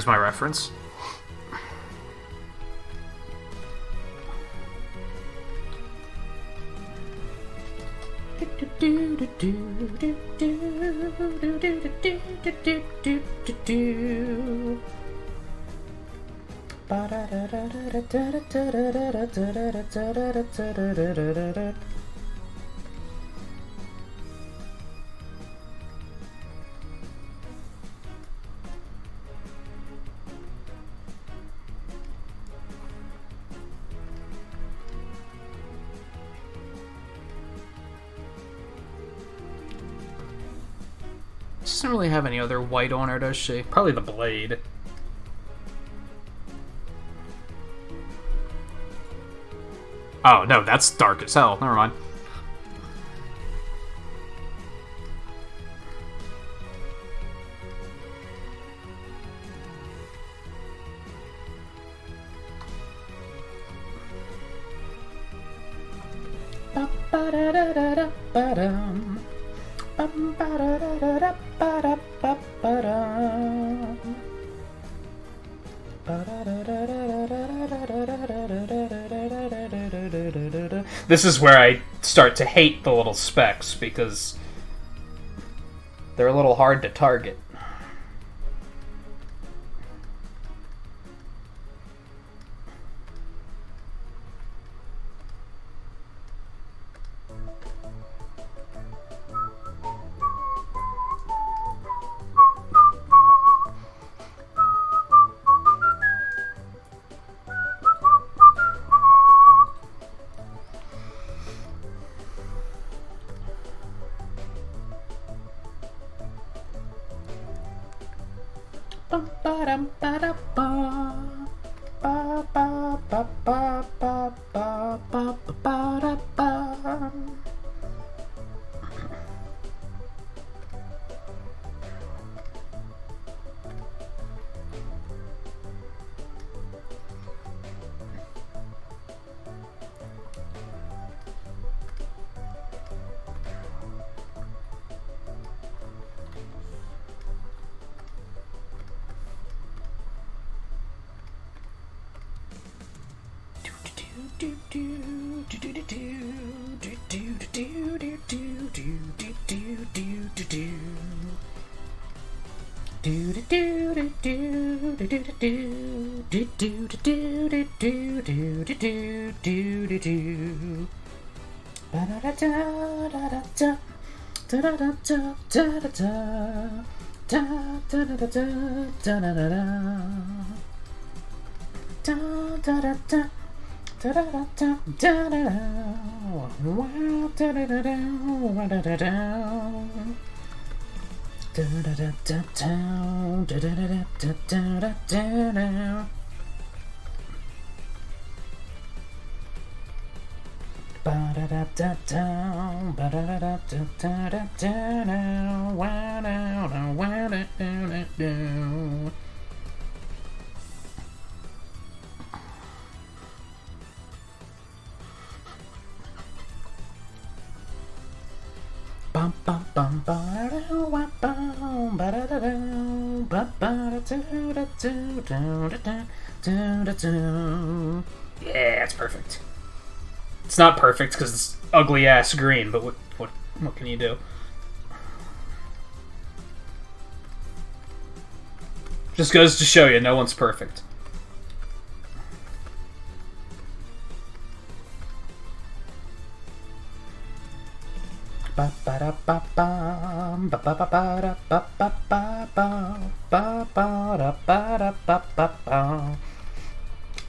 Where's my reference? She doesn't really have any other white on her, does she? Probably the blade. Oh, no, that's dark as hell. Never mind. This is where I start to hate the little specks, because they're a little hard to target. Yeah, it's perfect. It's not perfect because it's ugly ass green, but what can you do? Just goes to show you, no one's perfect.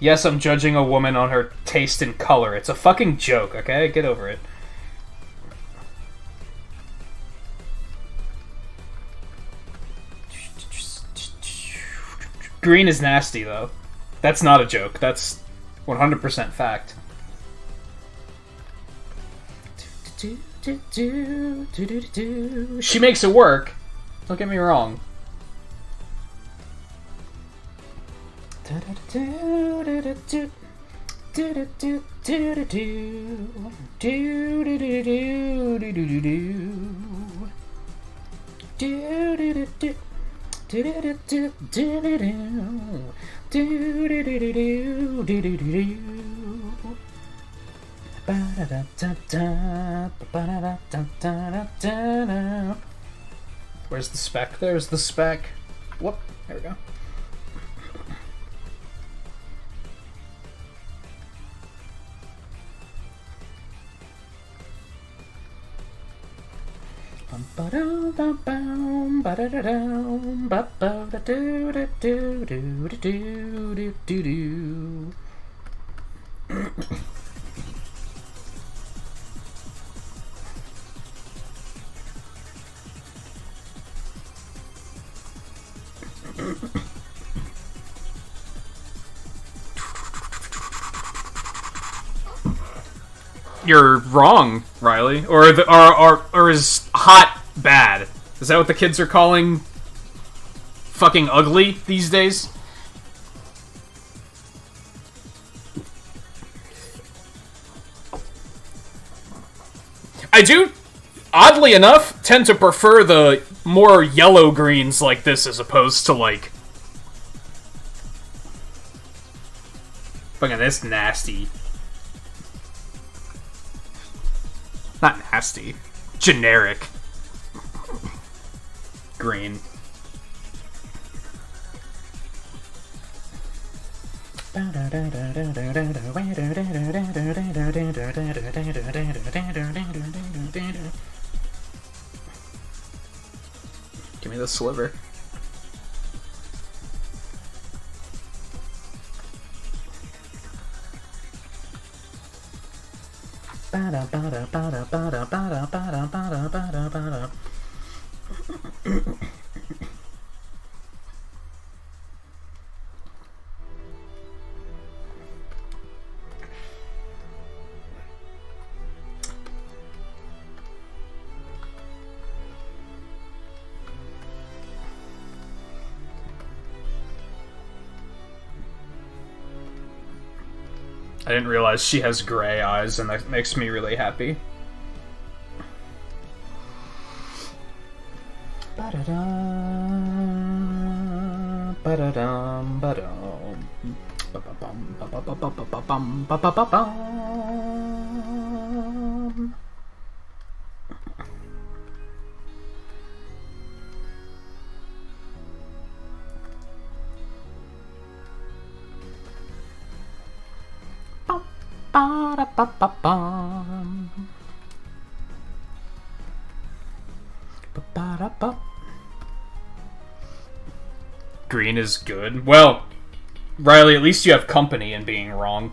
Yes, I'm judging a woman on her taste in color. It's a fucking joke, okay? Get over it. Green is nasty, though. That's not a joke. That's 100% fact. She makes it work. Don't get me wrong. Where's the spec? There's the spec. Whoop. There we go. You're wrong, Riley. Or is hot bad? Is that what the kids are calling fucking ugly these days? I do, oddly enough, tend to prefer the more yellow greens like this as opposed to, like... Fucking this nasty. Not nasty. Generic. Green. Give me the sliver. I didn't realize she has gray eyes, and that makes me really happy. Green is good. Well, Riley, at least you have company in being wrong.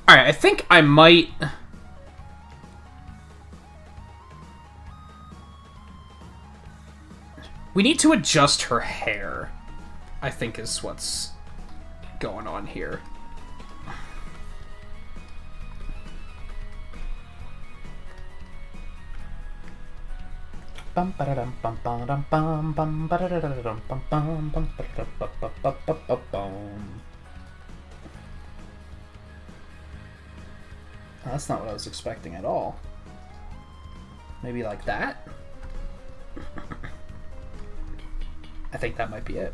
Alright, I think I might... We need to adjust her hair, I think is what's going on here. That's not what I was expecting at all. Maybe like that? I think that might be it.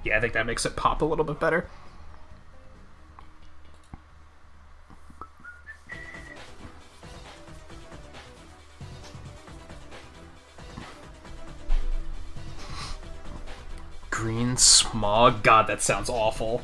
Yeah, I think that makes it pop a little bit better. Green smog? God, that sounds awful.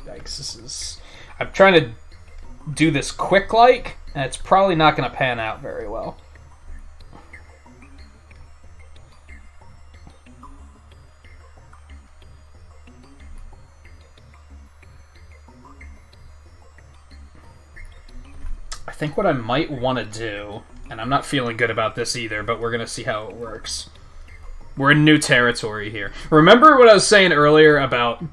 Yikes, this is... I'm trying to do this quick-like, and it's probably not going to pan out very well. I think what I might want to do, and I'm not feeling good about this either, but we're going to see how it works. We're in new territory here. Remember what I was saying earlier about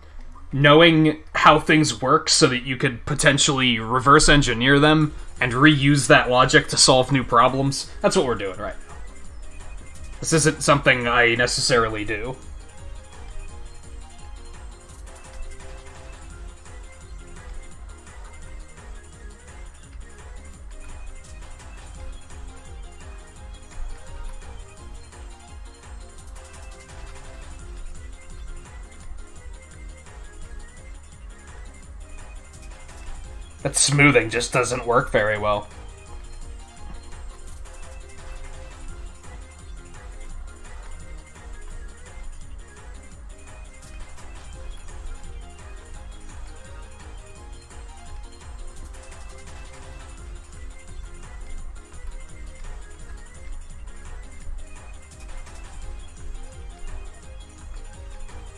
knowing how things work so that you could potentially reverse engineer them and reuse that logic to solve new problems? That's what we're doing right now. This isn't something I necessarily do. That smoothing just doesn't work very well.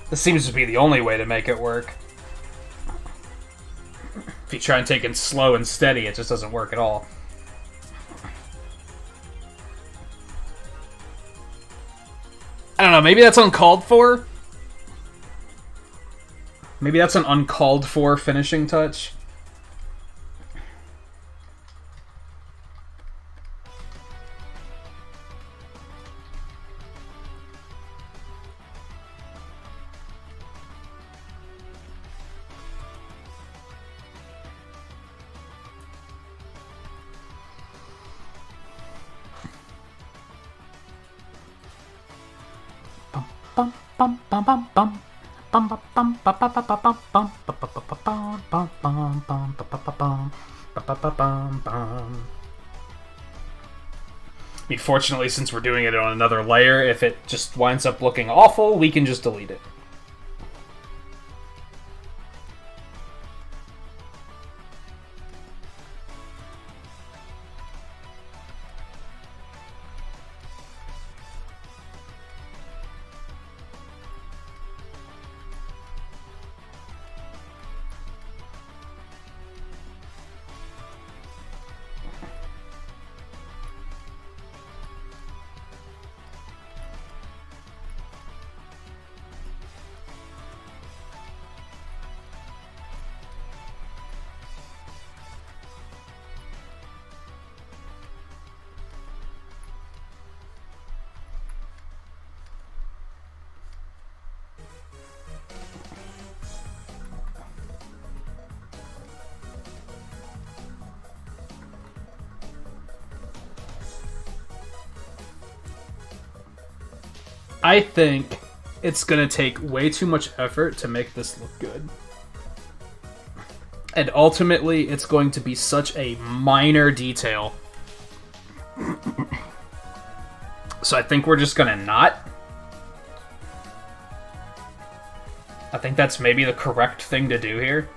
This seems to be the only way to make it work. If you try and take it slow and steady, it just doesn't work at all. I don't know, maybe that's uncalled for? Maybe that's an uncalled for finishing touch? I mean, fortunately, since we're doing it on another layer, if it just winds up looking awful, we can just delete it. I think it's gonna take way too much effort to make this look good. And ultimately, it's going to be such a minor detail. So I think we're just gonna not. I think that's maybe the correct thing to do here.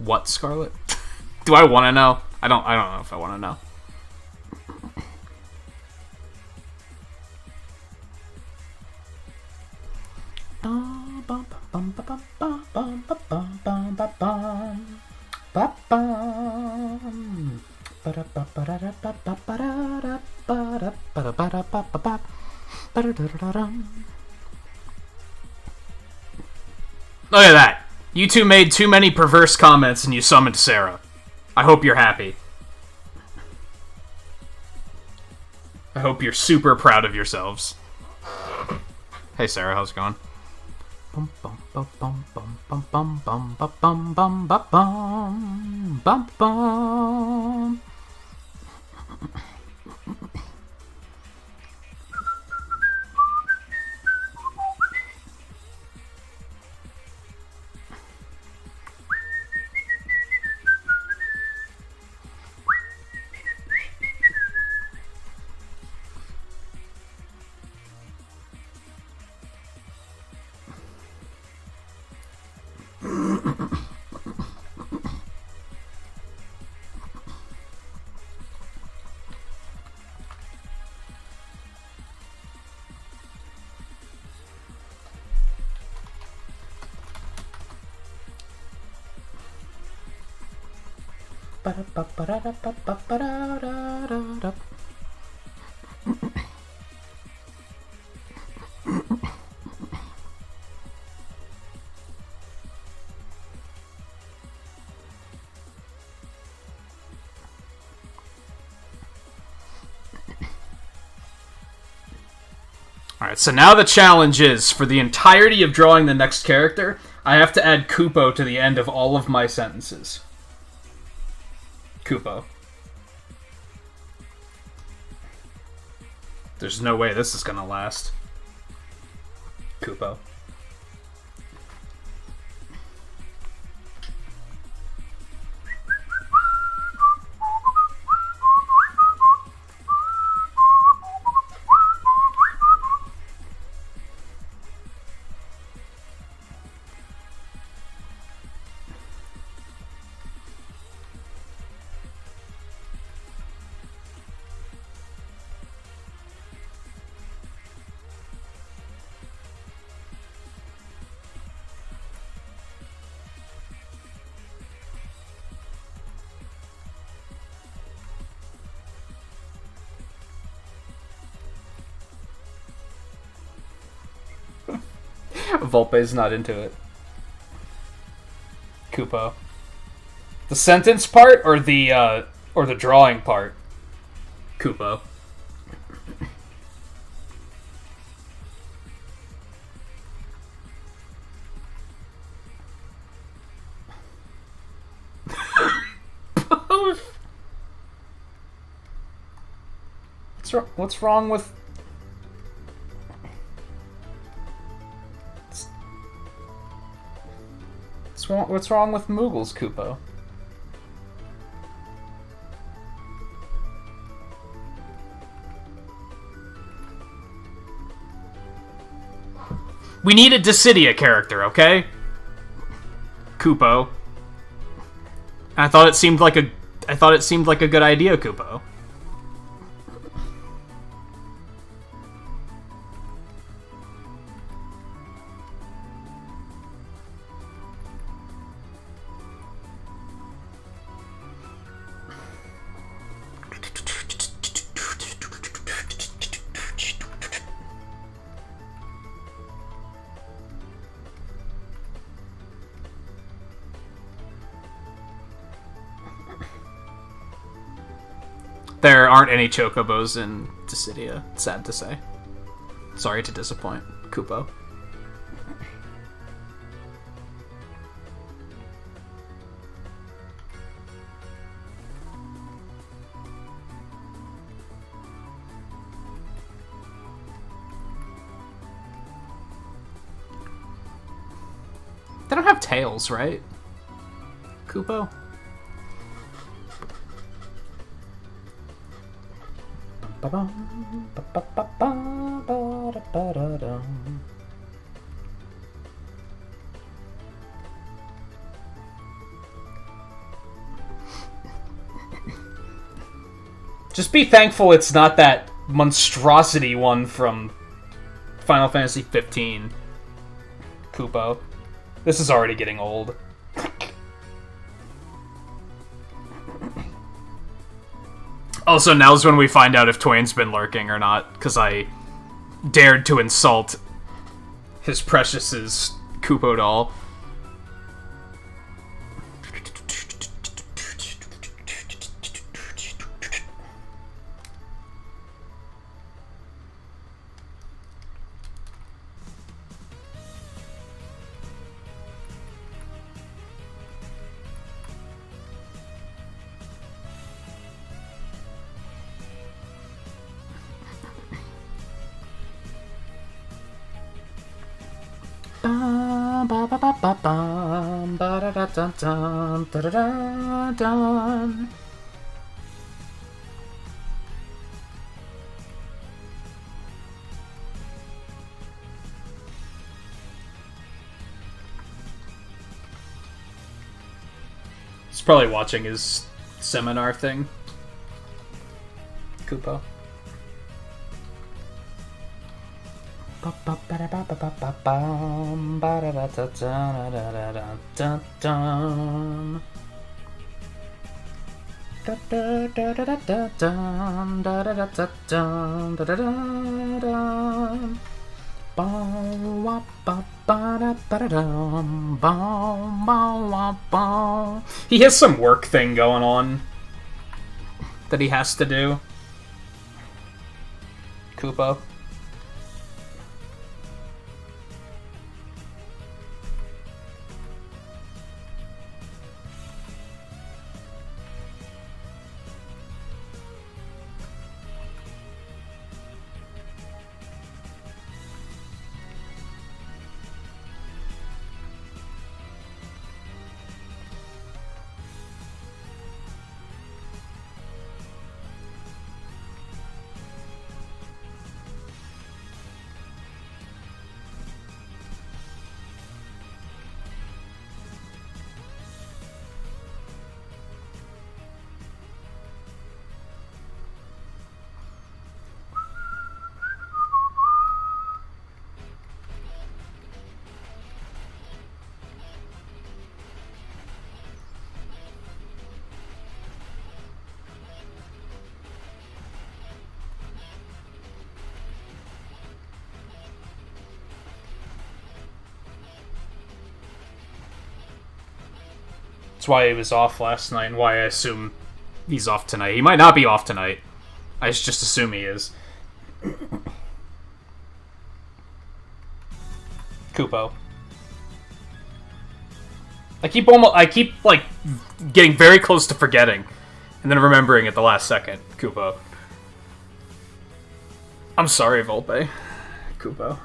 What, Scarlet? Do I want to know? I don't know if I want to know. Look at that. You two made too many perverse comments and you summoned Sarah. I hope you're happy. I hope you're super proud of yourselves. Hey Sarah, how's it going? Alright, so now the challenge is, for the entirety of drawing the next character, I have to add Kupo to the end of all of my sentences. Kupo. There's no way this is gonna last. Kupo. Volpe's not into it. Kupo. The sentence part or the drawing part? Kupo. Both. What's wrong with... What's wrong with Moogle's Kupo? We need a Dissidia character, okay? Kupo. I thought it seemed like a I thought it seemed like a good idea, Kupo. There aren't any chocobos in Dissidia, sad to say. Sorry to disappoint, Kupo. They don't have tails, right? Kupo? Just be thankful it's not that monstrosity one from Final Fantasy 15, Kupo. This is already getting old. Also, now's when we find out if Twain's been lurking or not, because I dared to insult his Precious's Kupo doll. He's probably watching his seminar thing. Kupo. He has some work thing going on that he has to do. Kupo. That's why he was off last night, and why I assume he's off tonight. He might not be off tonight. I just assume he is. Kupo. I keep like getting very close to forgetting, and then remembering at the last second. Kupo. I'm sorry, Volpe. Kupo.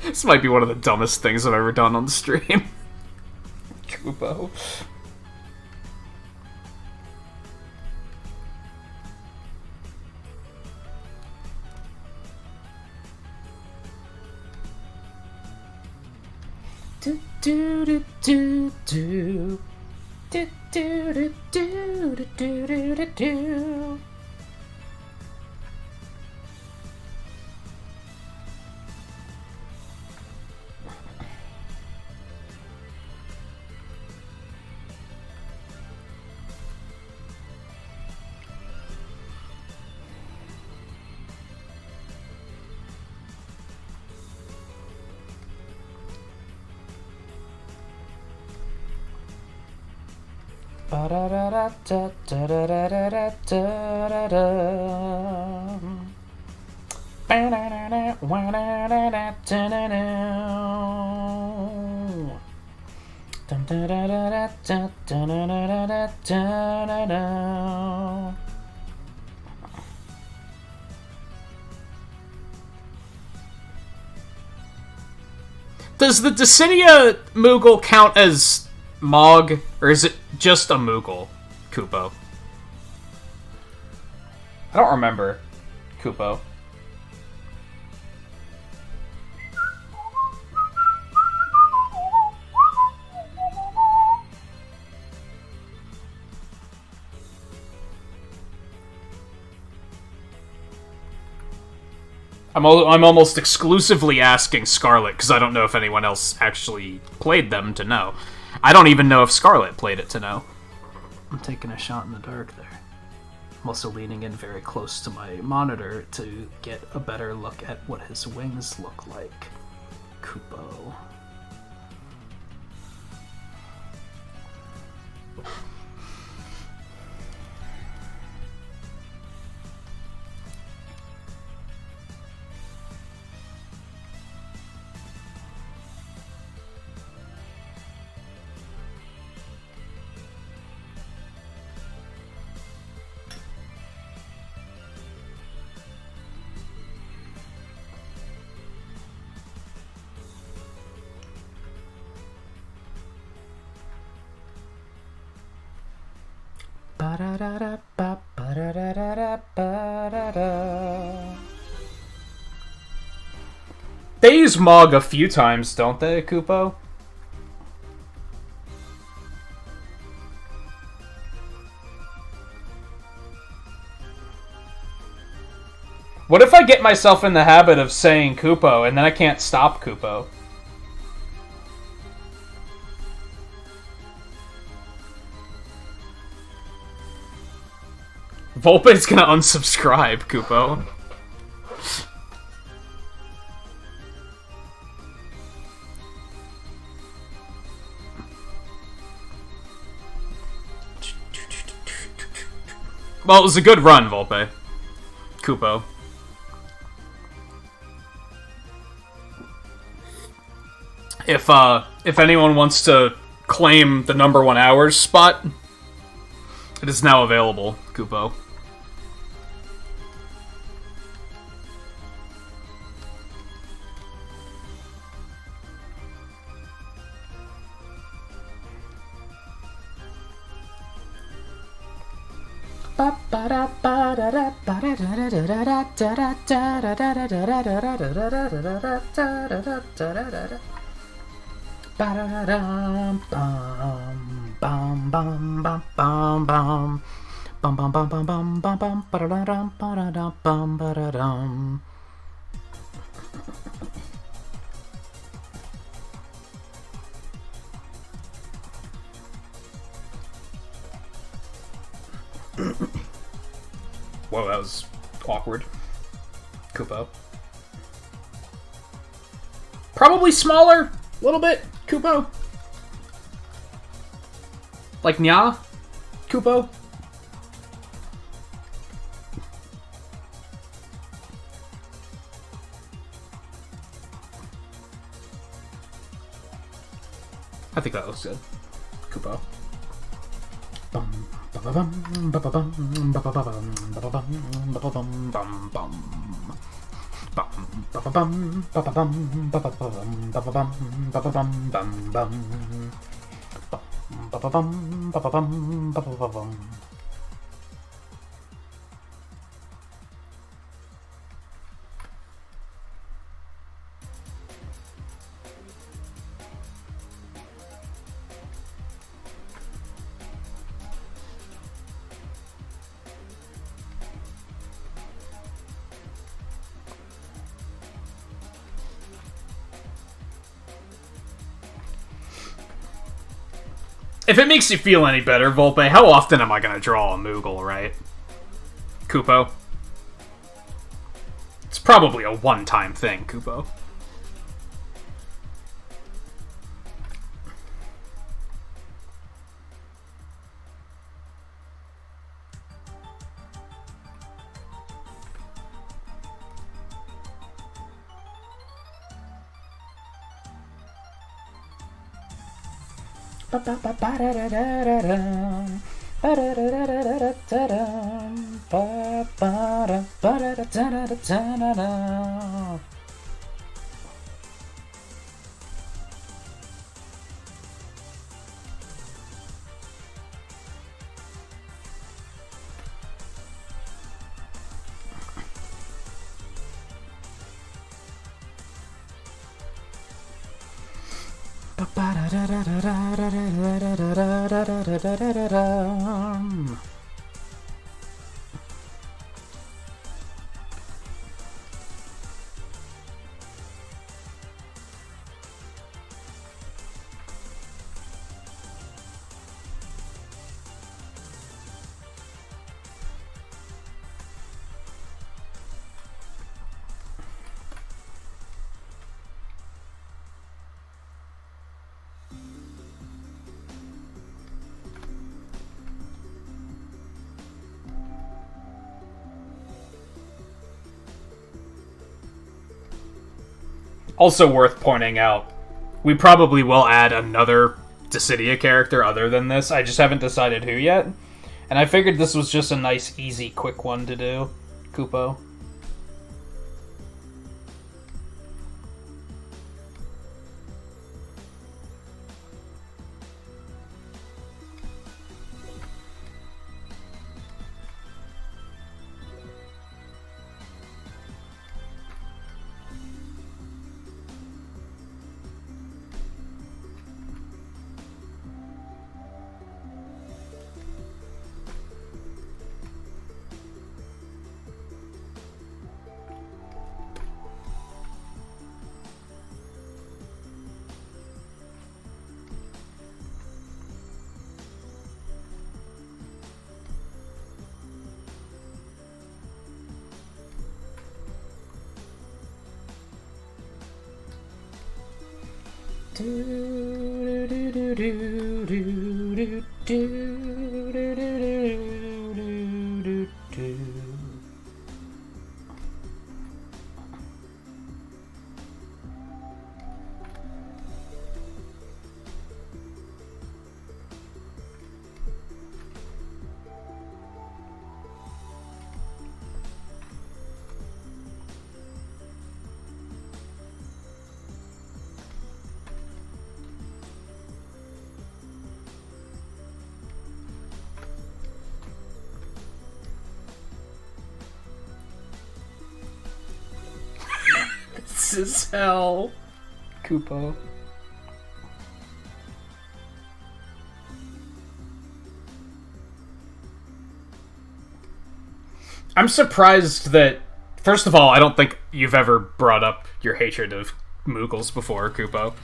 This might be one of the dumbest things I've ever done on the stream. Kupo. Do do do do do Does the Dissidia Moogle count as Mog, or is it just a Moogle, Kupo? I don't remember, Kupo. I'm almost exclusively asking Scarlet, because I don't know if anyone else actually played them to know. I don't even know if Scarlet played it to know. I'm taking a shot in the dark there. I'm also leaning in very close to my monitor to get a better look at what his wings look like. Kupo. They use Mog a few times, don't they, Kupo? What if I get myself in the habit of saying Kupo, and then I can't stop Kupo? Volpe's gonna unsubscribe, Kupo. Well, it was a good run, Volpe. Kupo. If anyone wants to claim the #1 hours spot, it is now available, Kupo. Whoa, that was awkward. Kupo. Probably smaller, a little bit, Kupo. Like Nya, Kupo. I think that looks good, Kupo. If it makes you feel any better, Volpe, how often am I gonna draw a Moogle, right? Kupo? It's probably a one-time thing, Kupo. Also worth pointing out, we probably will add another Dissidia character other than this. I just haven't decided who yet. And I figured this was just a nice, easy, quick one to do. Kupo. This is hell. Kupo. I'm surprised that, first of all, I don't think you've ever brought up your hatred of Moogles before, Kupo.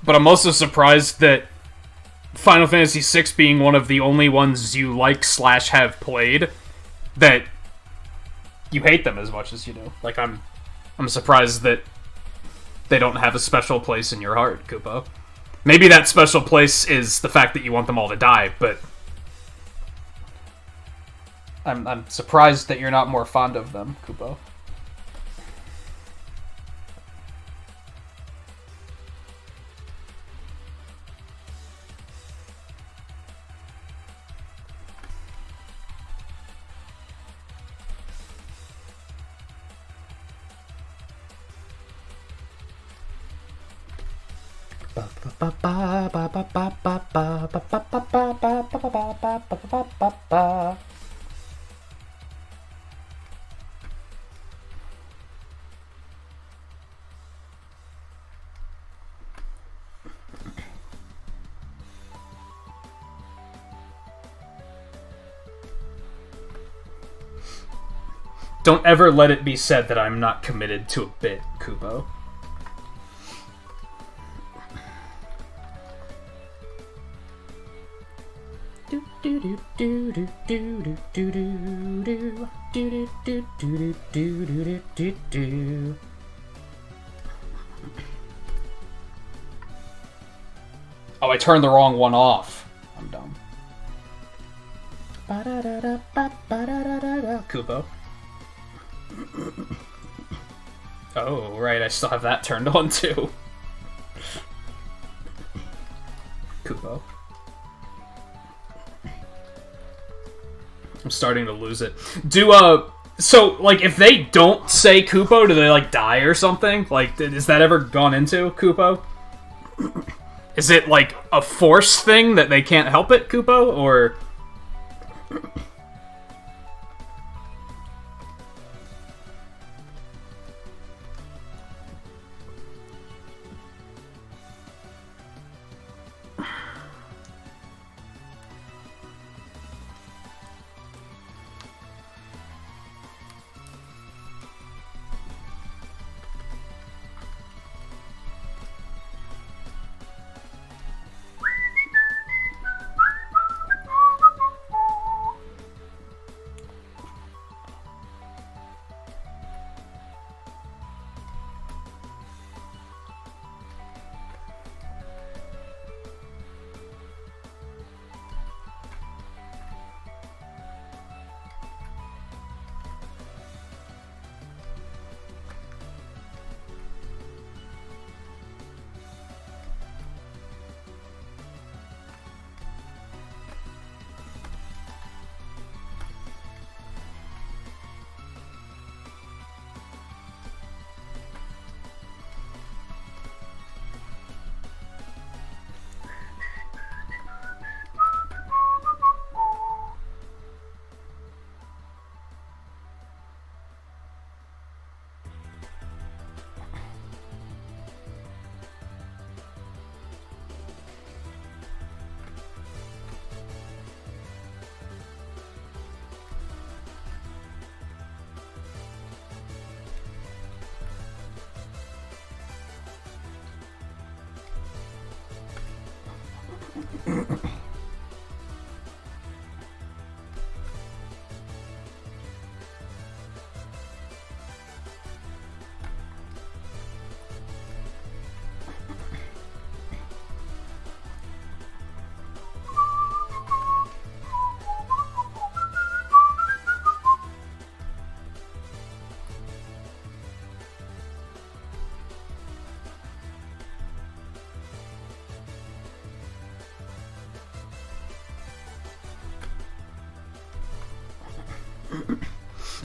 But I'm also surprised that Final Fantasy VI being one of the only ones you like / have played, that you hate them as much as you do. Like, I'm surprised that they don't have a special place in your heart, Kupo. Maybe that special place is the fact that you want them all to die, but I'm surprised that you're not more fond of them, Kupo. Don't ever let it be said that I'm not committed to a bit, Kupo. Oh, I turned the wrong one off. I'm dumb. Kupo. Oh, right, I still have that turned on too. Kupo. I'm starting to lose it. So, like, if they don't say Kupo, do they, like, die or something? Like, is that ever gone into, Kupo? Is it, like, a force thing that they can't help it, Kupo, or...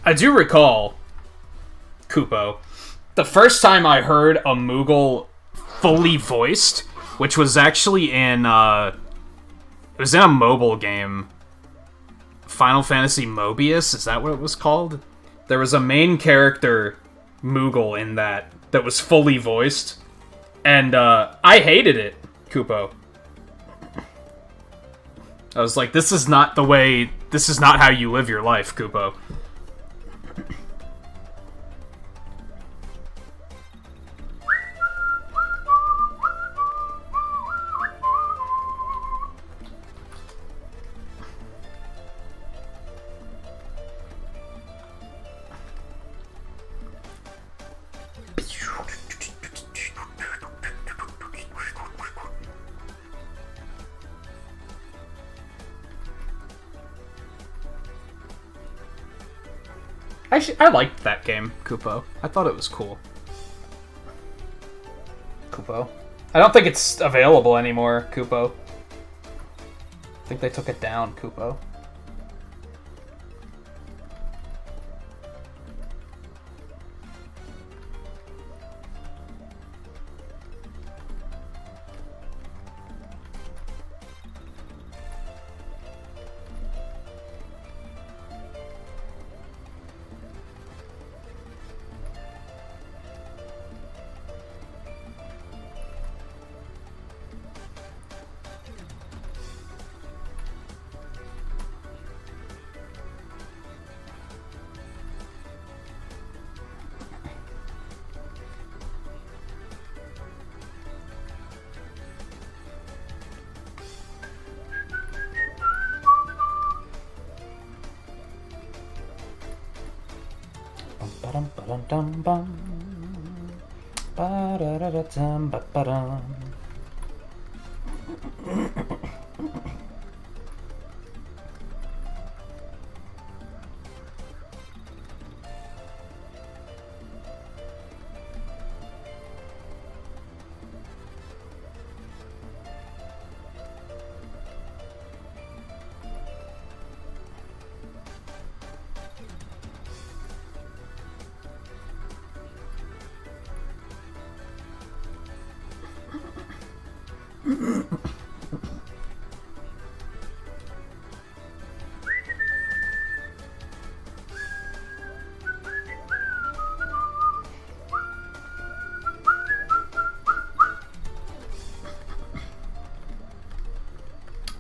I do recall, Kupo, the first time I heard a Moogle fully voiced, which was actually in, it was in a mobile game, Final Fantasy Mobius, is that what it was called? There was a main character, Moogle, in that was fully voiced, and, I hated it, Kupo. I was like, this is not how you live your life, Kupo. I liked that game, Kupo. I thought it was cool. Kupo. I don't think it's available anymore, Kupo. I think they took it down, Kupo.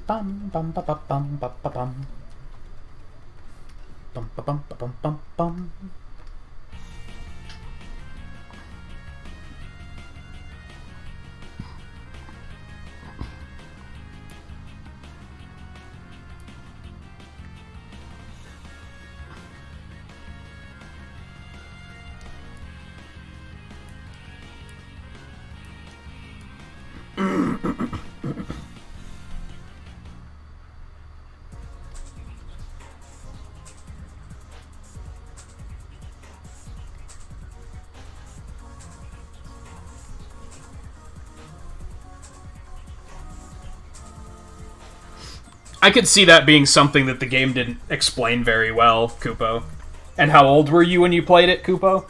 Bum bum ba ba bum ba ba bum. Bum ba bum ba bum bum bum. I could see that being something that the game didn't explain very well, Kupo. And how old were you when you played it, Kupo?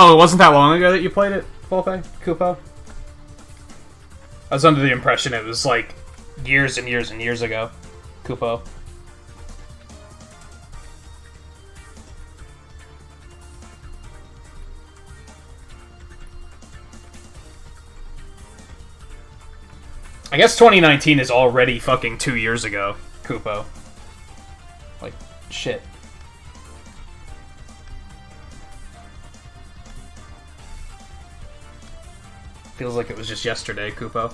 Oh, it wasn't that long ago that you played it, Volpe? Kupo? I was under the impression it was like years and years and years ago. Kupo. I guess 2019 is already fucking 2 years ago, Kupo. Like, shit. Feels like it was just yesterday, Kupo.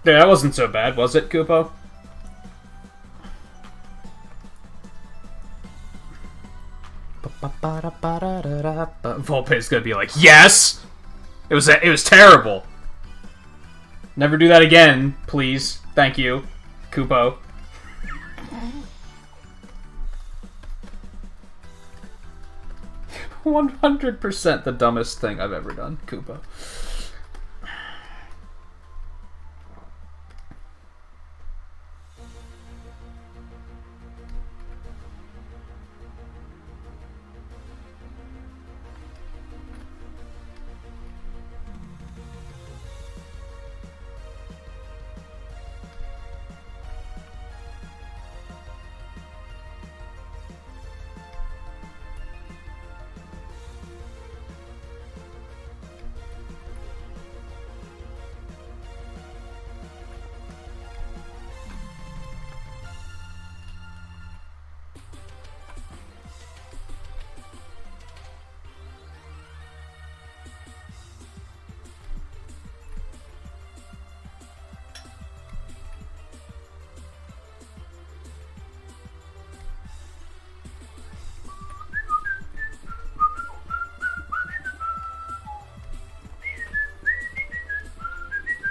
Yeah, that wasn't so bad, was it, Kupo? Volpe's gonna be like, yes! It was terrible. Never do that again, please. Thank you, Kupo. %100% the dumbest thing I've ever done, Kupo.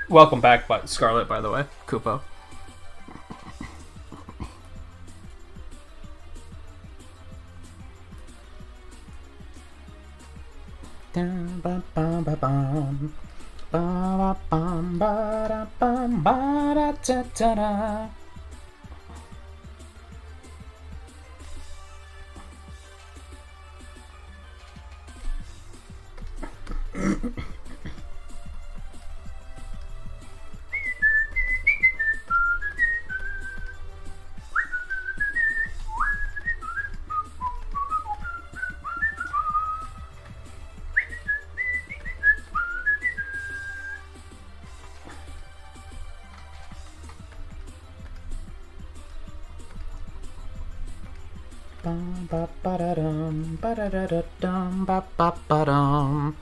Welcome back, Scarlet, by the way, Kupo. Ba-ba-da-dum, ba-da-da-da-dum, ba-ba-ba-dum.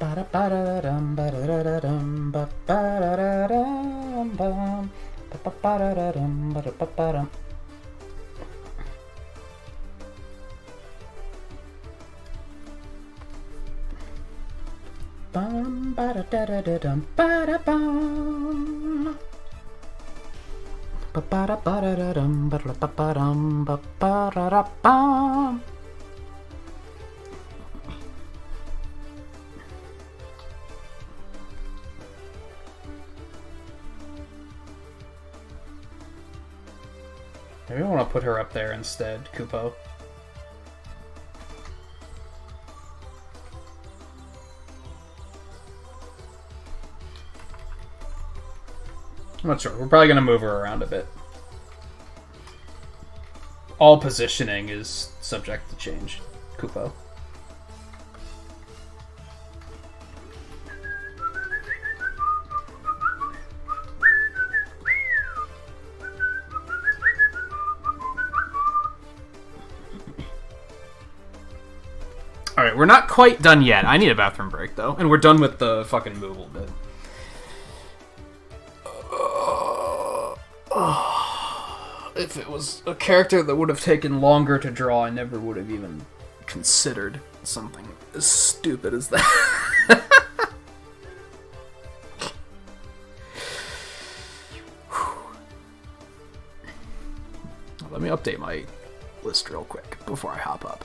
Ba-da-ba-da-dum, ba-da-da-dum, ba-ba-da-da-dum, bum. Ba-ba-ba-da-dum, ba-da-ba-ba-dum. Bum, ba-da-da-da-dum, ba-da-bum. Ba-ba-da-ba-da-dum, ba-da-ba-ba-dum, ba-ba-da-da-bum. Maybe I want to put her up there instead, Kupo. I'm not sure. We're probably going to move her around a bit. All positioning is subject to change, Kupo. Alright, we're not quite done yet. I need a bathroom break, though. And we're done with the fucking Moogle bit. If it was a character that would have taken longer to draw, I never would have even considered something as stupid as that. Let me update my list real quick before I hop up.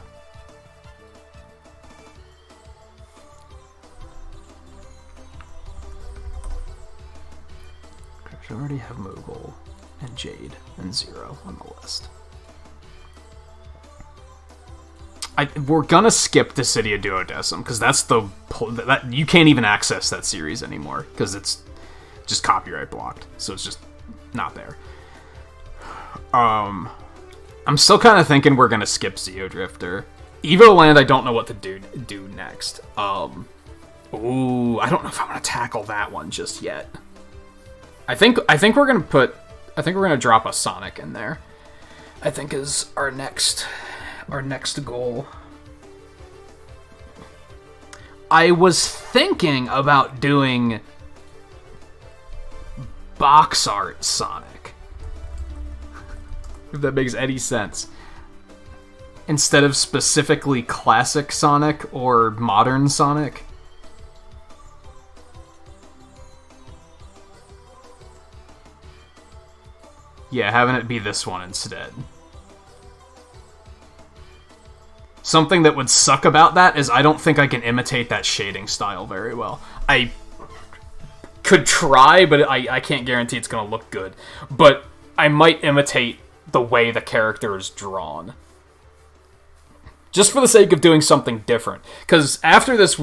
I already have Moogle and Jade and Zero on the list. We're gonna skip Dissidia Duodecim because that's that you can't even access that series anymore because it's just copyright blocked, so it's just not there. I'm still kind of thinking we're gonna skip Zeodrifter. Evoland, I don't know what to do next. Ooh, I don't know if I want to tackle that one just yet. I think we're gonna drop a Sonic in there. I think is our next goal. I was thinking about doing box art Sonic. If that makes any sense. Instead of specifically classic Sonic or modern Sonic. Yeah, having it be this one instead. Something that would suck about that is I don't think I can imitate that shading style very well. I could try, but I can't guarantee it's going to look good. But I might imitate the way the character is drawn. Just for the sake of doing something different. Because after this,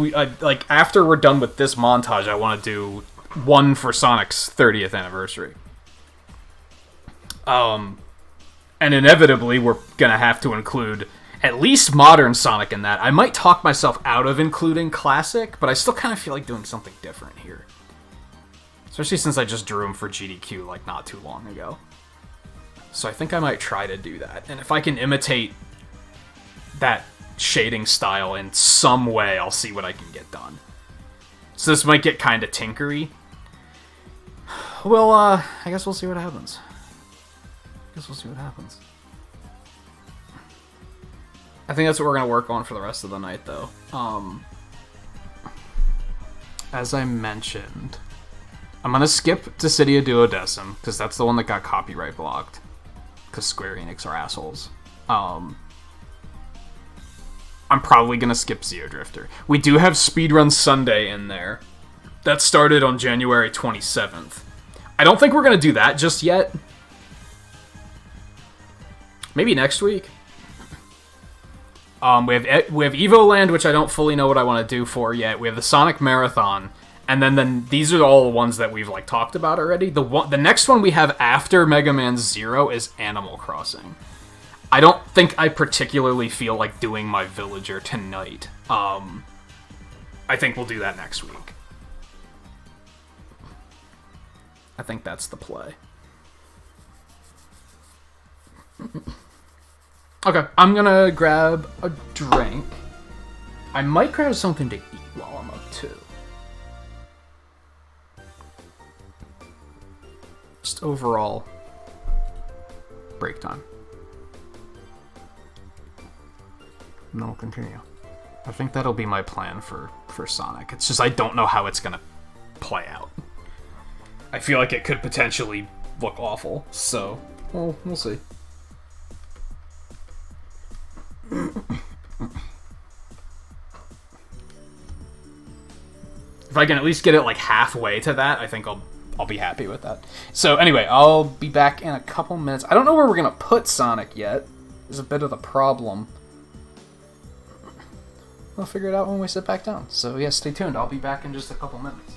after we're done with this montage, I want to do one for Sonic's 30th anniversary. And inevitably, we're going to have to include at least modern Sonic in that. I might talk myself out of including classic, but I still kind of feel like doing something different here. Especially since I just drew him for GDQ, like, not too long ago. So I think I might try to do that. And if I can imitate that shading style in some way, I'll see what I can get done. So this might get kind of tinkery. Well, I guess we'll see what happens. I think that's what we're going to work on for the rest of the night, though. As I mentioned, I'm going to skip to City of Duodecim, because that's the one that got copyright blocked. Because Square Enix are assholes. I'm probably going to skip Xeodrifter. We do have Speedrun Sunday in there. That started on January 27th. I don't think we're going to do that just yet. Maybe next week. We have Evoland, which I don't fully know what I want to do for yet. We have the Sonic Marathon. And then these are all the ones that we've like talked about already. The next one we have after Mega Man Zero is Animal Crossing. I don't think I particularly feel like doing my Villager tonight. I think we'll do that next week. I think that's the play. Okay, I'm gonna grab a drink. I might grab something to eat while I'm up too. Just overall break time. And then we'll continue. I think that'll be my plan for Sonic. It's just I don't know how it's gonna play out. I feel like it could potentially look awful, so we'll see. If I can at least get it like halfway to that, I think I'll be happy with that. So anyway, I'll be back in a couple minutes. I don't know where we're gonna put Sonic yet. There's a bit of the problem. We'll figure it out when we sit back down. So yeah, stay tuned. I'll be back in just a couple minutes.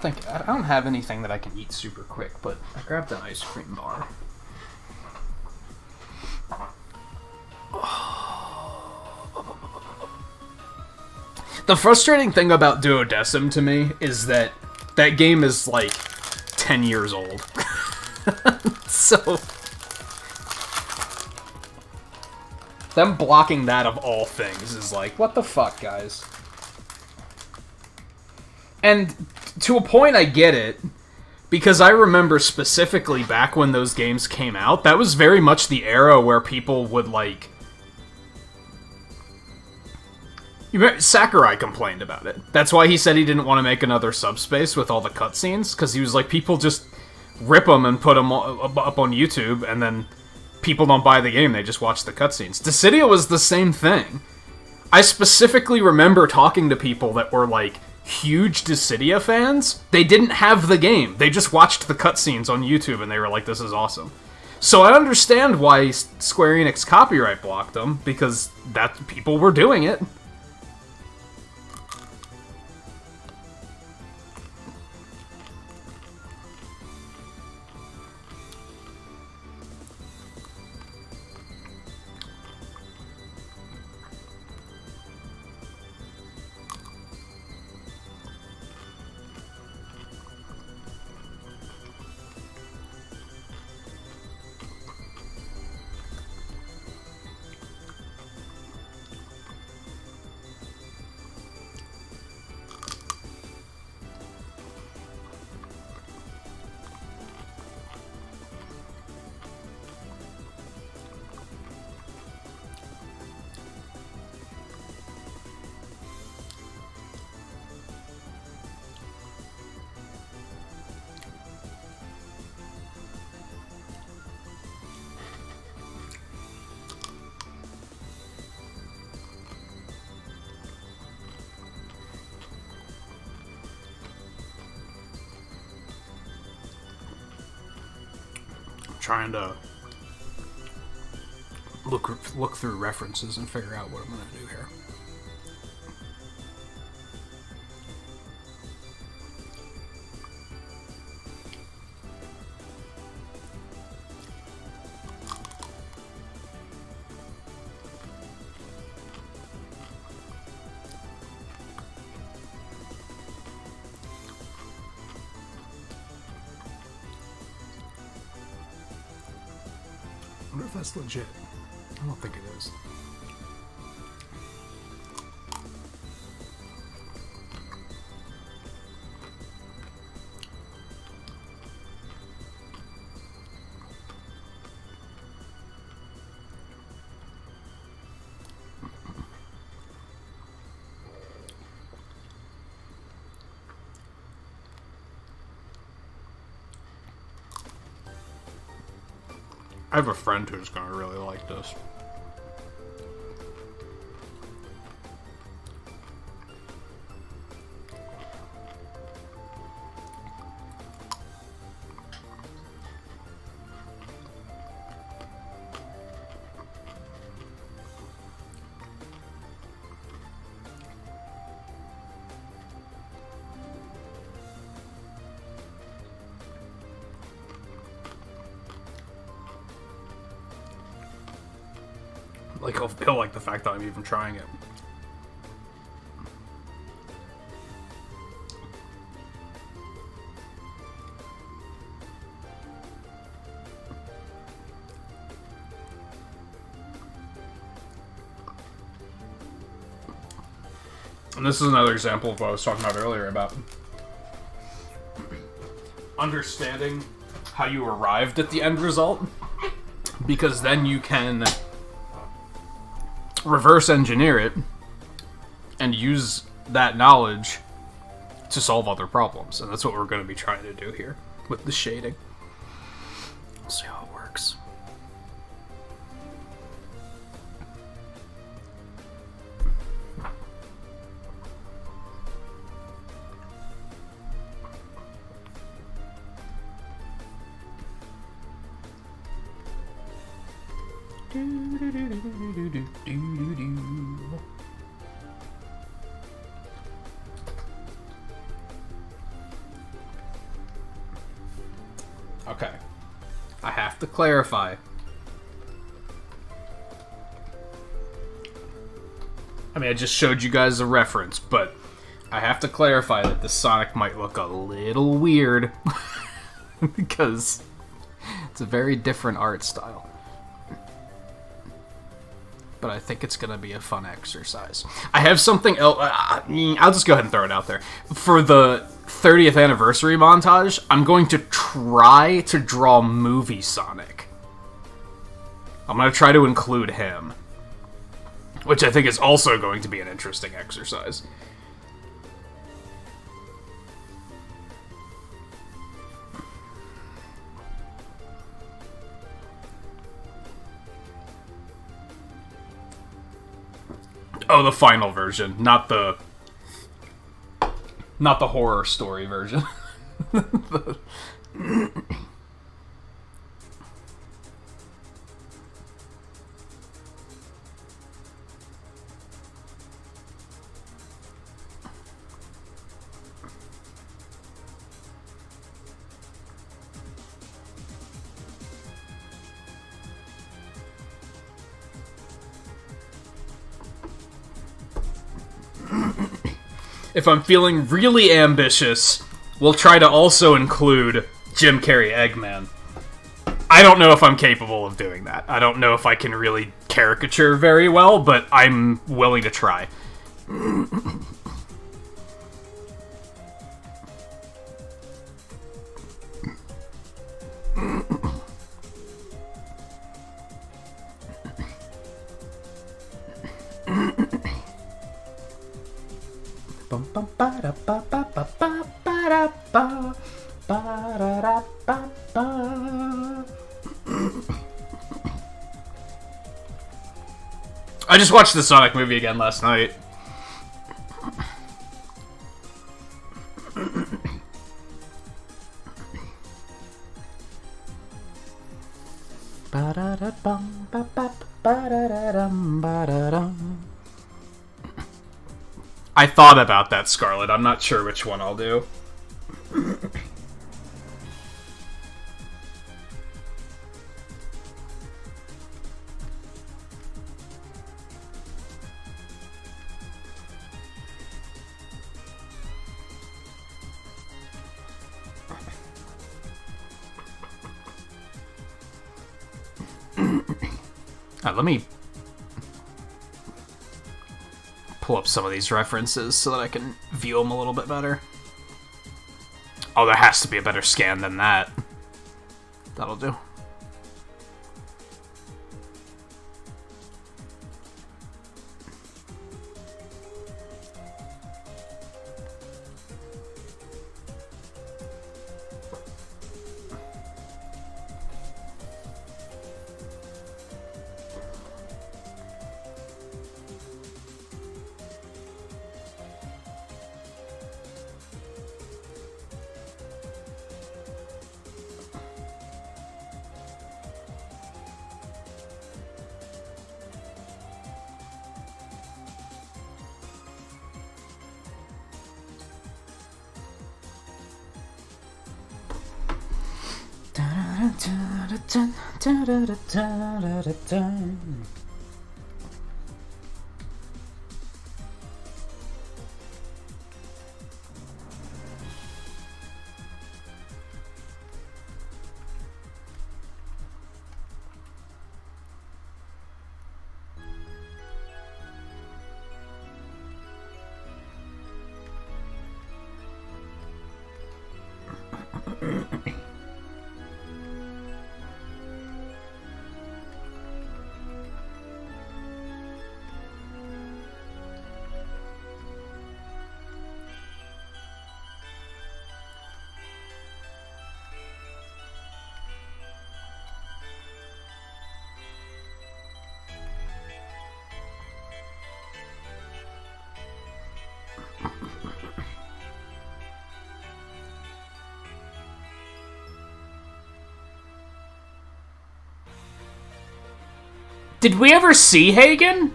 I don't have anything that I can eat super quick, but I grabbed an ice cream bar. The frustrating thing about Duodecim to me is that that game is like 10 years old. So them blocking that of all things is like, what the fuck, guys? And to a point, I get it, because I remember specifically back when those games came out, that was very much the era where people would, like... Sakurai complained about it. That's why he said he didn't want to make another Subspace with all the cutscenes, because he was like, people just rip them and put them up on YouTube, and then people don't buy the game, they just watch the cutscenes. Dissidia was the same thing. I specifically remember talking to people that were, like, huge Dissidia fans. They didn't have the game. They just watched the cutscenes on YouTube, and they were like, this is awesome. So I understand why Square Enix copyright blocked them, because that people were doing it. Trying to look through references and figure out what I'm going to do here. I wonder if that's legit. I don't think it is. I have a friend who's gonna really like this. Like, he'll like the fact that I'm even trying it. And this is another example of what I was talking about earlier about understanding how you arrived at the end result, because then you can reverse engineer it and use that knowledge to solve other problems. And that's what we're going to be trying to do here with the shading. We'll see how it works. Okay. I have to clarify. I mean, I just showed you guys a reference, but I have to clarify that the Sonic might look a little weird because it's a very different art style. But I think it's going to be a fun exercise. I have something else. I'll just go ahead and throw it out there. For the 30th anniversary montage, I'm going to try to draw movie Sonic. I'm going to try to include him, which I think is also going to be an interesting exercise. Oh, the final version, not the horror story version. If I'm feeling really ambitious, we'll try to also include Jim Carrey Eggman. I don't know if I'm capable of doing that. I don't know if I can really caricature very well, but I'm willing to try. I just watched the Sonic movie again last night. I thought about that, Scarlet. I'm not sure which one I'll do. Let me pull up some of these references so that I can view them a little bit better. Oh, there has to be a better scan than that. That'll do. Did we ever see Hagen?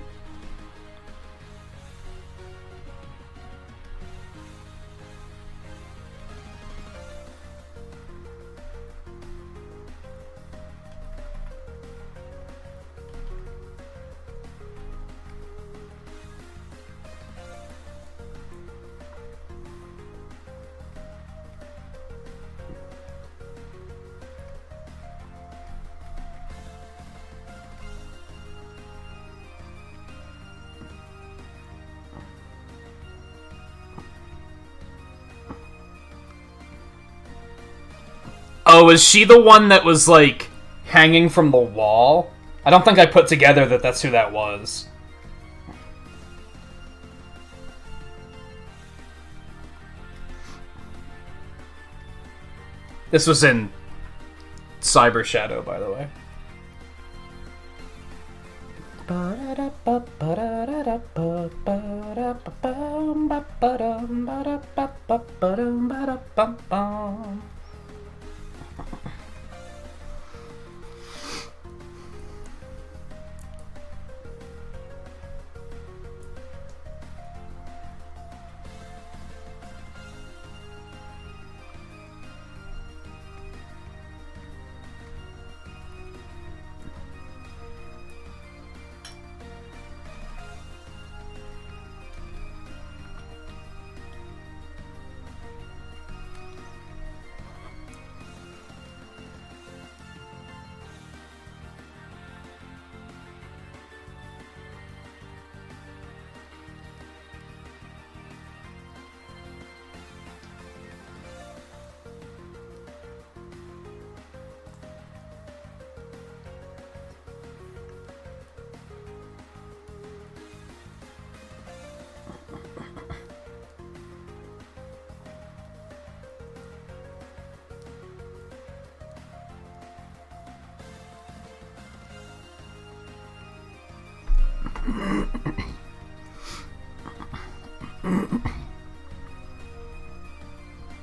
Oh, is she the one that was, like, hanging from the wall? I don't think I put together that that's who that was. This was in Cyber Shadow, by the way.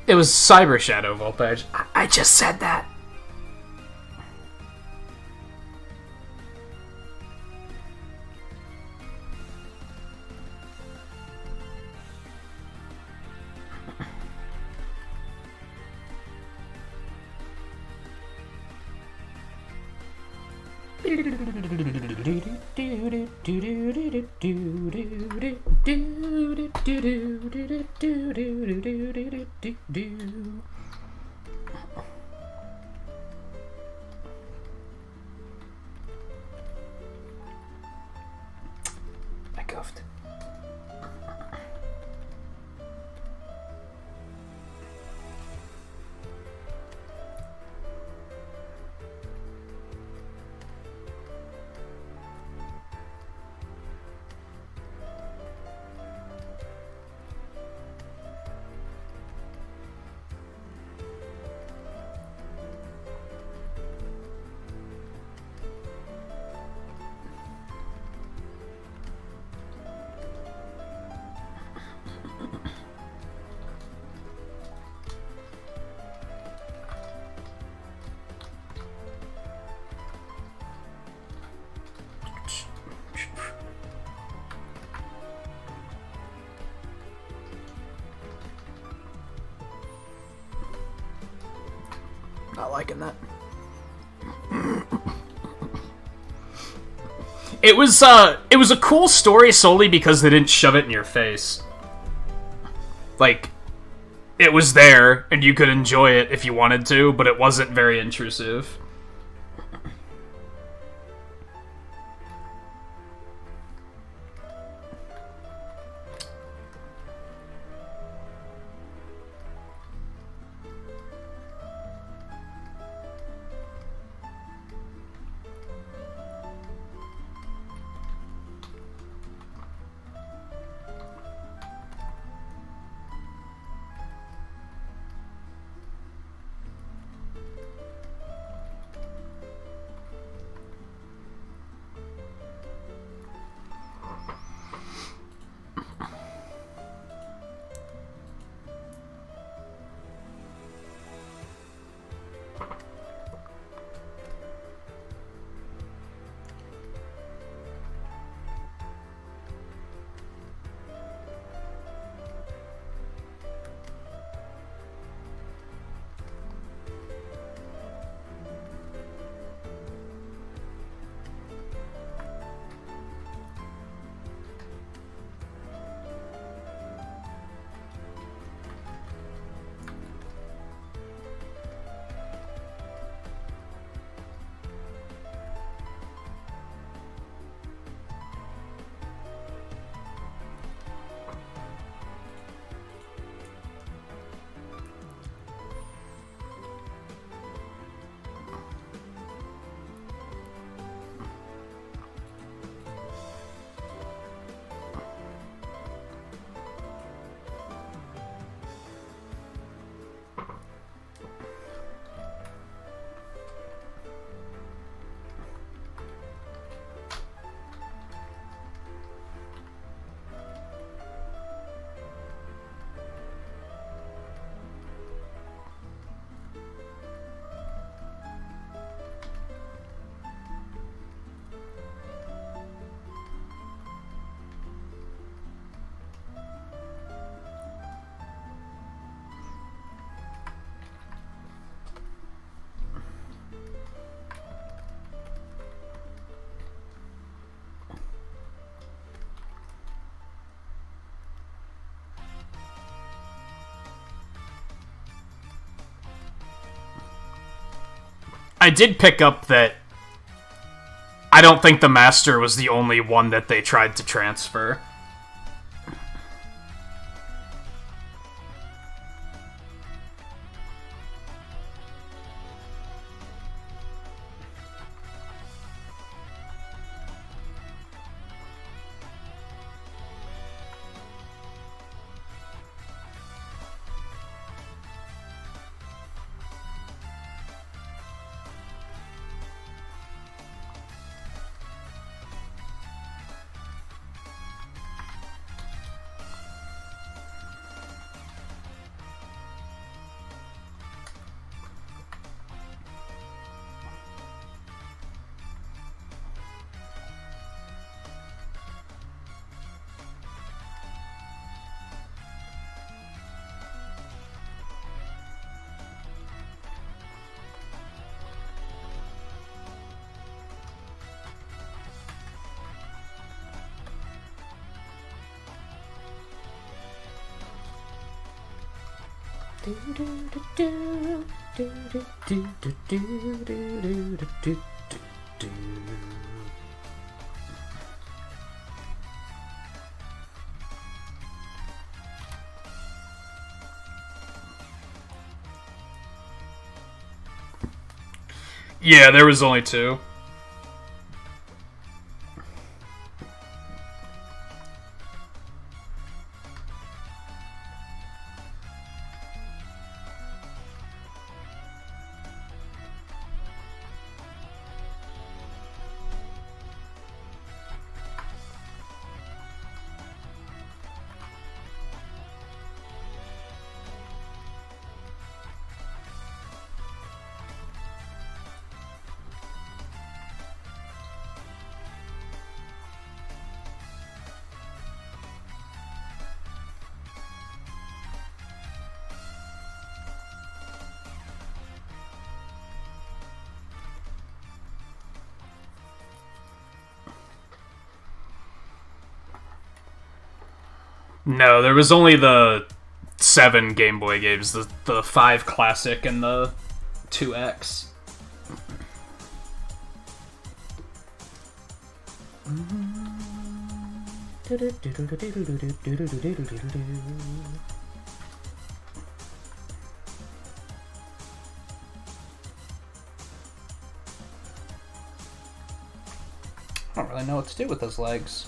It was Cyber Shadow, Voltage. I just said that. I goofed. Not liking that. It was a cool story solely because they didn't shove it in your face. Like, it was there, and you could enjoy it if you wanted to, but it wasn't very intrusive. I did pick up that I don't think the Master was the only one that they tried to transfer. Yeah, there was only 2. No, there was only the 7 Game Boy games, the 5 Classic and the 2X. I don't really know what to do with those legs.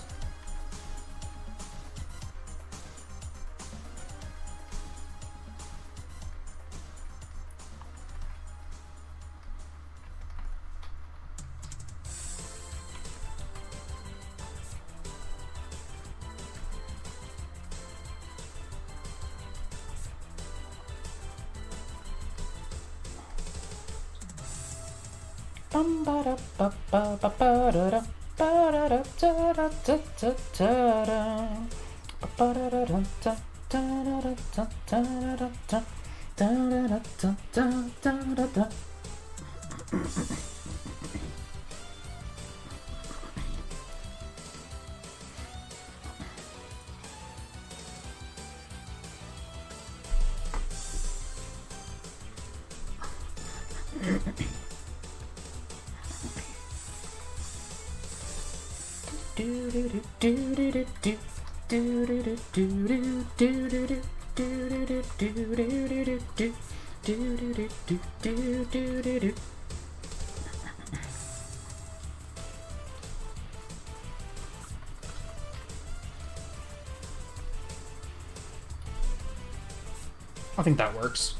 I think that works.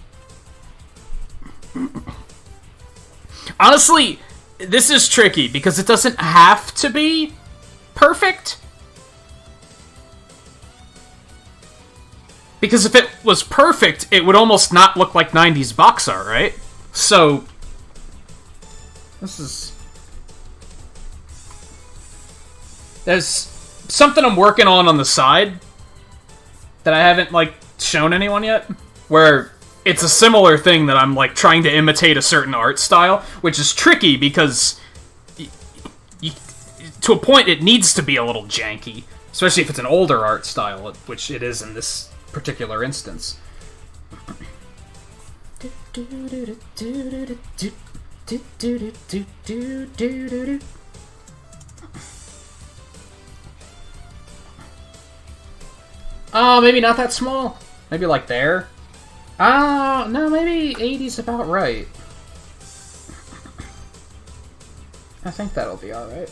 Honestly, this is tricky because it doesn't have to be perfect. Because if it was perfect, it would almost not look like 90s box art, right? So, this is... There's something I'm working on the side that I haven't, like, shown anyone yet, where it's a similar thing that I'm, like, trying to imitate a certain art style, which is tricky because to a point it needs to be a little janky, especially if it's an older art style, which it is in this particular instance. Do, do, do, do, do, do, do, do. Oh, maybe not that small. Maybe like there. Ah, no, maybe 80's about right. I think that'll be alright.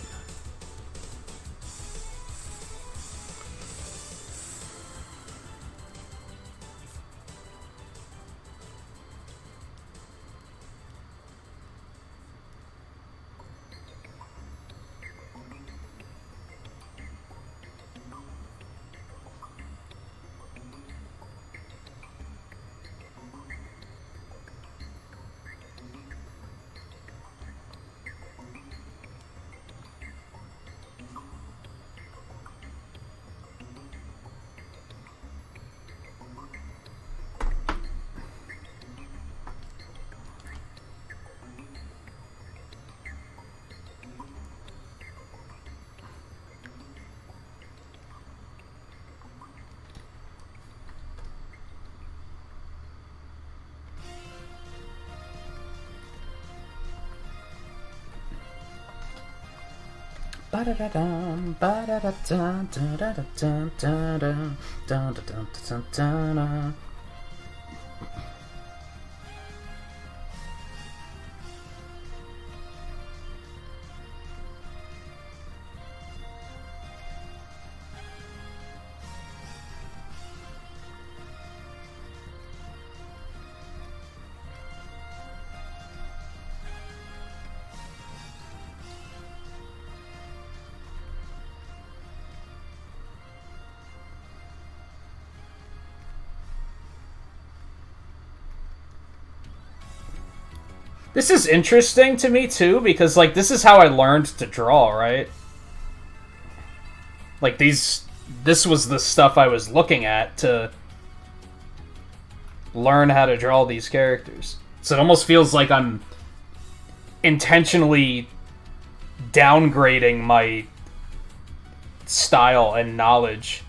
Ba-da-da-dum, ba-da-da-dum, da-da-da-dum, da-dum, da-da-dum, da-da-da-da. This is interesting to me, too, because, like, this is how I learned to draw, right? Like, this was the stuff I was looking at to learn how to draw these characters. So it almost feels like I'm intentionally downgrading my style and knowledge.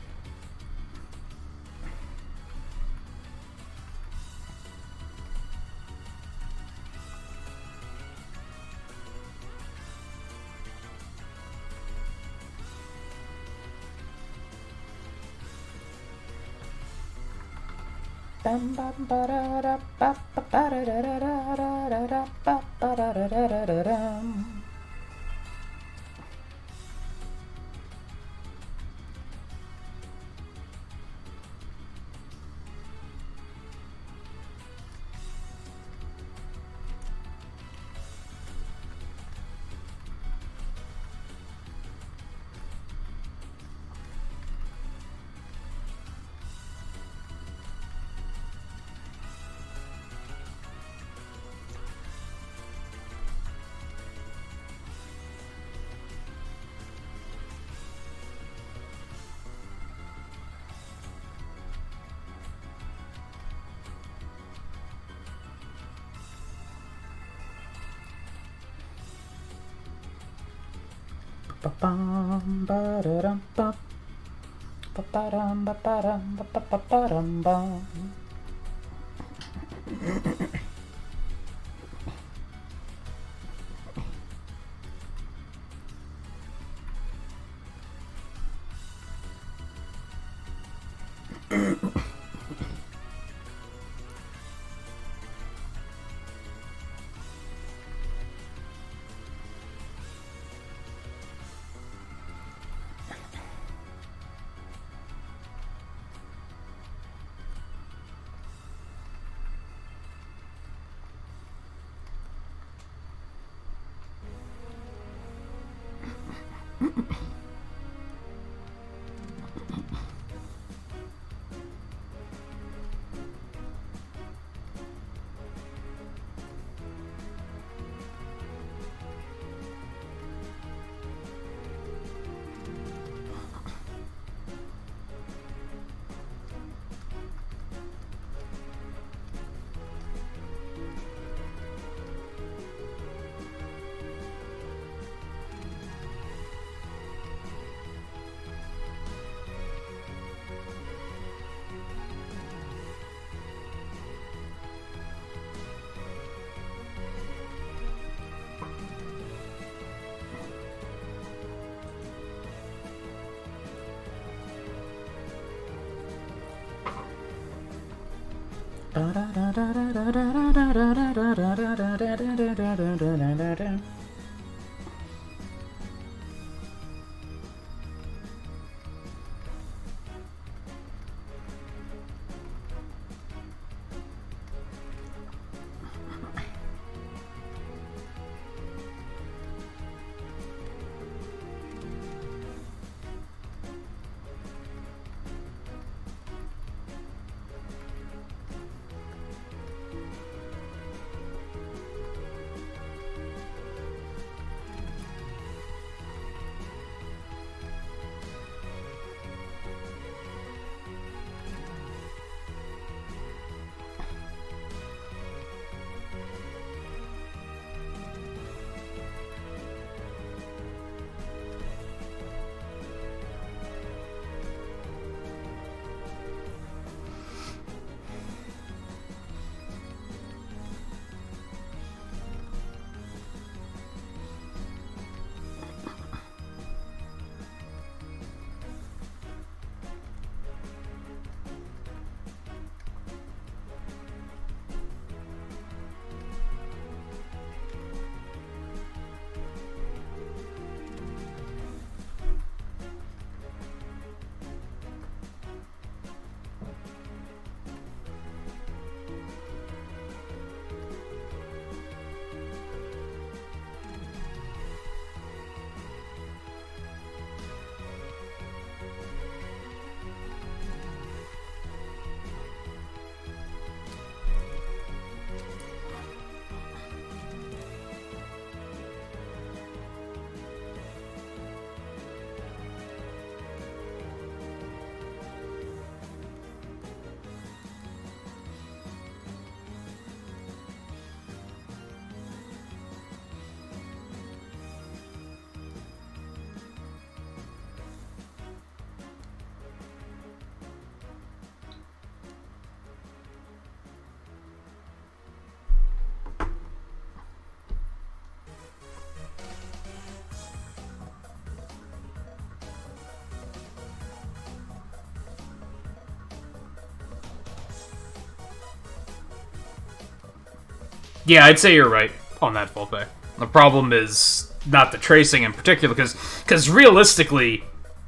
Yeah, I'd say you're right on that, Volpe. The problem is not the tracing in particular, because realistically,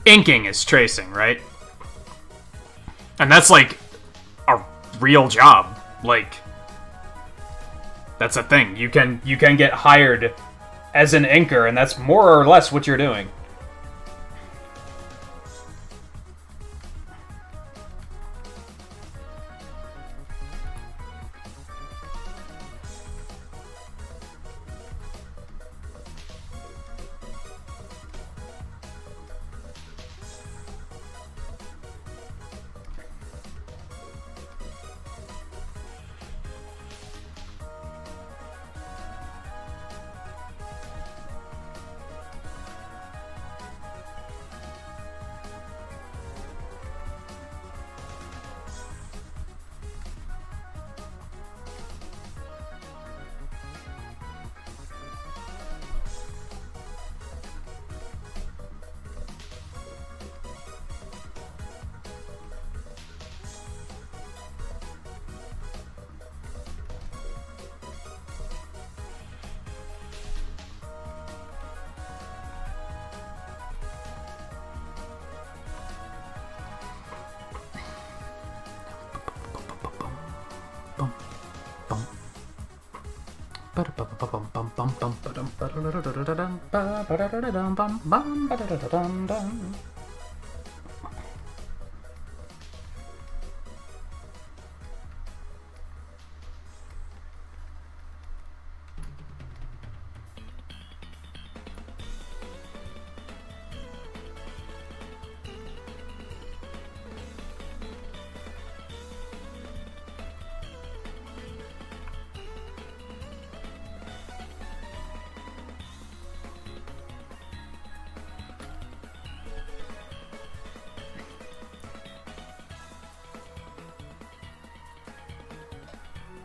inking is tracing, right? And that's like a real job. Like, that's a thing. You can get hired as an inker, and that's more or less what you're doing.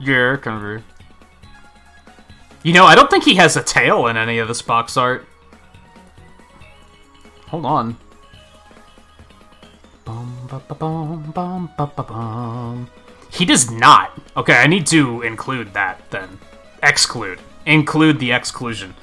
Yeah, kind of agree. You know, I don't think he has a tail in any of this box art. Hold on. He does not. Okay, I need to include that, then. Exclude. Include the exclusion.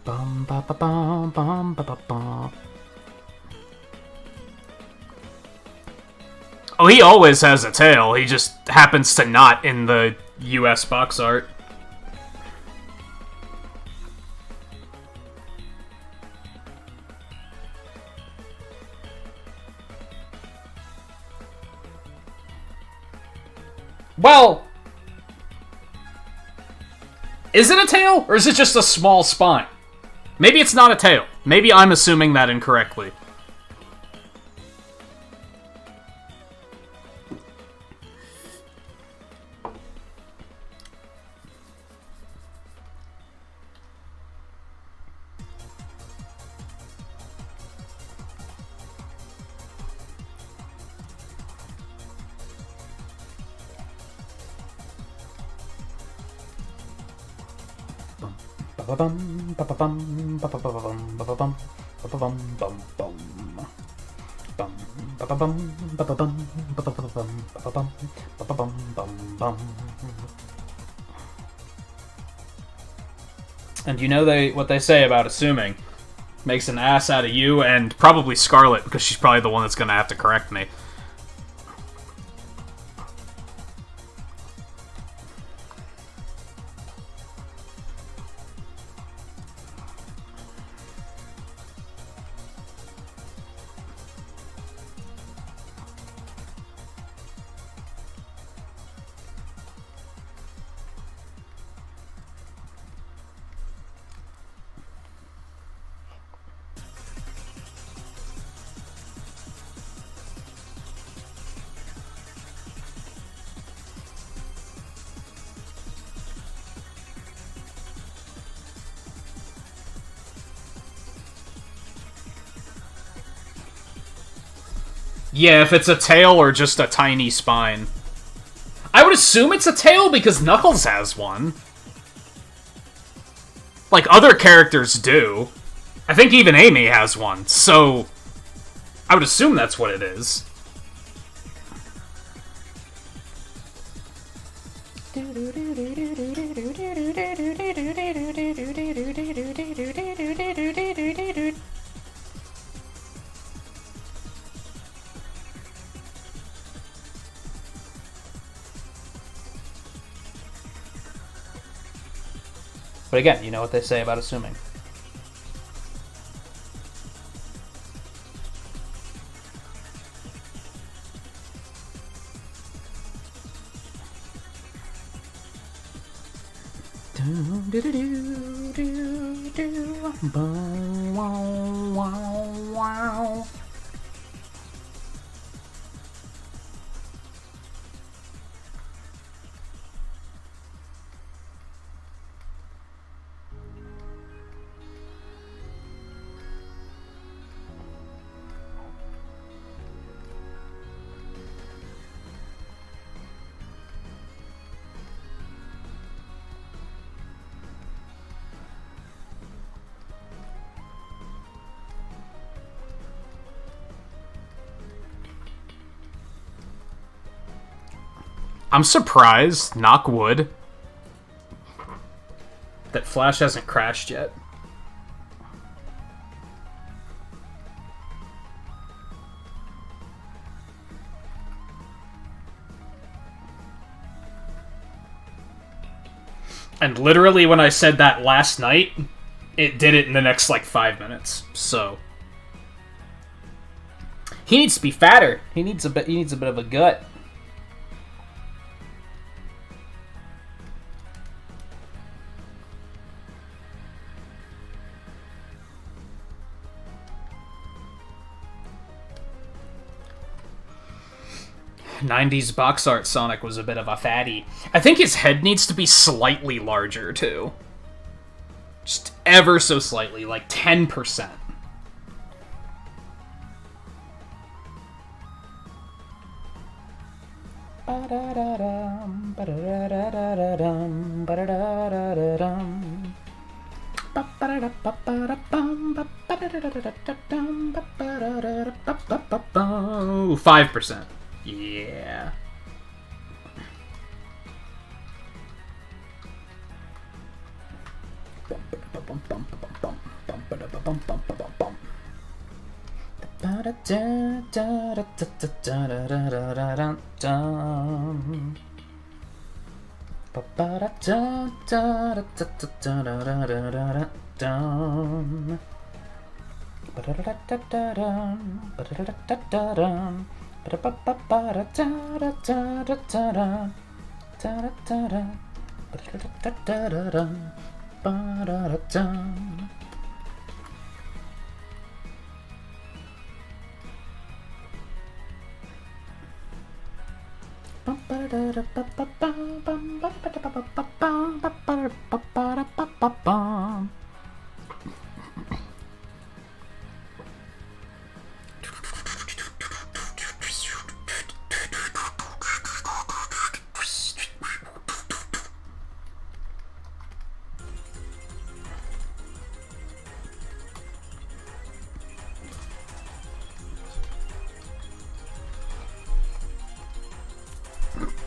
Bum, ba, ba, bum, bum, ba, ba, bum. Oh, he always has a tail. He just happens to not in the US box art. Well, is it a tail, or is it just a small spine? Maybe it's not a tail. Maybe I'm assuming that incorrectly. And you know what they say about assuming. Makes an ass out of you and probably Scarlet, because she's probably the one that's gonna have to correct me. Yeah, if it's a tail or just a tiny spine. I would assume it's a tail because Knuckles has one. Like, other characters do. I think even Amy has one, so I would assume that's what it is. But again, you know what they say about assuming. I'm surprised, knock wood, that Flash hasn't crashed yet. And literally when I said that last night, it did it in the next, like, 5 minutes, so. He needs to be fatter. He needs a bit of a gut. '90s box art Sonic was a bit of a fatty. I think his head needs to be slightly larger, too. Just ever so slightly, like 10%. Ooh, 5%. Yeah.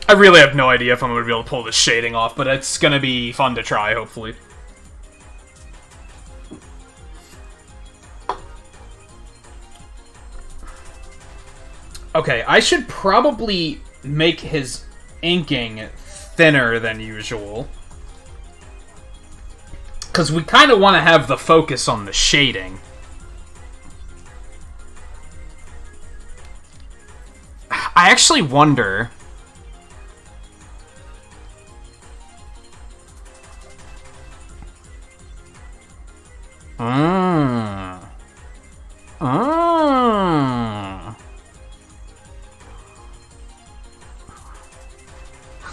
I really have no idea if I'm going to be able to pull this shading off, but it's going to be fun to try, hopefully. Okay, I should probably make his inking thinner than usual. Because we kind of want to have the focus on the shading. I actually wonder...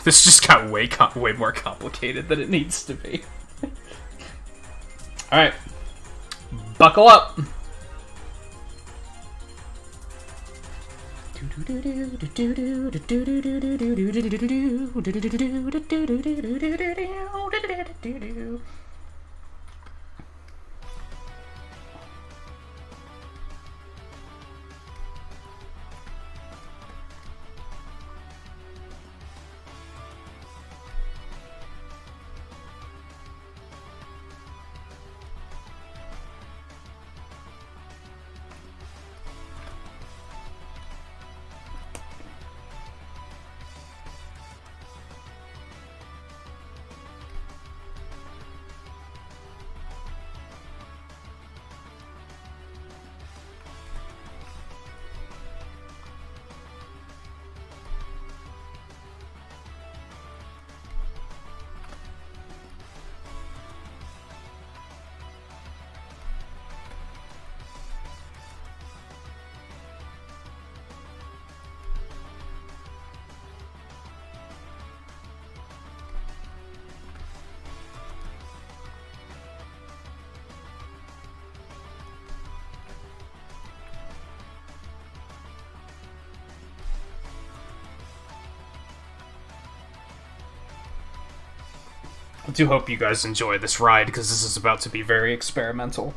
This just got way more complicated than it needs to be. Alright. Buckle up! I do hope you guys enjoy this ride, because this is about to be very experimental.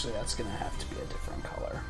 Actually, that's gonna have to be a different color.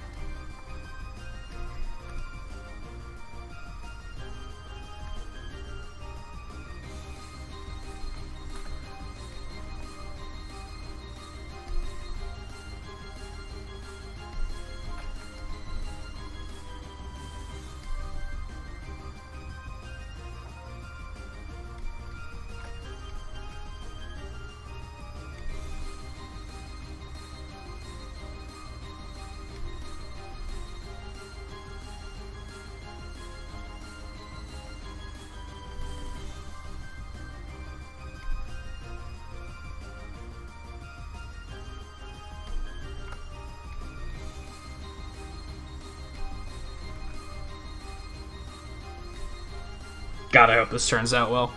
God, I hope this turns out well.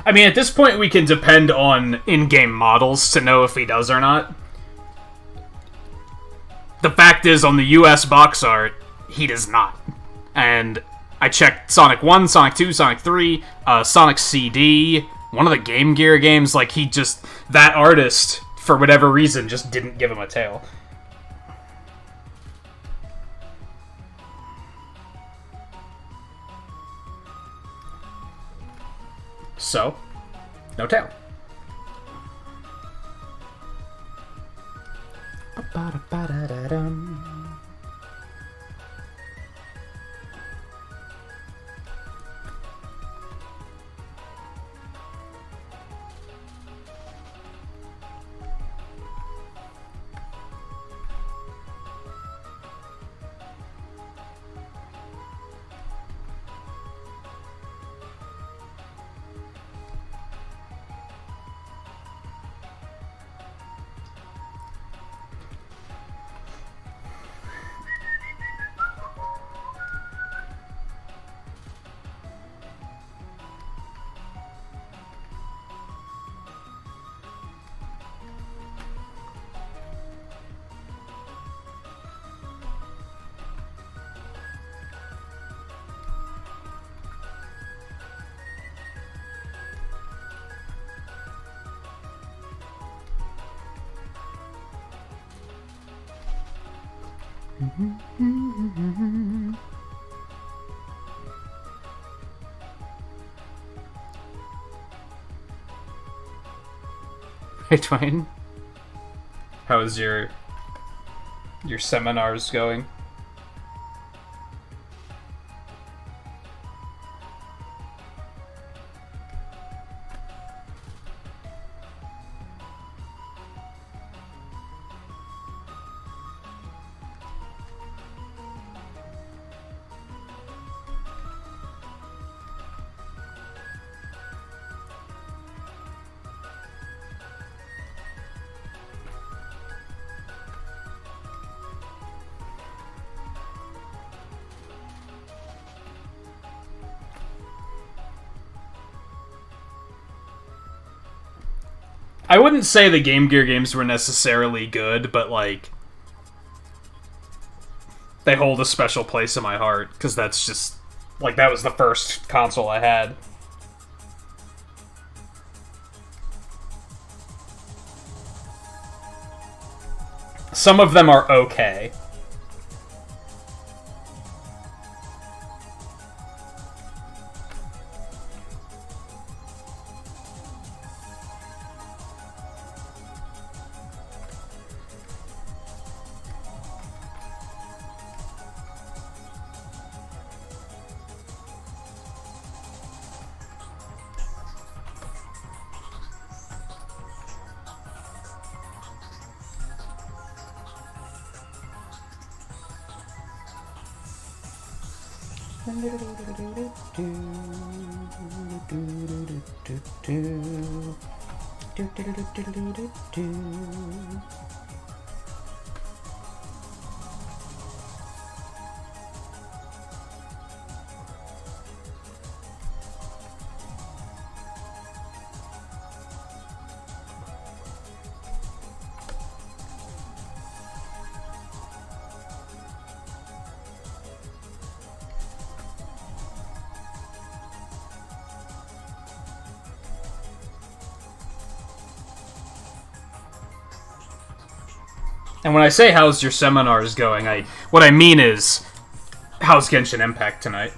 I mean, at this point, we can depend on in-game models to know if he does or not. The fact is, on the US box art, he does not. And I checked Sonic 1, Sonic 2, Sonic 3, Sonic CD, one of the Game Gear games, like, he just... That artist, for whatever reason, just didn't give him a tail. So, no tail. Hey, Twain. How is your seminars going? I wouldn't say the Game Gear games were necessarily good, but, like, they hold a special place in my heart, because that's just, like, that was the first console I had. Some of them are okay. And when I say how's your seminars going, what I mean is how's Genshin Impact tonight?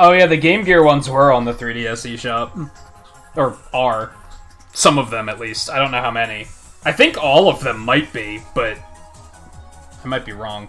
Oh yeah, the Game Gear ones were on the 3DS eShop. Or are. Some of them, at least. I don't know how many. I think all of them might be, but I might be wrong.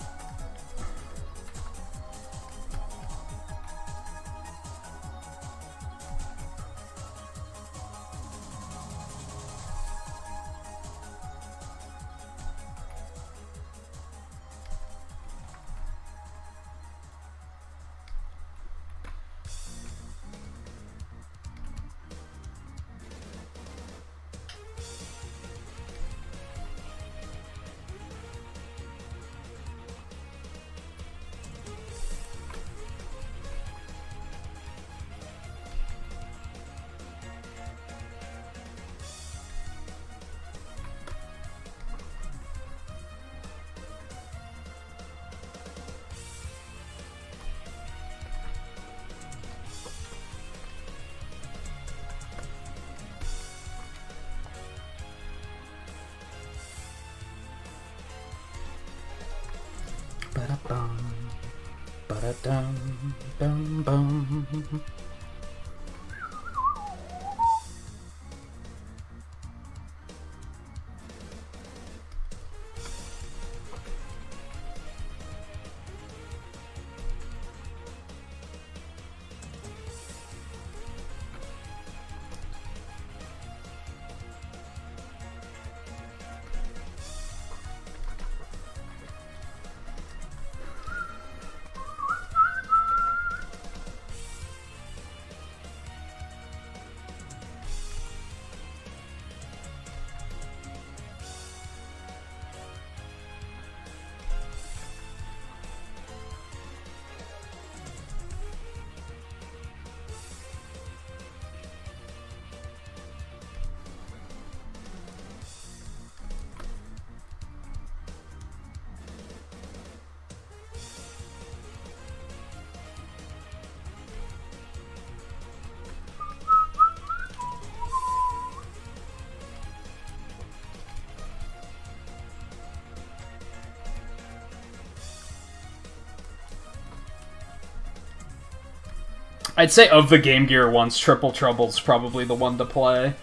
I'd say of the Game Gear ones, Triple Trouble's probably the one to play.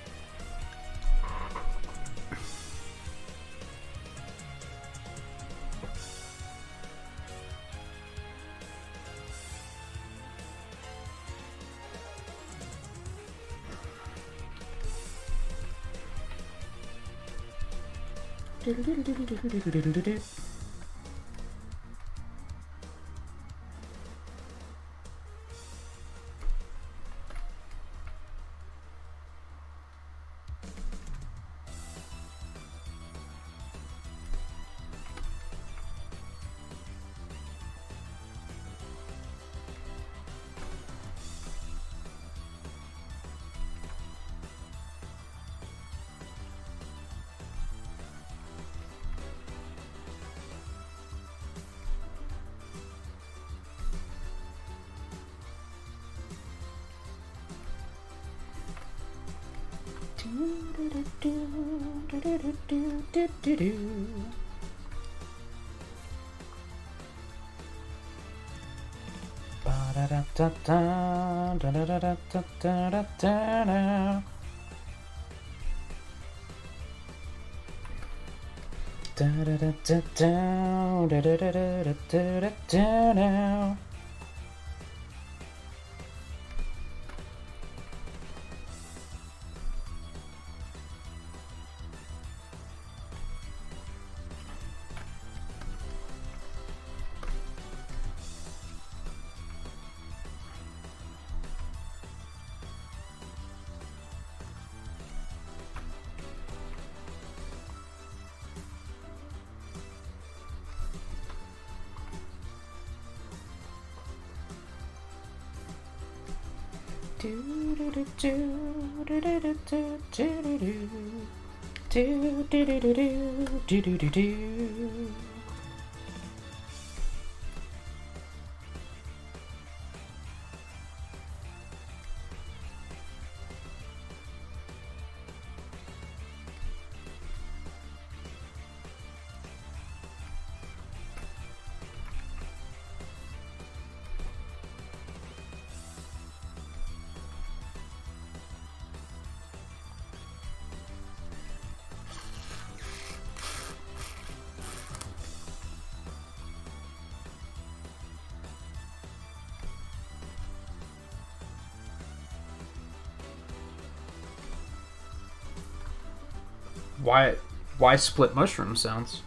Why split mushroom sounds?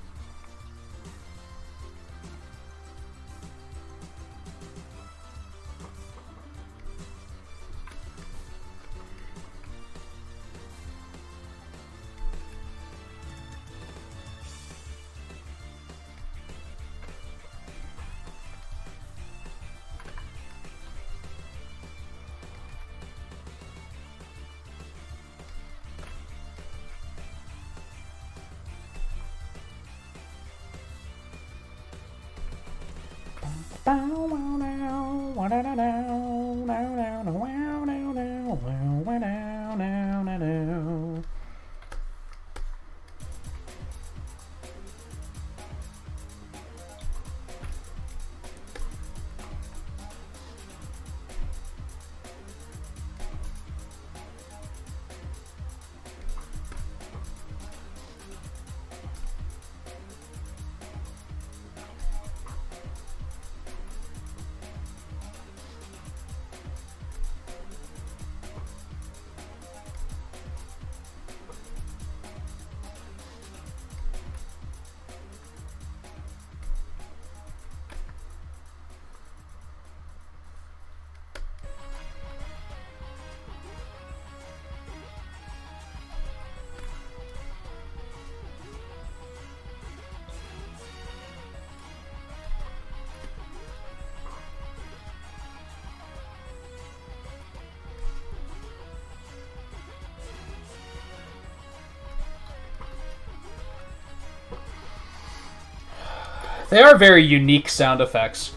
They are very unique sound effects.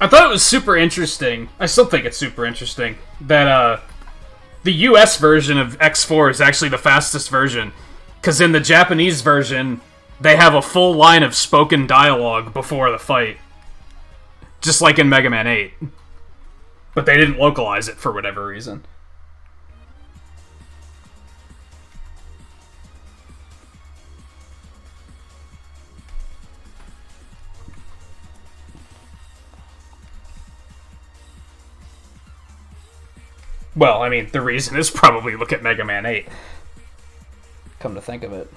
I thought it was super interesting. I still think it's super interesting that the US version of X4 is actually the fastest version. Because in the Japanese version, they have a full line of spoken dialogue before the fight. Just like in Mega Man 8. But they didn't localize it for whatever reason. Well, I mean, the reason is probably look at Mega Man 8. Come to think of it.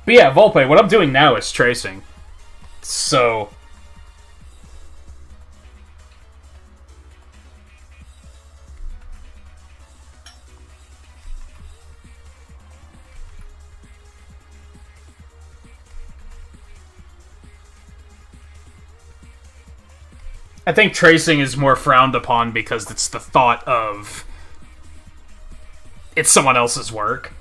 But yeah, Volpe, what I'm doing now is tracing. So... I think tracing is more frowned upon because it's the thought of... it's someone else's work.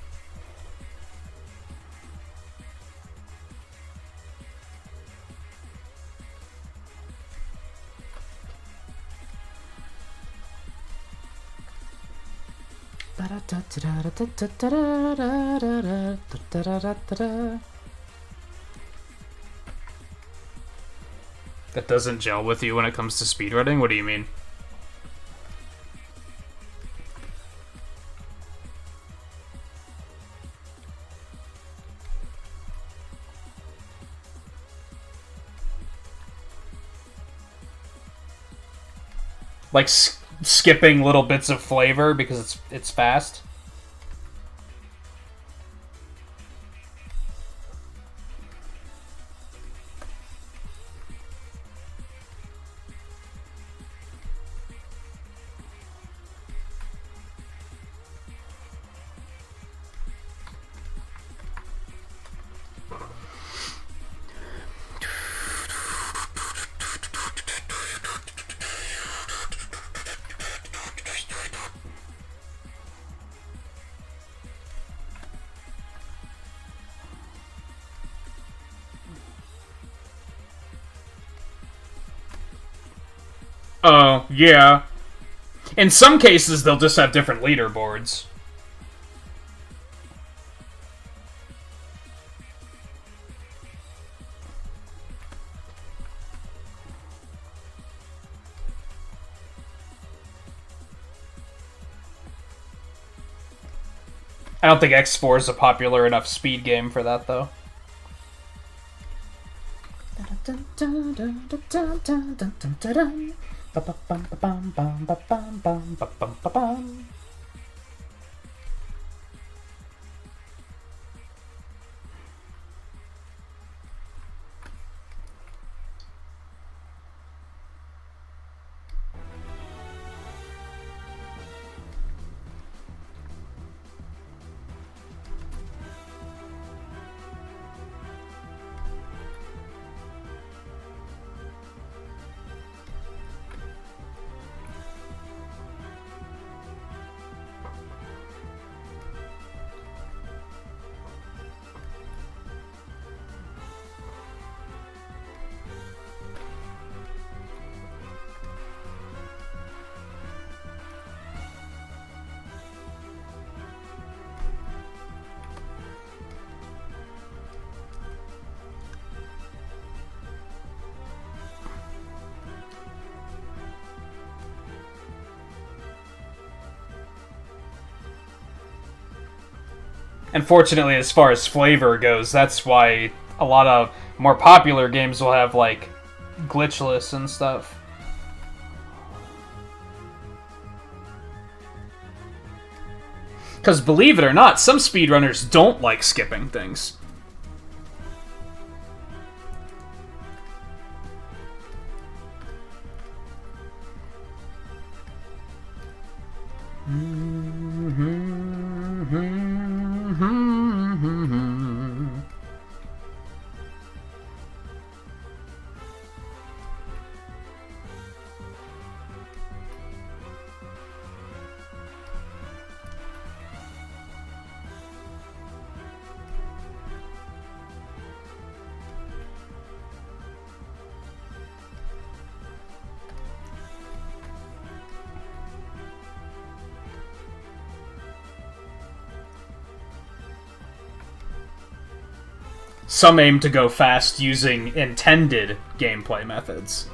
That doesn't gel with you when it comes to speedrunning? What do you mean? Like skipping little bits of flavor because it's fast? Oh, yeah. In some cases, they'll just have different leaderboards. I don't think X4 is a popular enough speed game for that, though. Unfortunately, as far as flavor goes, that's why a lot of more popular games will have, like, glitchless and stuff. Because believe it or not, some speedrunners don't like skipping things. Some aim to go fast using intended gameplay methods.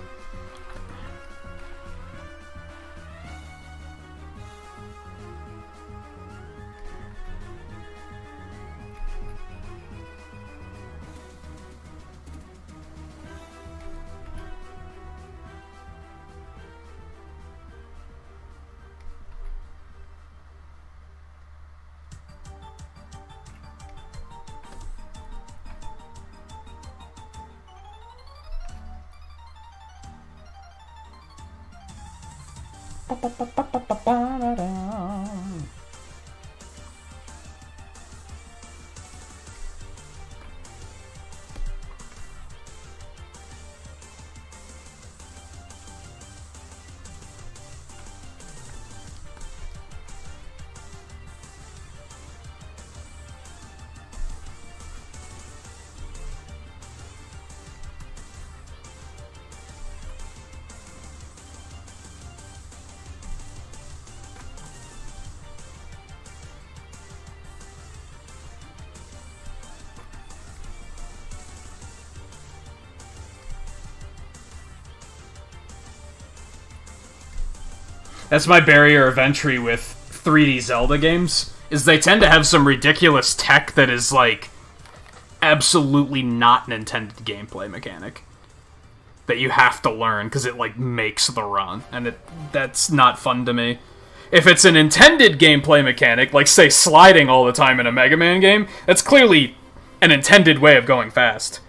That's my barrier of entry with 3D Zelda games, is they tend to have some ridiculous tech that is, like, absolutely not an intended gameplay mechanic that you have to learn because it, like, makes the run, and that's not fun to me. If it's an intended gameplay mechanic, like, say, sliding all the time in a Mega Man game, that's clearly an intended way of going fast.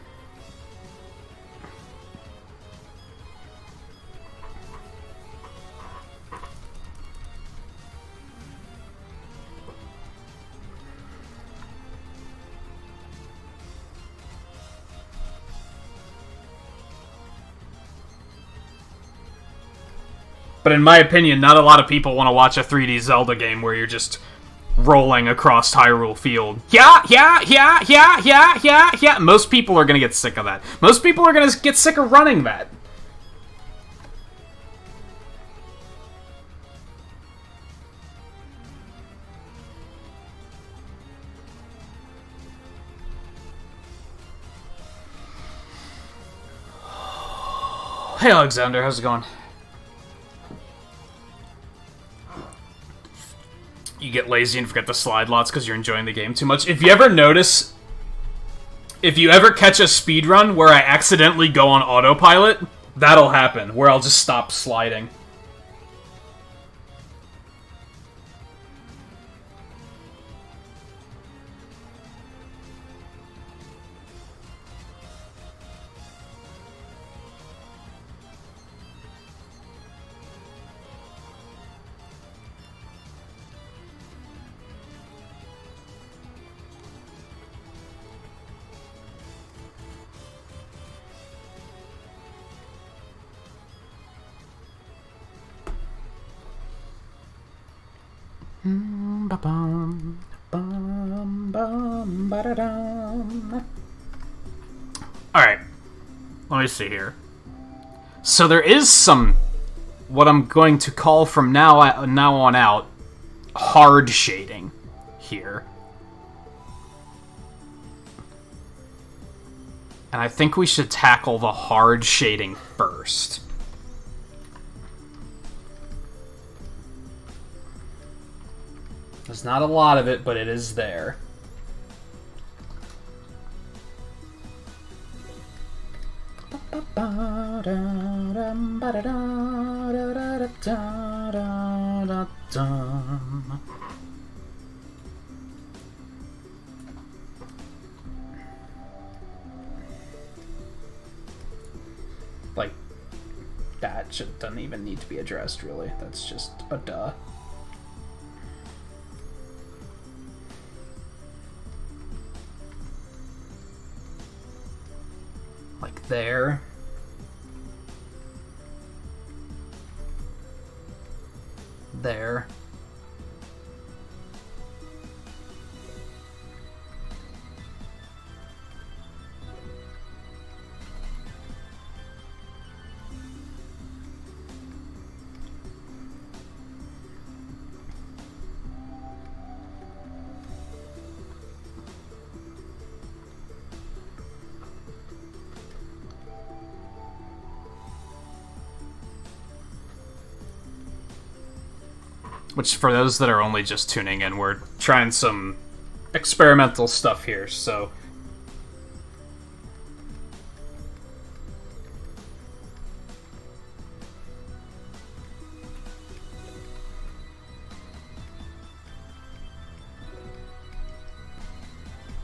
But in my opinion, not a lot of people want to watch a 3D Zelda game where you're just rolling across Hyrule Field. Yeah. Most people are going to get sick of that. Most people are going to get sick of running that. Hey Alexander, how's it going? You get lazy and forget to slide lots because you're enjoying the game too much. If you ever notice, if you ever catch a speedrun where I accidentally go on autopilot, that'll happen, where I'll just stop sliding. Alright, let me see here. So there is some, what I'm going to call from now on out, hard shading here. And I think we should tackle the hard shading first. There's not a lot of it, but it is there. Like, that doesn't even need to be addressed, really. That's just a duh. Like there. There. Which, for those that are only just tuning in, we're trying some experimental stuff here, so...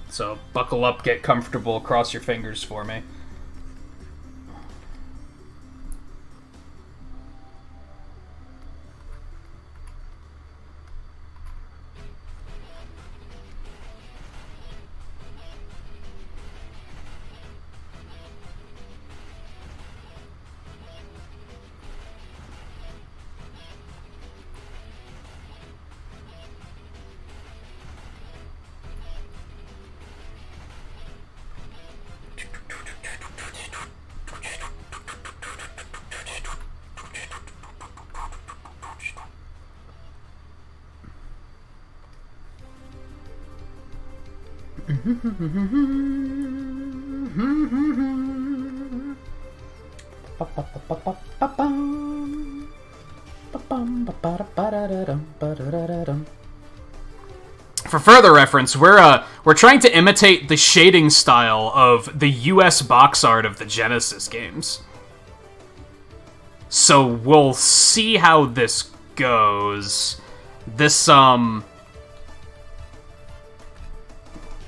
So, buckle up, get comfortable, cross your fingers for me. For further reference, we're trying to imitate the shading style of the US box art of the Genesis games. So we'll see how this goes. This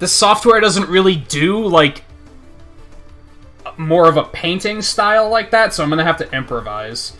software doesn't really do, like, more of a painting style like that, so I'm gonna have to improvise.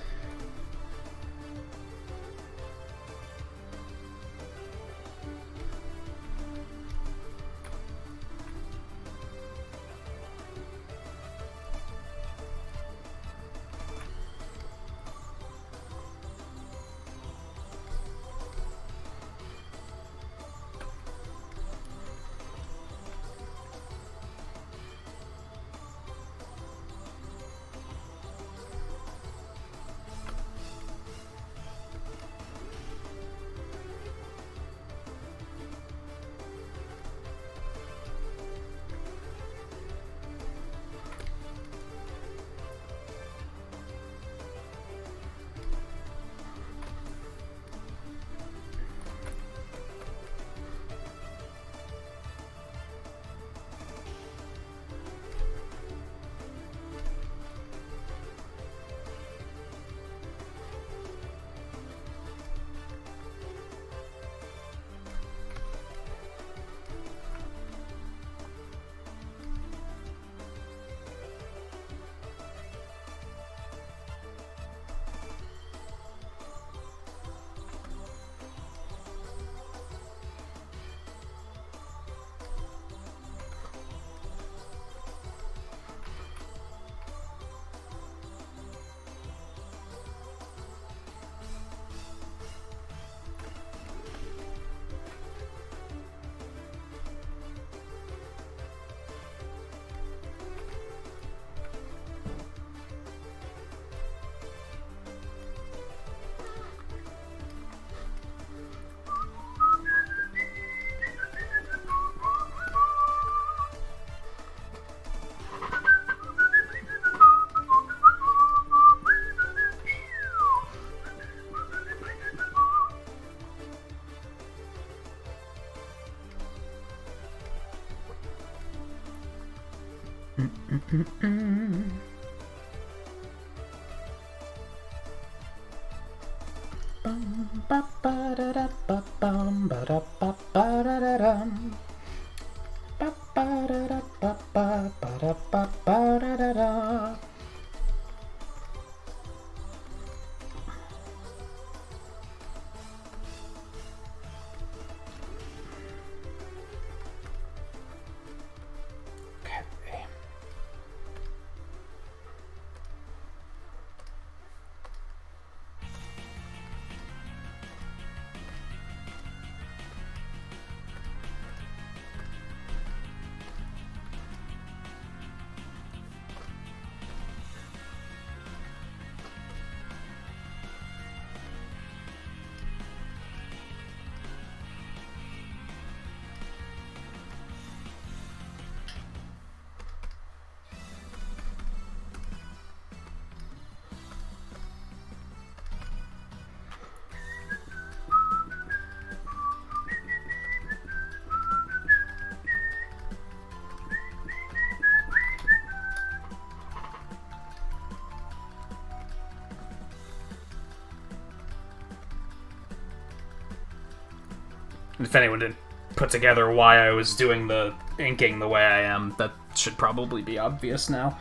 If anyone didn't put together why I was doing the inking the way I am, that should probably be obvious now.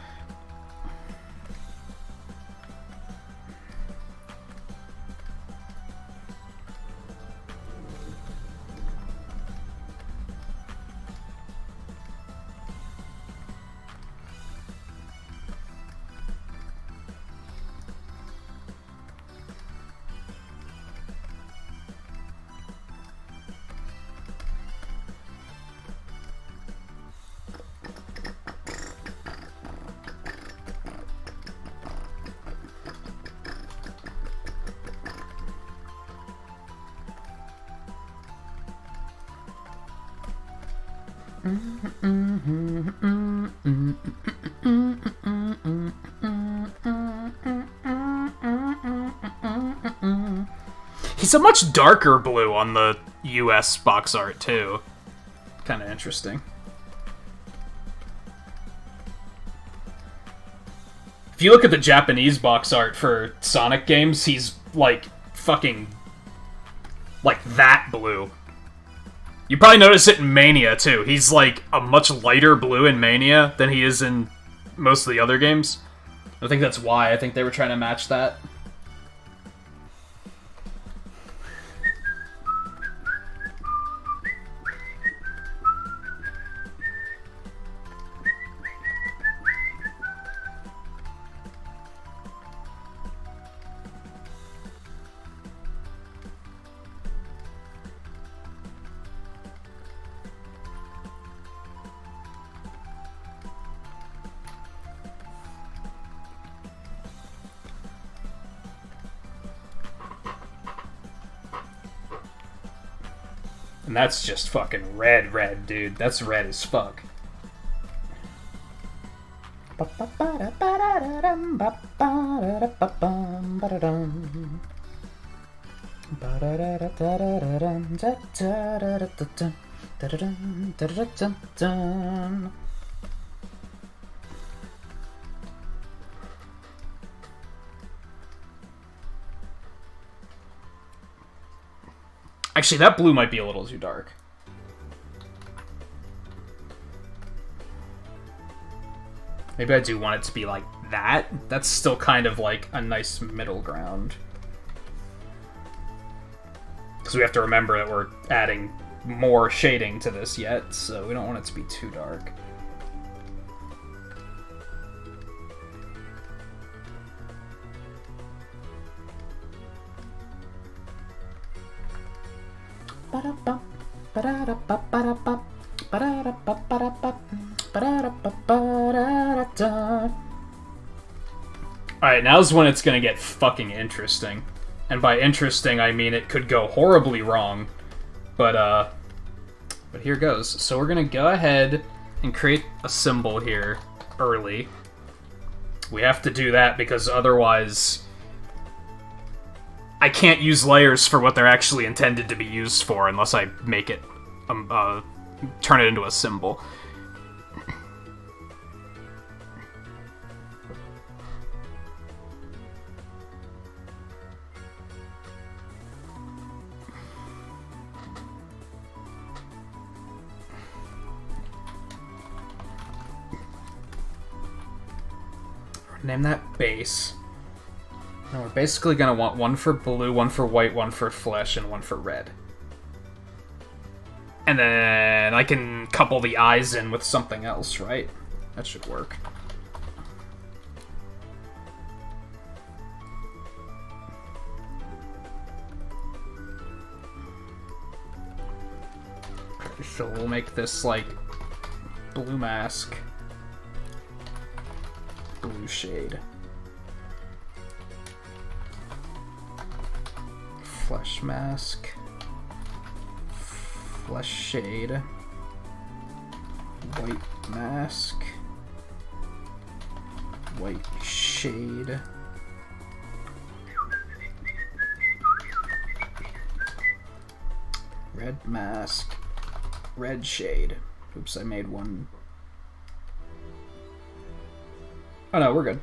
He's a much darker blue on the US box art, too. Kind of interesting. If you look at the Japanese box art for Sonic games, he's, like, fucking... like, that blue. You probably notice it in Mania, too. He's, like, a much lighter blue in Mania than he is in most of the other games. I think that's why. I think they were trying to match that. And that's just fucking red, dude. That's red as fuck. Actually, that blue might be a little too dark. Maybe I do want it to be like that. That's still kind of like a nice middle ground. Because we have to remember that we're adding more shading to this yet, so we don't want it to be too dark. Alright, now's when it's gonna get fucking interesting. And by interesting, I mean it could go horribly wrong. But here goes. So we're gonna go ahead and create a symbol here early. We have to do that because otherwise I can't use layers for what they're actually intended to be used for unless I make it, turn it into a symbol. Name that base. And we're basically going to want one for blue, one for white, one for flesh, and one for red. And then I can couple the eyes in with something else, right? That should work. So we'll make this, like, blue mask. Blue shade. Flesh mask. Flesh shade. White mask. White shade. Red mask. Red shade. Oops, I made one. Oh no, we're good.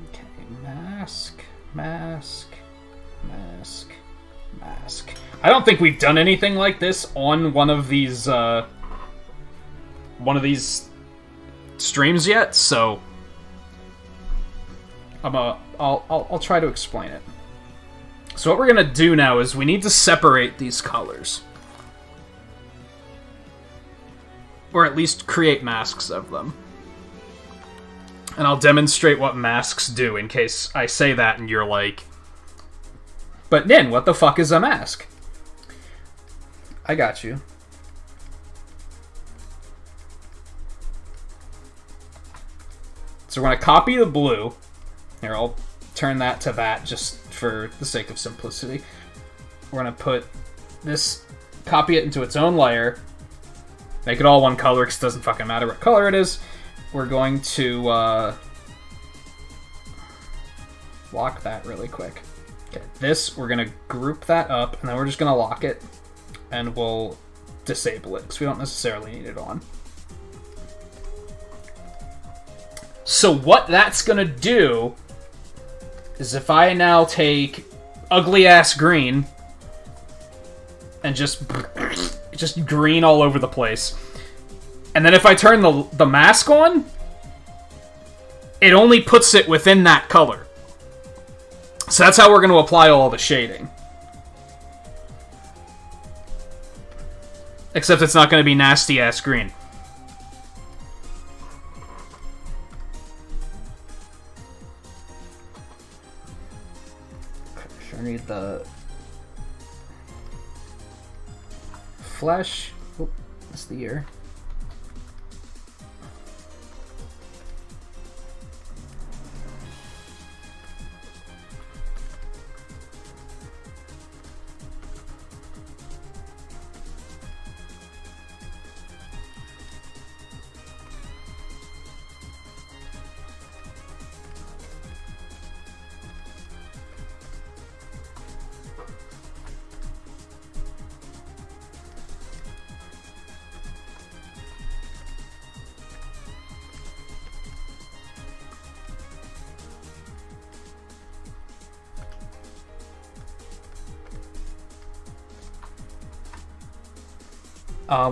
Okay, mask, mask, mask, mask. I don't think we've done anything like this on one of these streams yet, so I'll try to explain it. So what we're gonna do now is we need to separate these colors. Or at least create masks of them. And I'll demonstrate what masks do in case I say that and you're like, but Nin, what the fuck is a mask? I got you. So we're going to copy the blue. Here, I'll turn that to that just for the sake of simplicity. We're going to put this, copy it into its own layer. Make it all one color because it doesn't fucking matter what color it is. We're going to lock that really quick. Okay, this, we're going to group that up, and then we're just going to lock it, and we'll disable it, because we don't necessarily need it on. So what that's going to do is if I now take ugly-ass green and just green all over the place, and then if I turn the mask on, it only puts it within that color. So that's how we're going to apply all the shading. Except it's not going to be nasty-ass green. Sure need the flesh. Oh, that's the ear.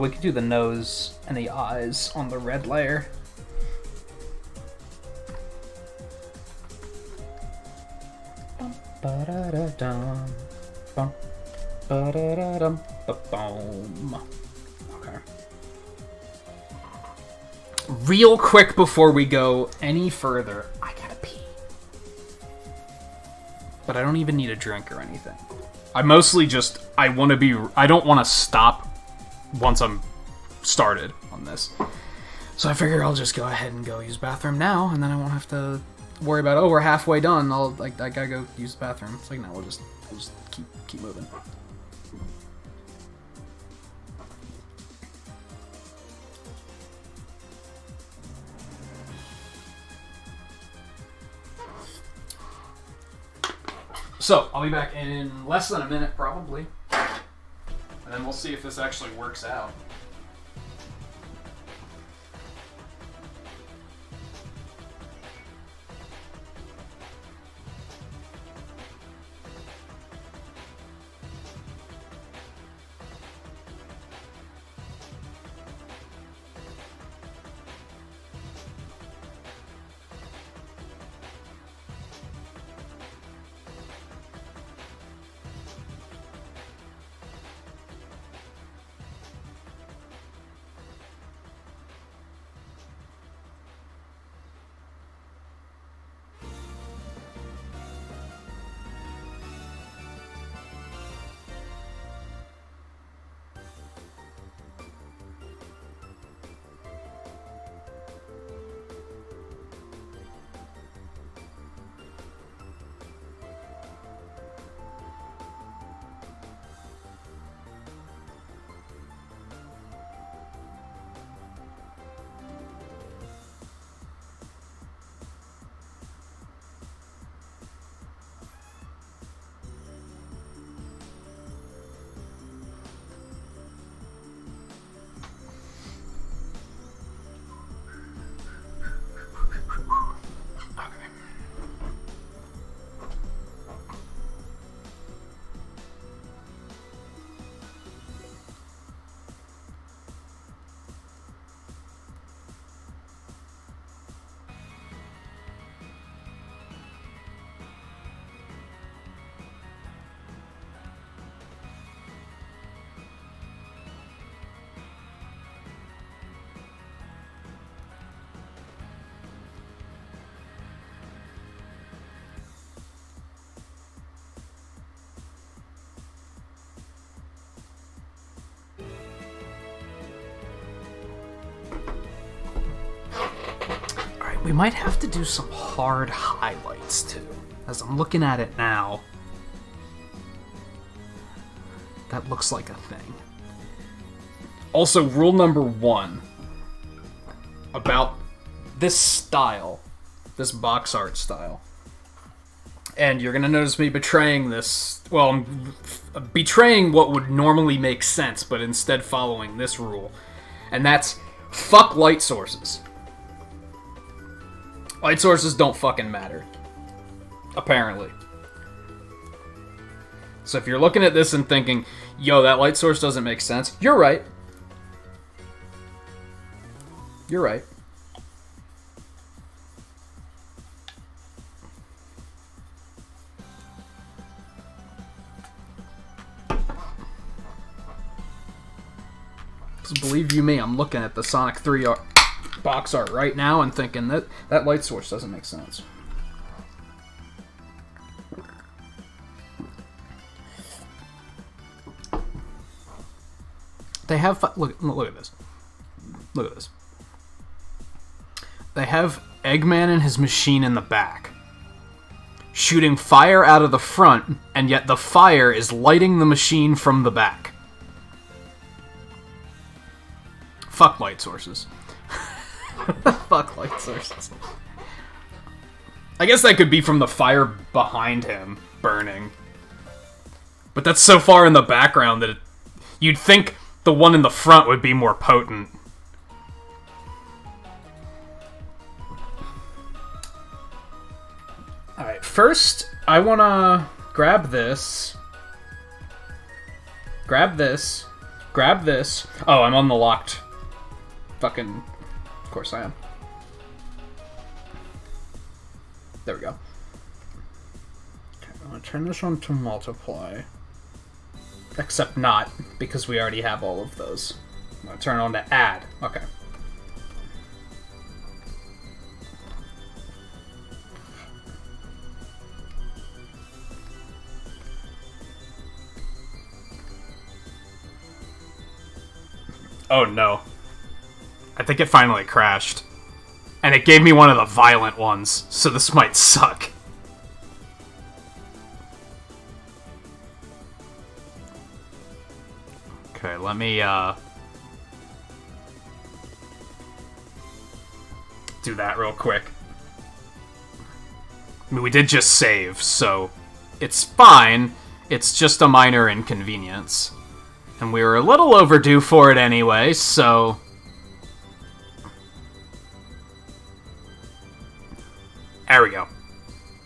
We could do the nose and the eyes on the red layer. Okay. Real quick before we go any further, I gotta pee. But I don't even need a drink or anything. I mostly just, I don't want to stop once I'm started on this. So I figure I'll just go ahead and go use the bathroom now, and then I won't have to worry about, oh, we're halfway done, I gotta go use the bathroom. It's like, no, we'll just keep moving. So, I'll be back in less than a minute, probably. And then we'll see if this actually works out. We might have to do some hard highlights, too. As I'm looking at it now, that looks like a thing. Also, rule number 1 about this style, this box art style, And you're gonna notice me betraying this. Well, I'm betraying what would normally make sense, but instead following this rule. And that's fuck light sources. Light sources don't fucking matter. Apparently. So if you're looking at this and thinking, yo, that light source doesn't make sense, you're right. You're right. Believe you me, I'm looking at the Sonic 3 box art right now and thinking that light source doesn't make sense. They have look at this. Look at this. They have Eggman and his machine in the back, shooting fire out of the front, and yet the fire is lighting the machine from the back. Fuck light sources. Fuck light sources. I guess that could be from the fire behind him burning. But that's so far in the background that you'd think the one in the front would be more potent. Alright, first, I wanna grab this. Grab this. Grab this. Oh, I'm on the locked... Fucking... Of course I am. There we go. Okay, I'm gonna turn this on to multiply. Except not, because we already have all of those. I'm gonna turn it on to add. Okay. Oh no. I think it finally crashed. And it gave me one of the violent ones, so this might suck. Okay, let me, do that real quick. I mean, we did just save, so it's fine. It's just a minor inconvenience. And we were a little overdue for it anyway, so... There we go.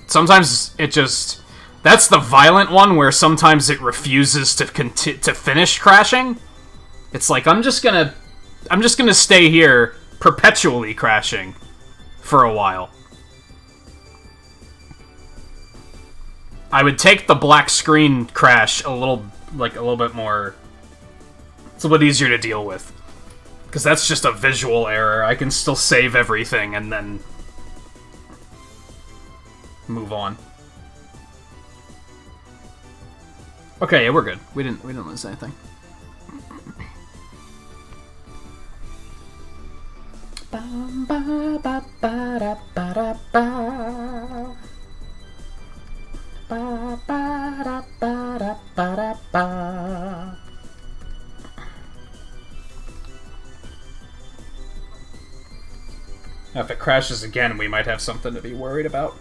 Sometimes it just... That's the violent one where sometimes it refuses to finish crashing. It's like, I'm just gonna stay here perpetually crashing for a while. I would take the black screen crash a little bit more... It's a little bit easier to deal with. Because that's just a visual error. I can still save everything and then... move on. Okay, yeah, we're good. We didn't lose anything. Now, if it crashes again, we might have something to be worried about.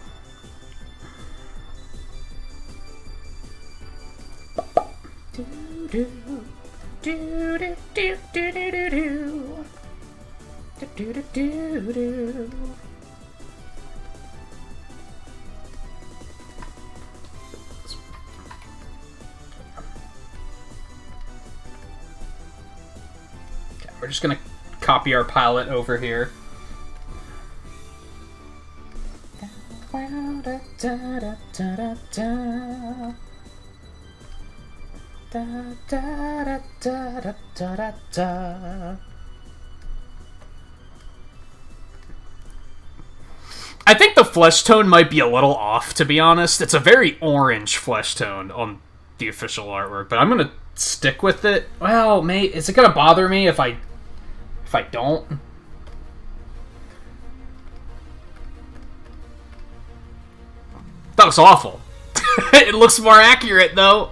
Okay, we're just gonna copy our palette over here. I think the flesh tone might be a little off, to be honest. It's a very orange flesh tone on the official artwork, but I'm gonna stick with it. Well, mate, is it gonna bother me if I don't? That looks awful. It looks more accurate, though.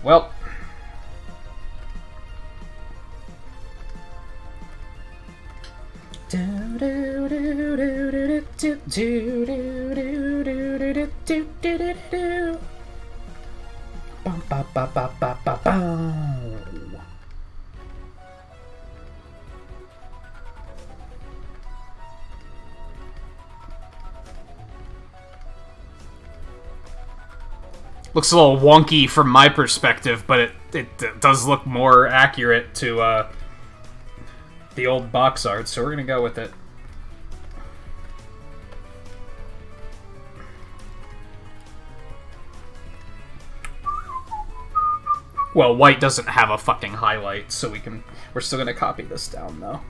Well. Do do do do. Bum ba ba ba ba ba bum. Looks a little wonky from my perspective, but it does look more accurate to the old box art, so we're gonna go with it. Well, white doesn't have a fucking highlight, so we're still gonna copy this down though.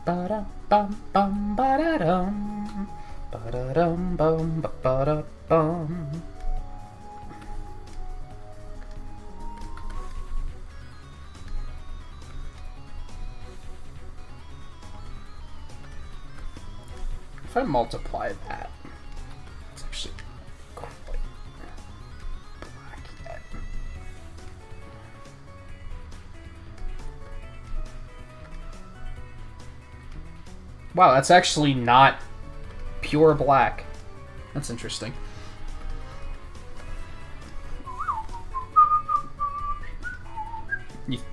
Ba-dum, bum, bum, ba-da-dum. Ba-da-dum, bum, ba-da-bum. If I multiply that, it's actually quite black yet. Wow, that's actually not pure black. That's interesting.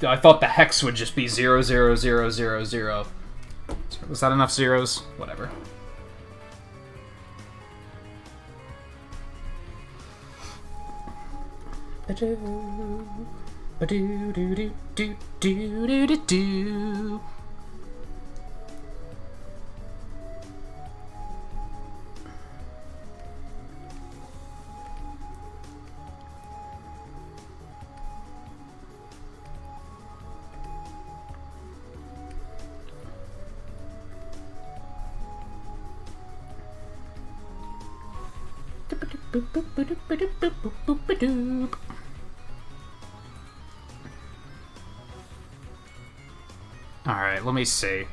I thought the hex would just be 0, 0, 0, 0, 0. Was that enough zeros? Whatever. Ba-do-do-do-do-do-do-do-do. Alright, let me see.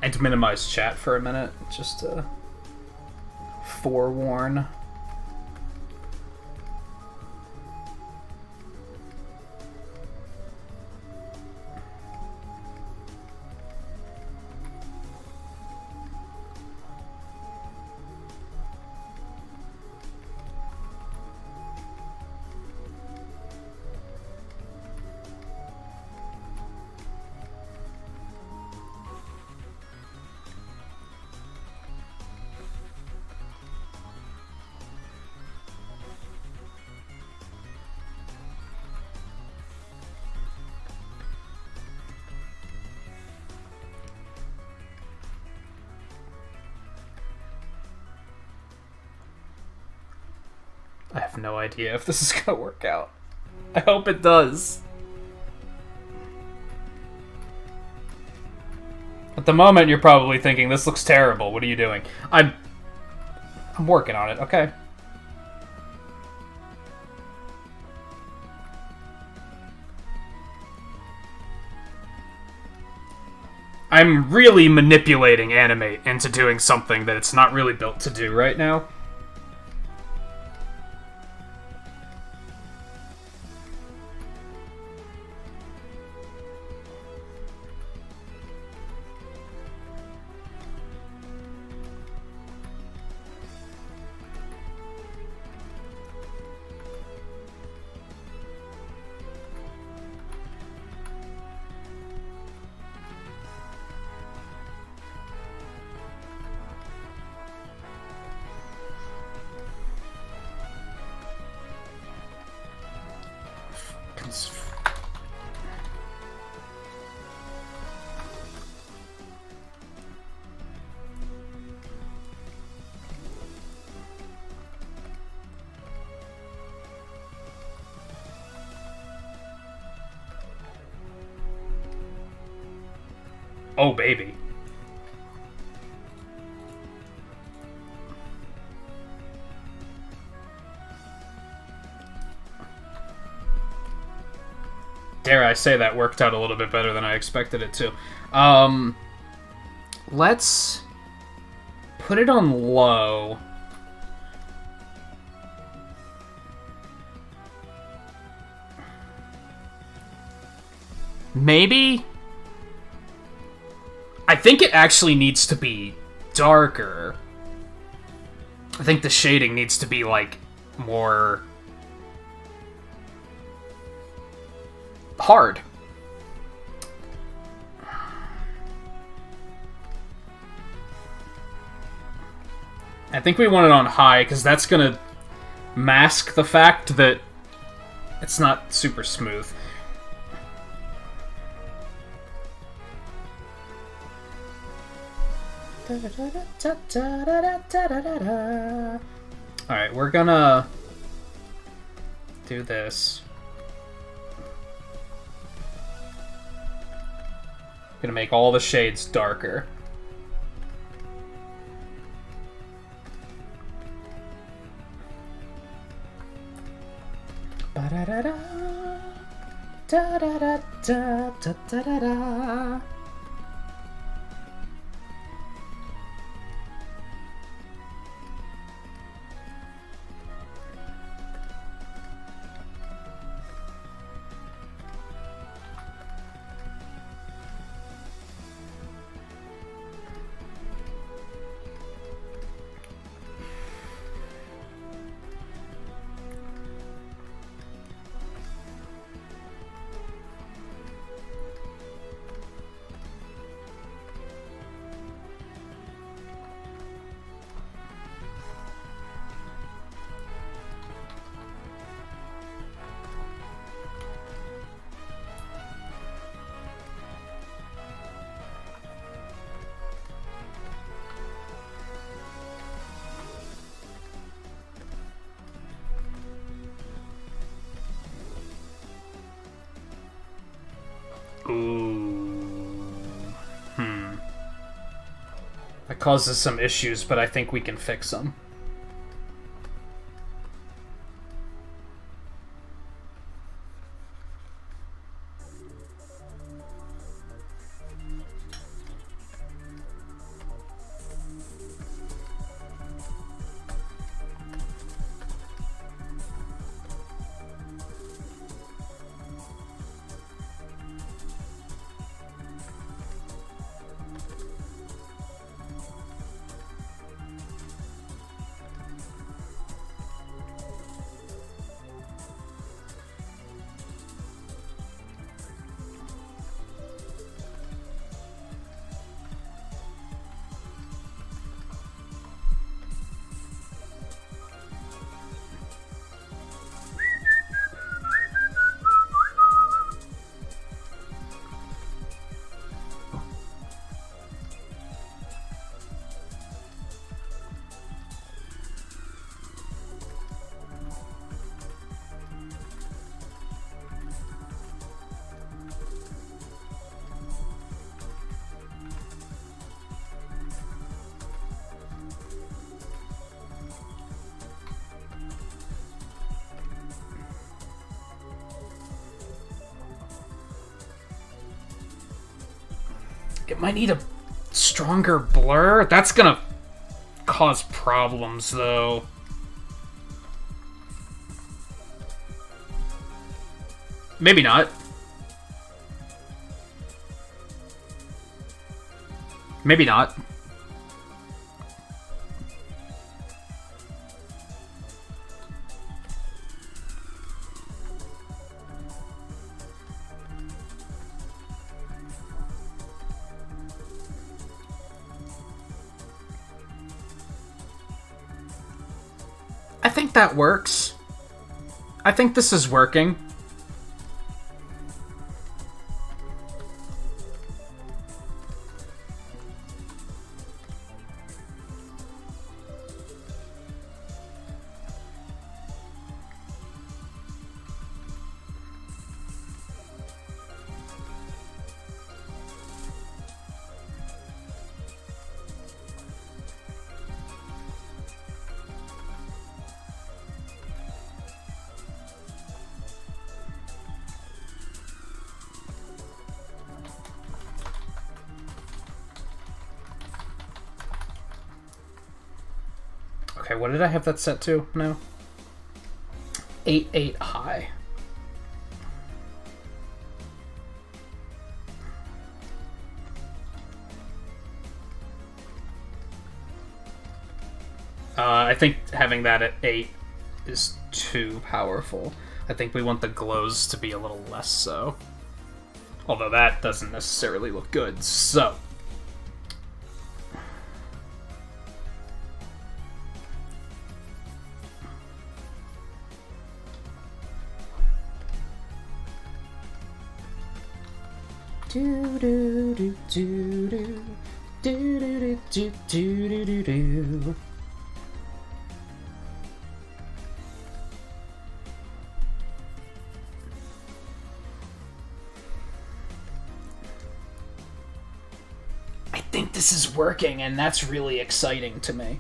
I had to minimize chat for a minute, just to forewarn. I have no idea if this is gonna work out. I hope it does. At the moment, you're probably thinking, this looks terrible. What are you doing? I'm working on it, okay? I'm really manipulating Animate into doing something that it's not really built to do right now. Oh, baby. Dare I say that worked out a little bit better than I expected it to. Let's put it on low. Maybe? I think it actually needs to be darker. I think the shading needs to be, like, more hard. I think we want it on high, because that's gonna mask the fact that it's not super smooth. Alright, we're gonna do this. Gonna make all the shades darker. Ba-da-da-da, da-da-da-da, da-da-da-da. Ooh. That causes some issues, but I think we can fix them. It might need a stronger blur. That's gonna cause problems, though. Maybe not. Maybe not. I think that works. I think this is working. Okay, what did I have that set to now? 8 high. I think having that at 8 is too powerful. I think we want the glows to be a little less so. Although that doesn't necessarily look good, so... Do do do do do do do do do do do. I think this is working, and that's really exciting to me.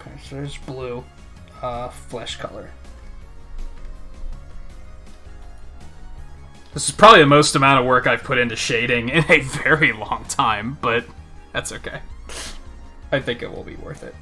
Okay, so there's blue, flesh color. This is probably the most amount of work I've put into shading in a very long time, but that's okay. I think it will be worth it.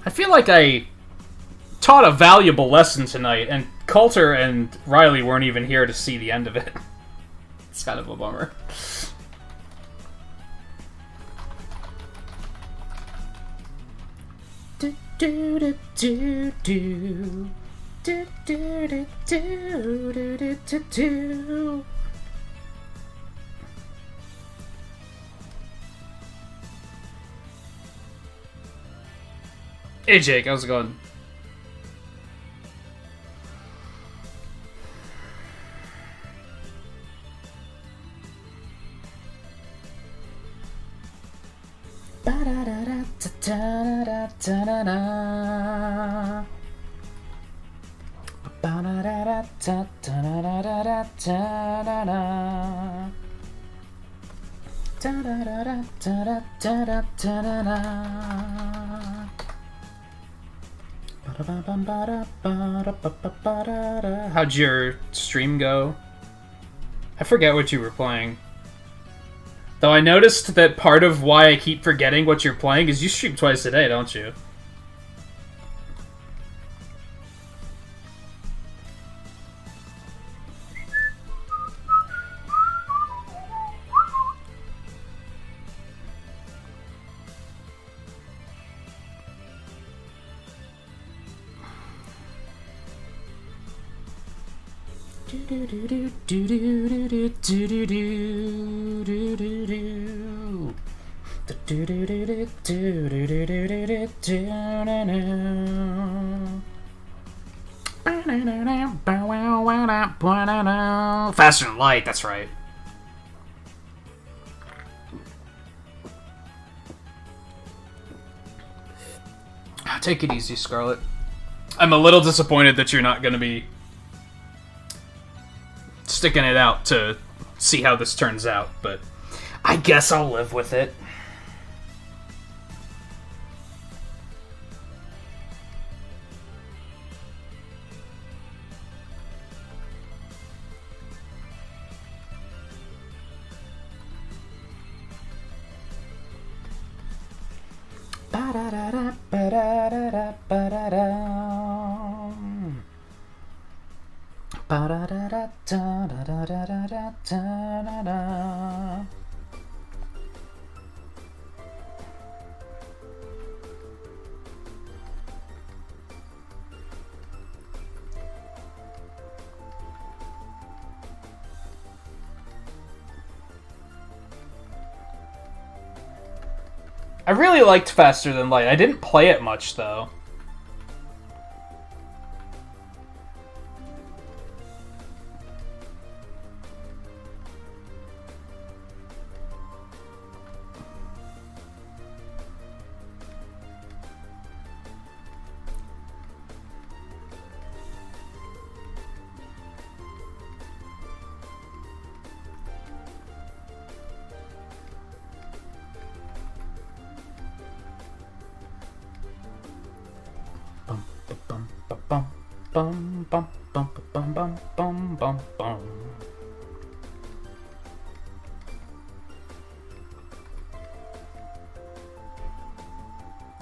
I feel like I taught a valuable lesson tonight, and Coulter and Riley weren't even here to see the end of it. It's kind of a bummer. Do do do do do do do do do do do do. Hey Jake, how's it going? How'd your stream go? I forget what you were playing. Though I noticed that part of why I keep forgetting what you're playing is you stream twice a day, don't you? Faster than light, that's right. Take it easy, Scarlet. I'm a little disappointed that you're not going to be sticking it out to see how this turns out, but I guess I'll live with it. I really liked Faster Than Light. I didn't play it much, though.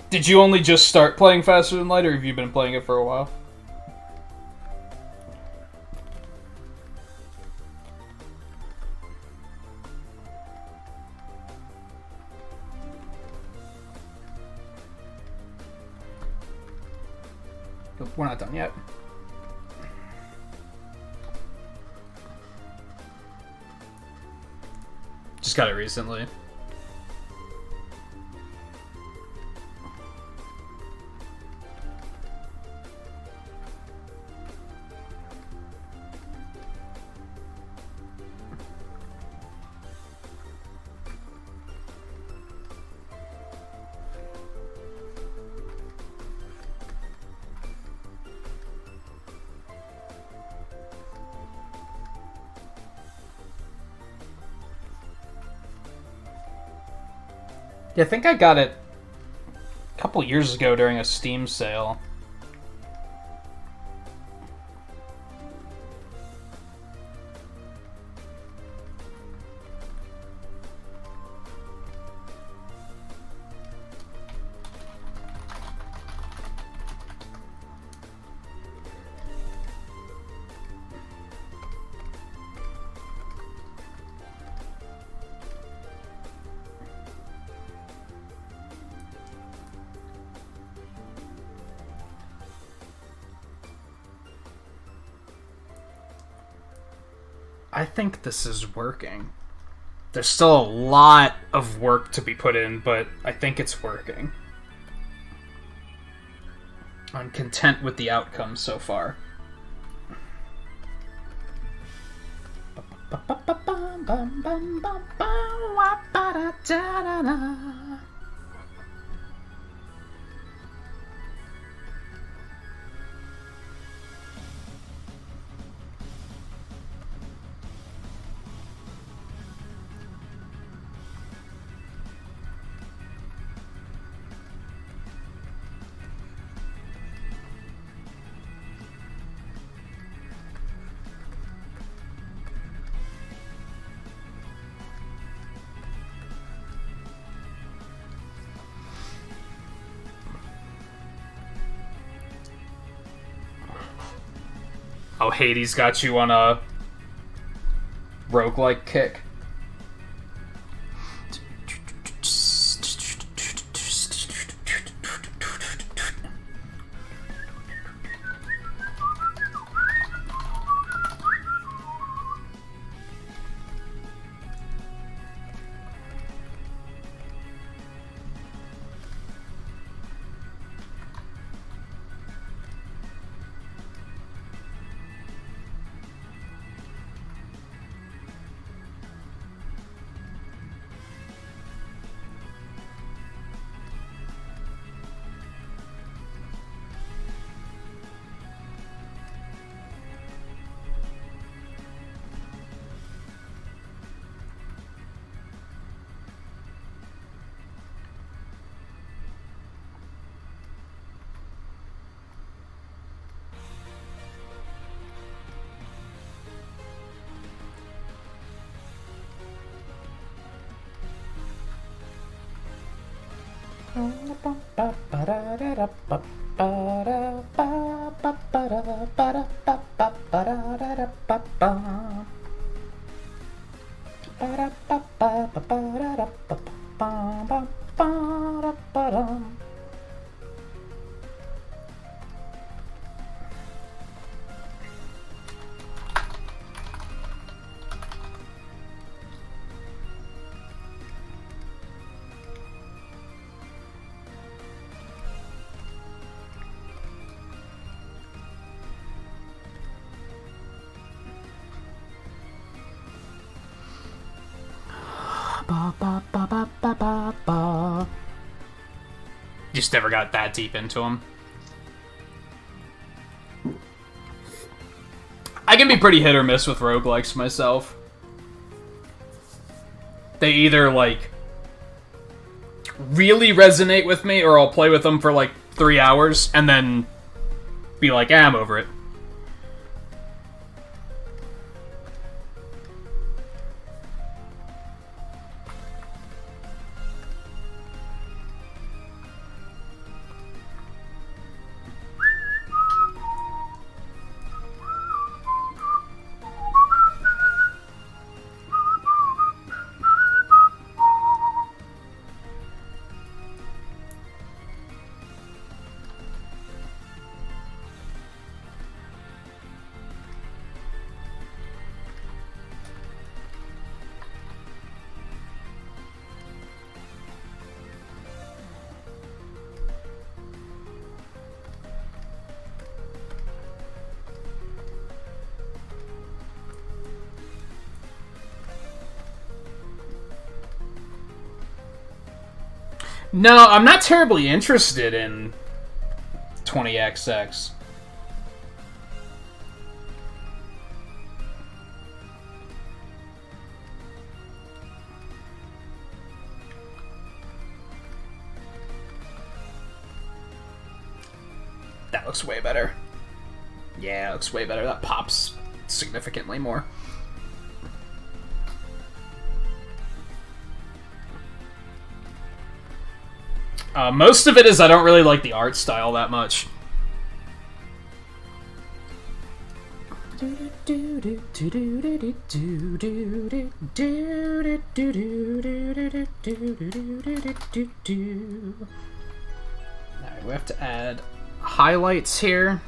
Did you only just start playing Faster Than Light, or have you been playing it for a while? We're not done yet. Just got it recently. Yeah, I think I got it a couple years ago during a Steam sale. I think this is working. There's still a lot of work to be put in, but I think it's working. I'm content with the outcome so far. Oh, Hades got you on a roguelike kick. Just never got that deep into them. I can be pretty hit or miss with roguelikes myself. They either, like, really resonate with me, or I'll play with them for, like, 3 hours, and then be like, I'm over it. No, I'm not terribly interested in 20XX. That looks way better. Yeah, it looks way better. That pops significantly more. Most of it is I don't really like the art style that much. Alright, we have to add highlights here.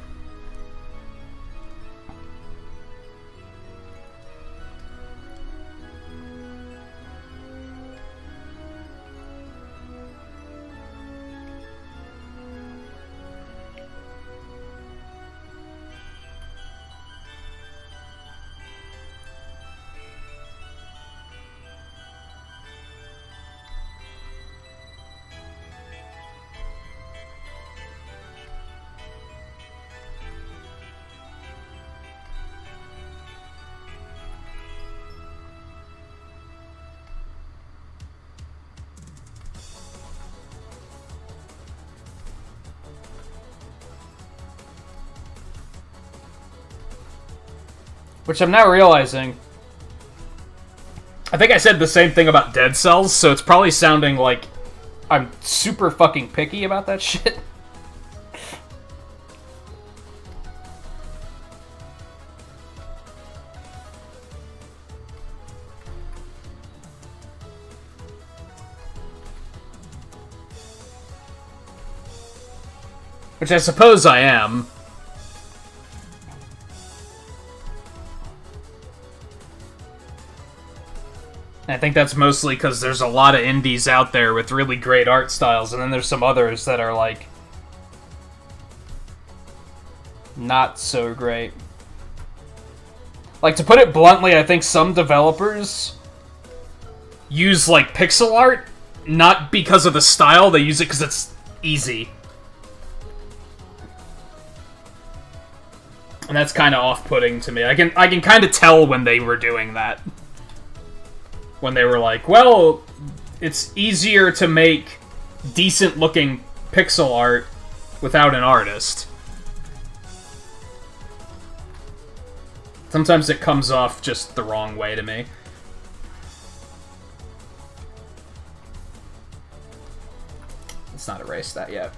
Which I'm now realizing, I think I said the same thing about Dead Cells, so it's probably sounding like I'm super fucking picky about that shit. Which I suppose I am. I think that's mostly because there's a lot of indies out there with really great art styles, and then there's some others that are, like, not so great. Like, to put it bluntly, I think some developers use, like, pixel art, not because of the style, they use it because it's easy. And that's kind of off-putting to me. I can kind of tell when they were doing that. When they were like, well, it's easier to make decent-looking pixel art without an artist. Sometimes it comes off just the wrong way to me. It's not erase that yet.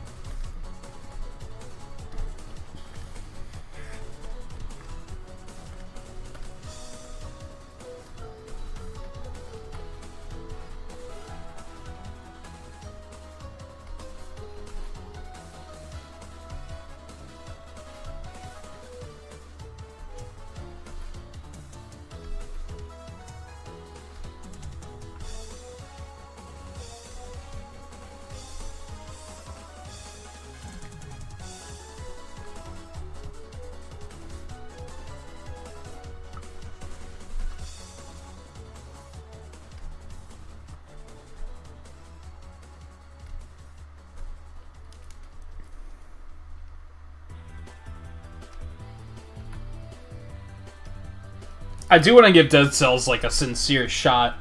I do want to give Dead Cells, like, a sincere shot,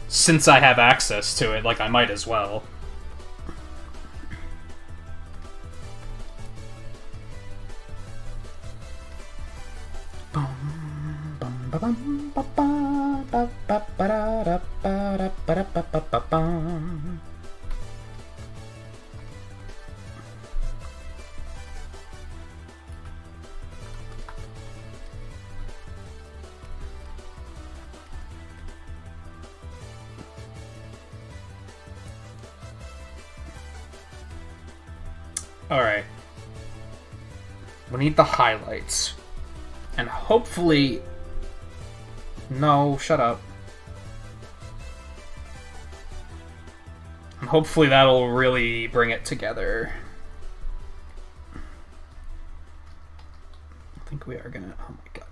since I have access to it, like, I might as well. Alright. We need the highlights. And hopefully... No, shut up. And hopefully that'll really bring it together. I think we are gonna... Oh my god.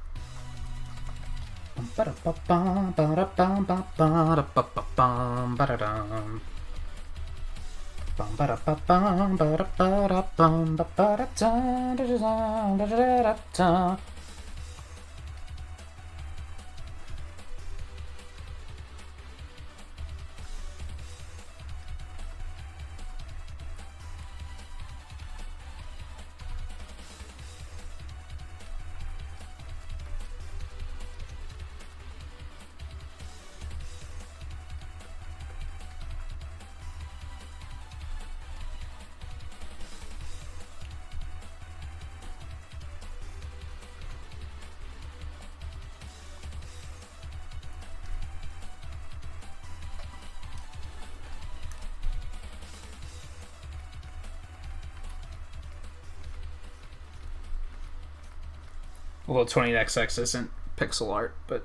Although 20XX isn't pixel art, but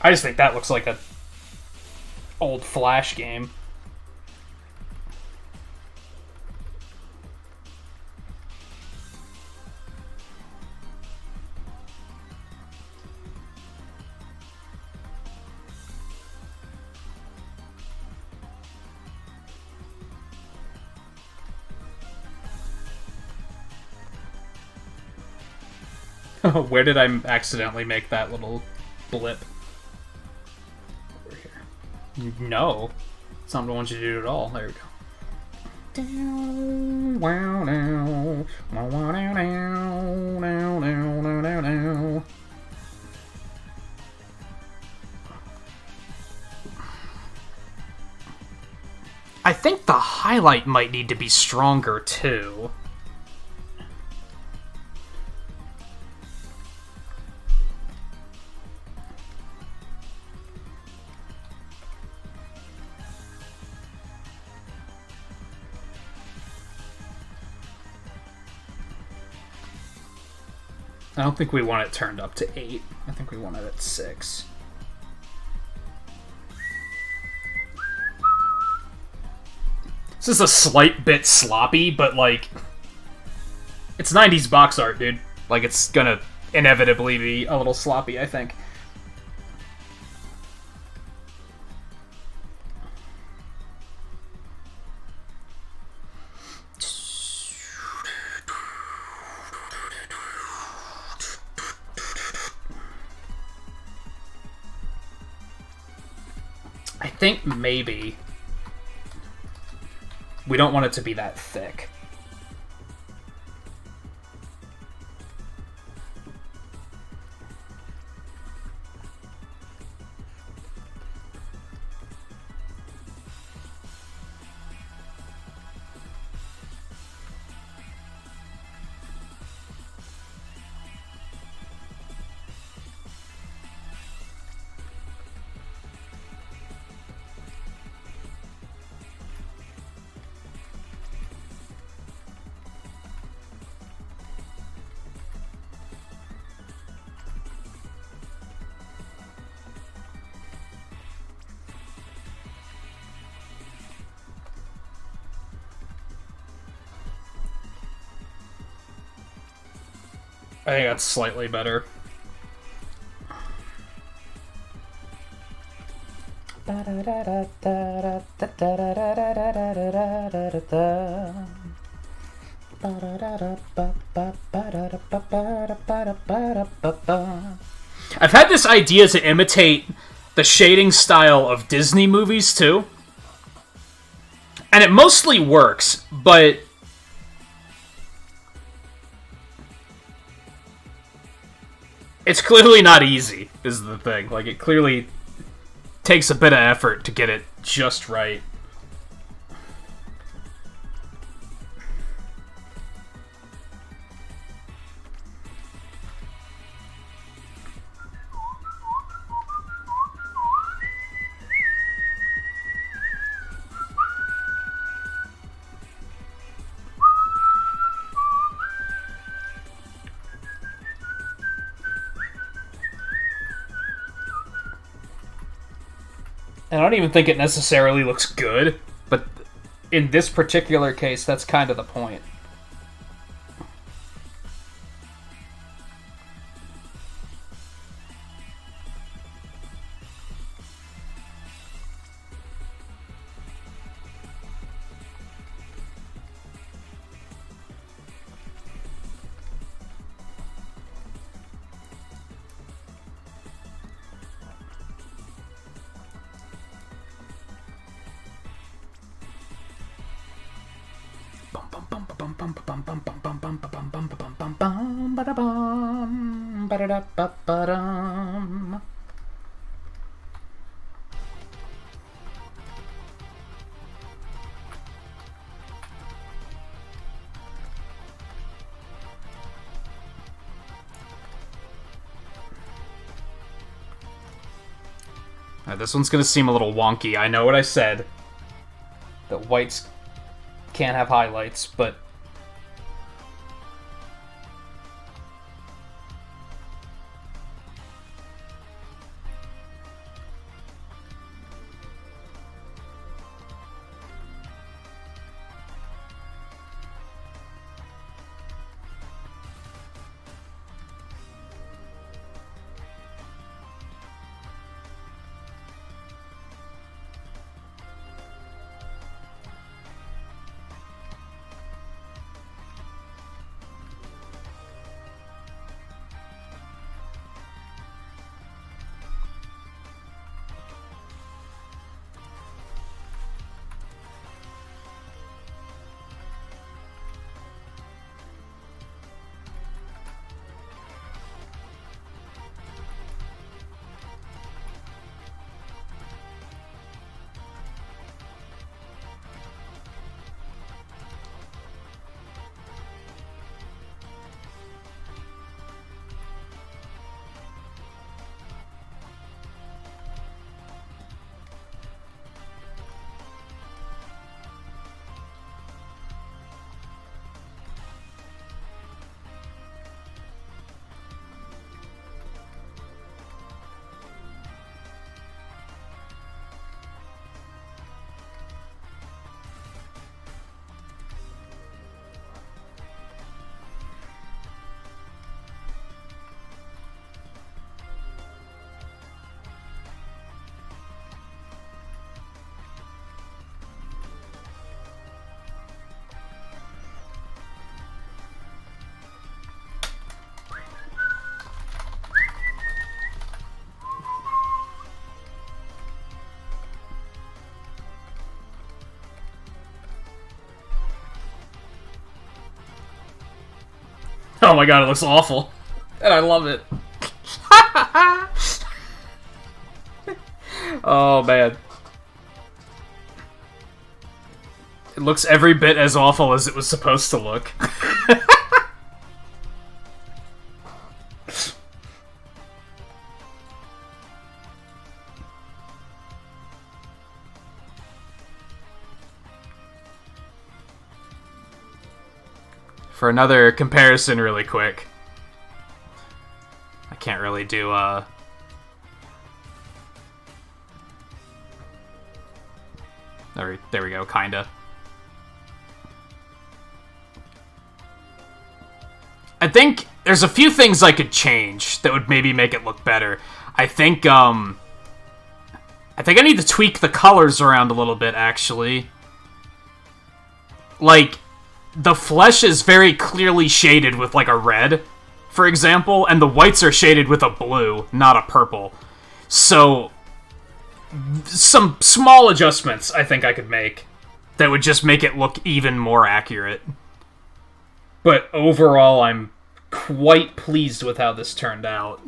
I just think that looks like a old Flash game. Where did I accidentally make that little blip? Over here. No. It's not what I want you to do at all. There we go. I think the highlight might need to be stronger, too. I don't think we want it turned up to 8. I think we want it at 6. This is a slight bit sloppy, but, like, it's 90s box art, dude. Like, it's gonna inevitably be a little sloppy, I think. I think maybe we don't want it to be that thick. I think that's slightly better. I've had this idea to imitate the shading style of Disney movies, too. And it mostly works, but it's clearly not easy, is the thing. Like, it clearly takes a bit of effort to get it just right. And I don't even think it necessarily looks good, but in this particular case, that's kind of the point. This one's gonna seem a little wonky. I know what I said. That whites can't have highlights, but oh my god, it looks awful. And I love it. Oh man. It looks every bit as awful as it was supposed to look. For another comparison really quick. I can't really do, There we go, kinda. I think there's a few things I could change that would maybe make it look better. I think I need to tweak the colors around a little bit, actually. Like, the flesh is very clearly shaded with, like, a red, for example, and the whites are shaded with a blue, not a purple. So, some small adjustments I think I could make that would just make it look even more accurate. But overall, I'm quite pleased with how this turned out.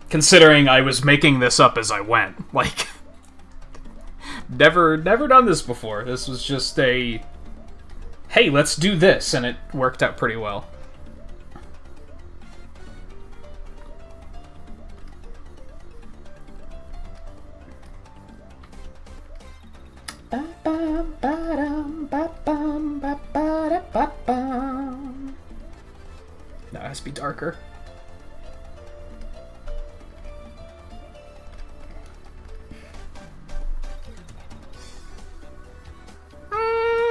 Considering I was making this up as I went. Like, never done this before. This was just a, hey, let's do this, and it worked out pretty well. No, it has to be darker.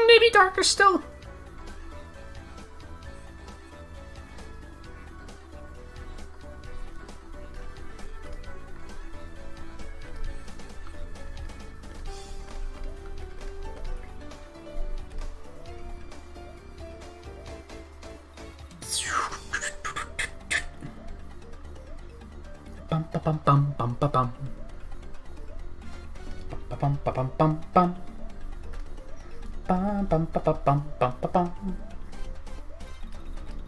Maybe darker still. Bum ba bum bum bum ba bum. Bum ba bum bum bum. Bum bum ba bum bum ba bum.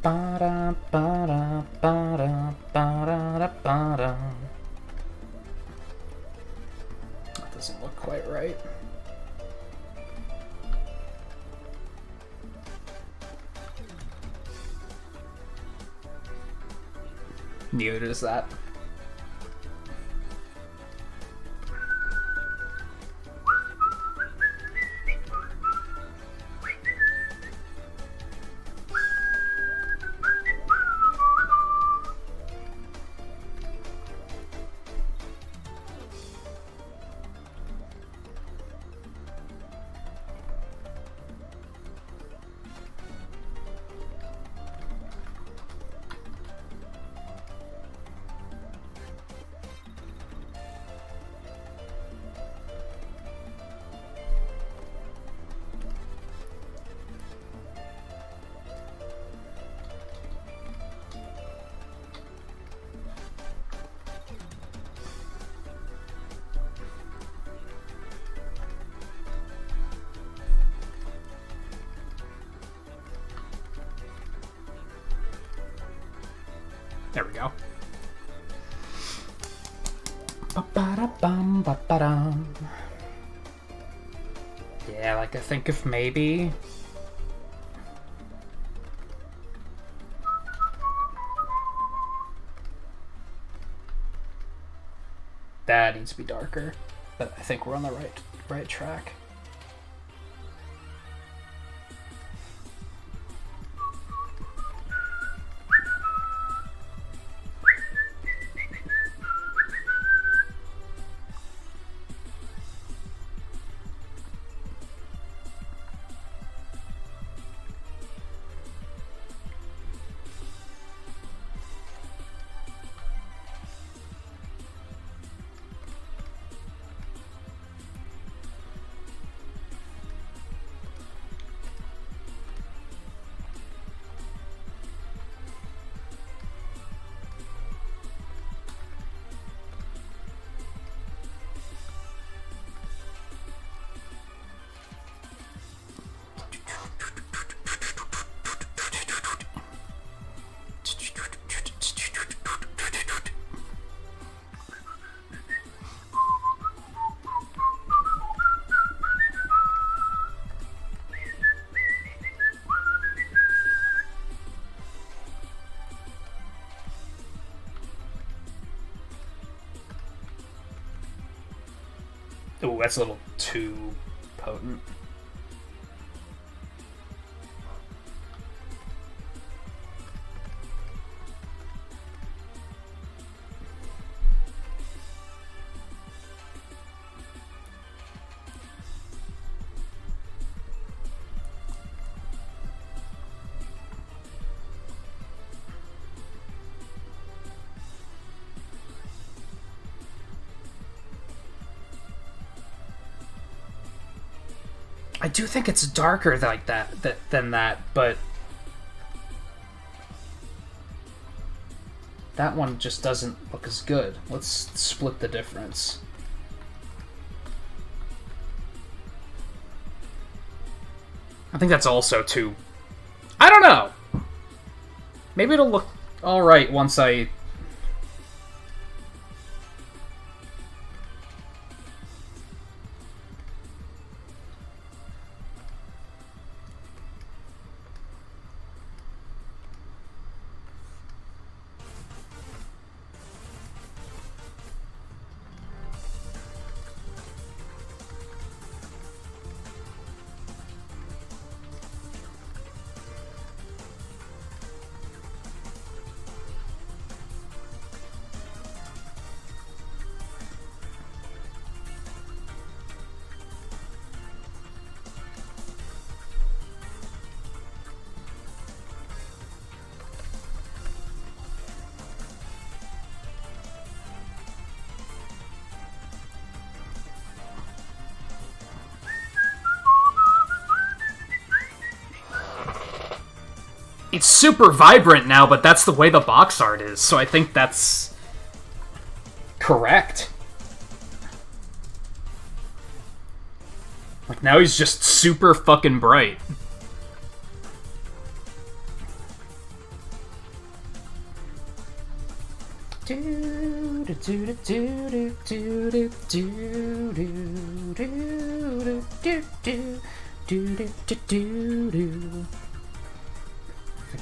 Ba da ba da ba da ba da ba da. That doesn't look quite right. Neither does that. There we go. Ba-ba-da-bum, ba-ba-dum. Yeah, like I think if maybe... that needs to be darker, but I think we're on the right track. Ooh, that's a little too potent. I do think it's darker like than that, but that one just doesn't look as good. Let's split the difference. I think that's also too... I don't know! Maybe it'll look alright once I... It's super vibrant now, but that's the way the box art is, so I think that's correct. Like, now he's just super fucking bright.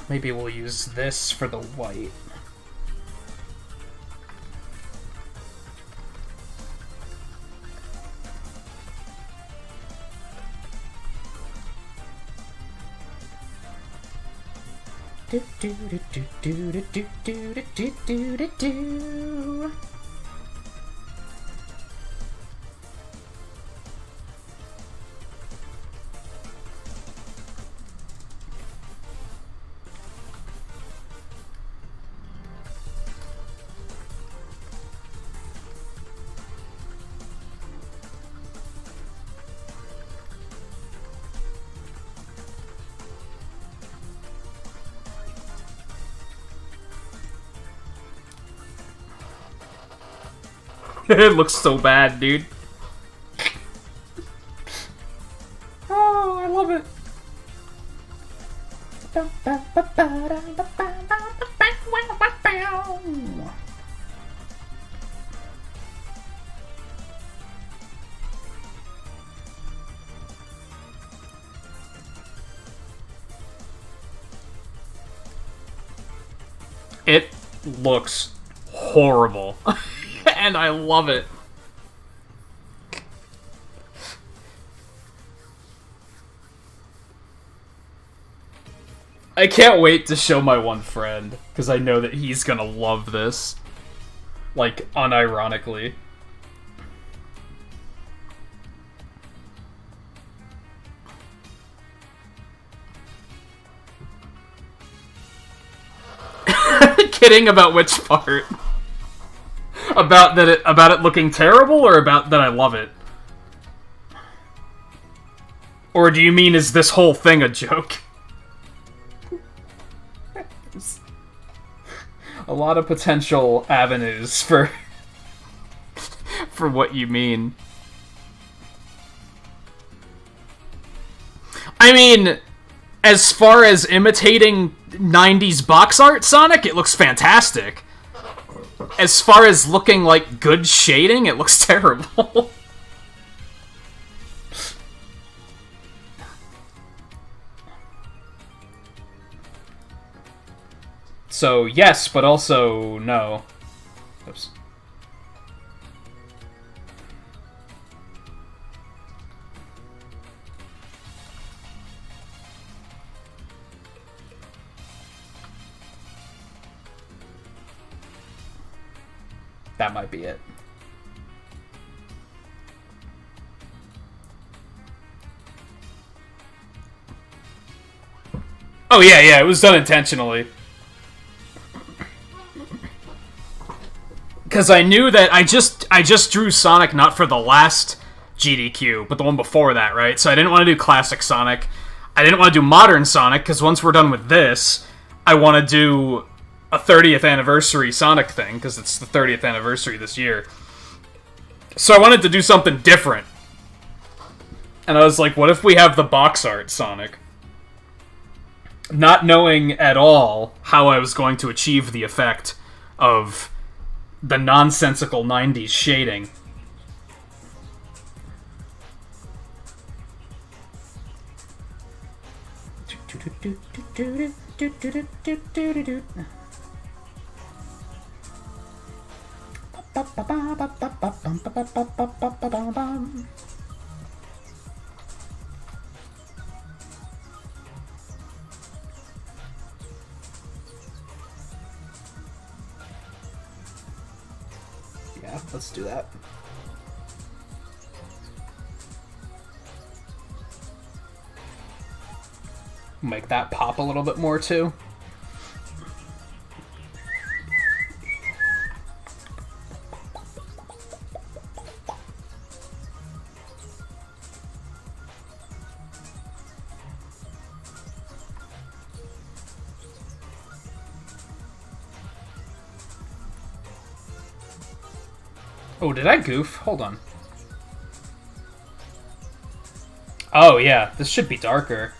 Maybe we'll use this for the white. It looks so bad, dude. Oh, I love it. It looks horrible. And I love it. I can't wait to show my one friend, because I know that he's gonna love this. Like, unironically. Kidding about which part? About it looking terrible, or about that I love it? Or do you mean, is this whole thing a joke? A lot of potential avenues for what you mean. I mean, as far as imitating 90s box art Sonic, it looks fantastic. As far as looking like good shading, it looks terrible. So, yes, but also no. Oops. That might be it. Oh yeah, it was done intentionally. Because I knew that I just drew Sonic not for the last GDQ, but the one before that, right? So I didn't want to do classic Sonic. I didn't want to do modern Sonic, because once we're done with this, I want to do a 30th anniversary Sonic thing, because it's the 30th anniversary this year. So I wanted to do something different. And I was like, what if we have the box art Sonic? Not knowing at all how I was going to achieve the effect of the nonsensical 90s shading. Yeah, let's do that. Make that pop a little bit more too. Oh, did I goof? Hold on. Oh, yeah. This should be darker.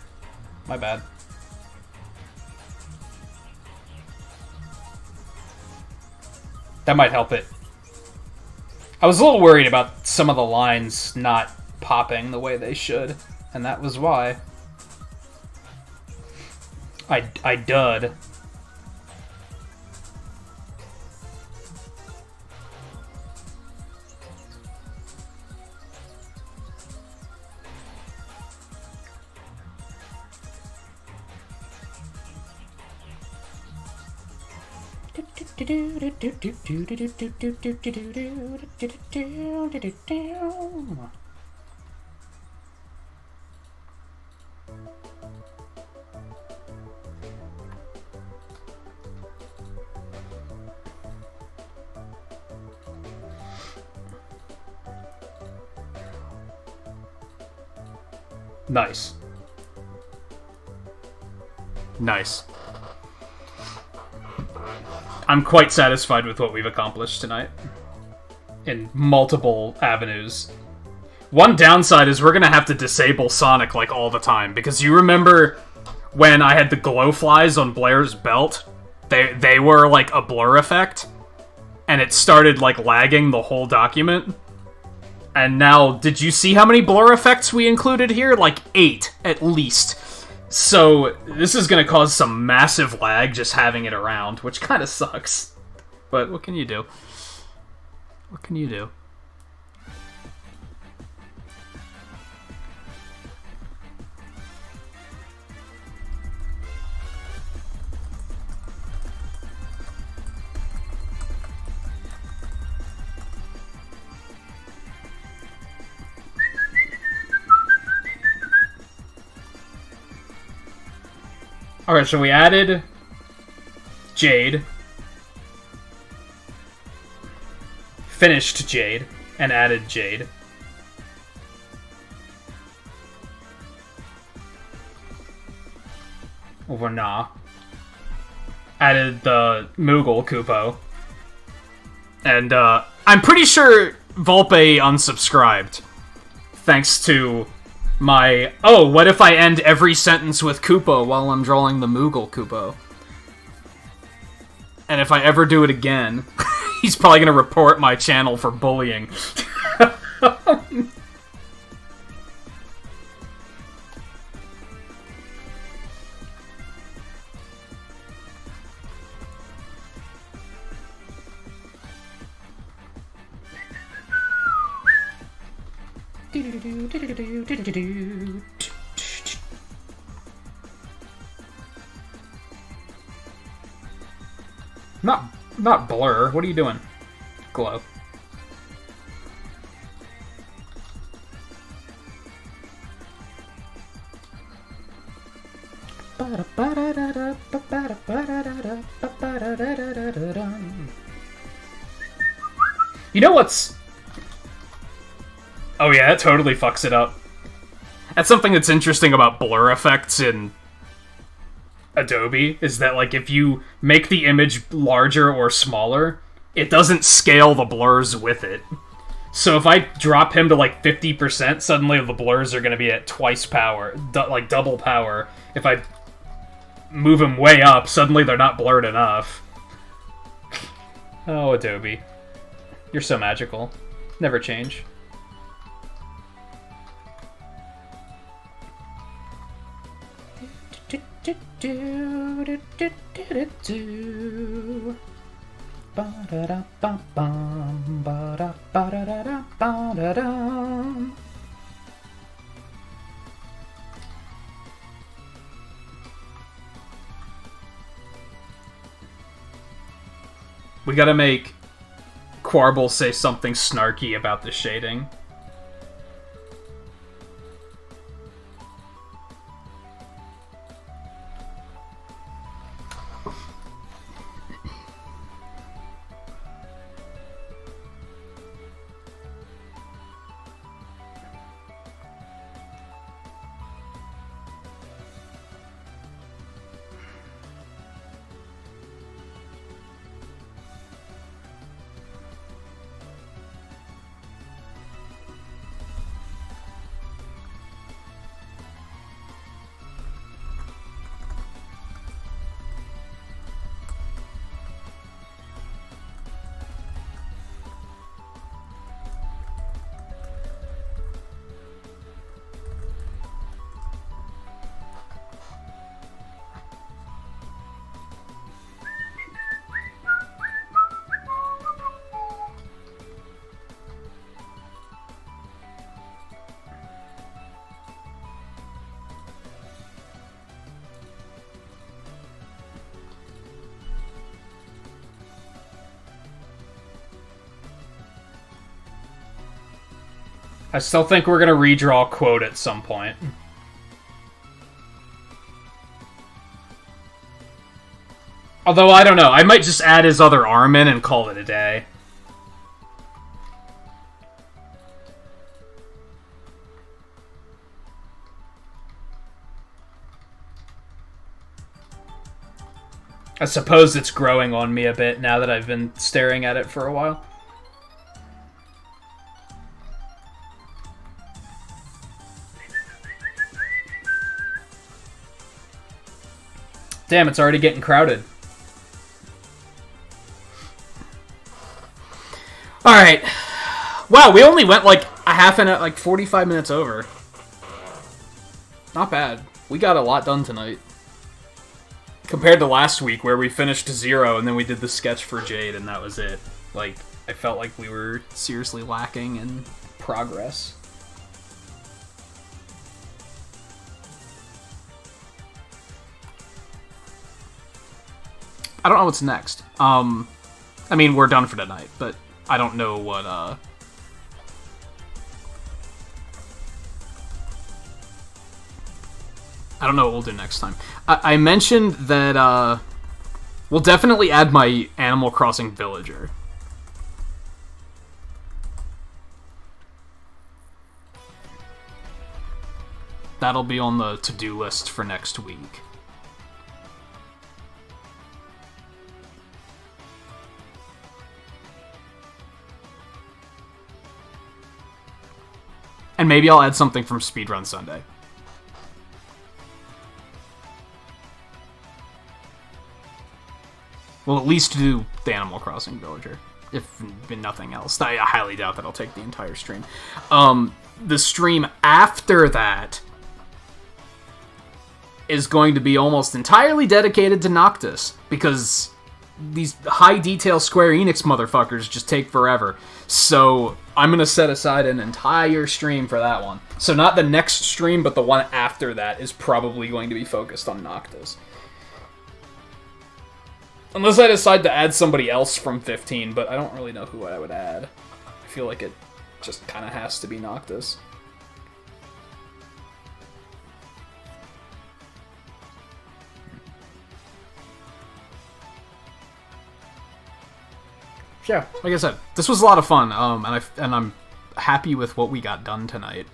My bad. That might help it. I was a little worried about some of the lines not popping the way they should, and that was why. I dud. Nice. Nice. I'm quite satisfied with what we've accomplished tonight. In multiple avenues. One downside is we're gonna have to disable Sonic, like, all the time. Because you remember when I had the glow flies on Blair's belt? They were, like, a blur effect. And it started, like, lagging the whole document. And now, did you see how many blur effects we included here? Like 8, at least. So, this is gonna cause some massive lag just having it around, which kinda sucks. But what can you do? What can you do? Alright, so we added Jade, finished Jade, and added Jade. Over nah. Added the Moogle Koopo. And, I'm pretty sure Volpe unsubscribed. Thanks to my, oh, what if I end every sentence with Koopo while I'm drawing the Moogle Koopo? And if I ever do it again, he's probably gonna report my channel for bullying. Not blur. What are you doing? Glow. You know what's... Oh yeah, that totally fucks it up. That's something that's interesting about blur effects in Adobe, is that, like, if you make the image larger or smaller, it doesn't scale the blurs with it. So if I drop him to, like, 50%, suddenly the blurs are going to be at twice power, like, double power. If I move him way up, suddenly they're not blurred enough. Oh, Adobe. You're so magical. Never change. We gotta make Quarble say something snarky about the shading. I still think we're gonna redraw Quote at some point. Although, I don't know. I might just add his other arm in and call it a day. I suppose it's growing on me a bit now that I've been staring at it for a while. Damn, it's already getting crowded. Alright. Wow, we only went like a half an hour, like 45 minutes over. Not bad. We got a lot done tonight. Compared to last week where we finished 0 and then we did the sketch for Jade and that was it. Like, I felt like we were seriously lacking in progress. I don't know what's next. I mean, we're done for tonight, but I don't know what, I don't know what we'll do next time. I mentioned that, we'll definitely add my Animal Crossing villager. That'll be on the to-do list for next week. And maybe I'll add something from Speedrun Sunday. We'll at least do the Animal Crossing villager, if nothing else. I highly doubt that I'll take the entire stream. The stream after that is going to be almost entirely dedicated to Noctis, because these high-detail Square Enix motherfuckers just take forever. So I'm going to set aside an entire stream for that one. So not the next stream, but the one after that is probably going to be focused on Noctis. Unless I decide to add somebody else from 15, but I don't really know who I would add. I feel like it just kind of has to be Noctis. Yeah, like I said, this was a lot of fun, and I'm happy with what we got done tonight.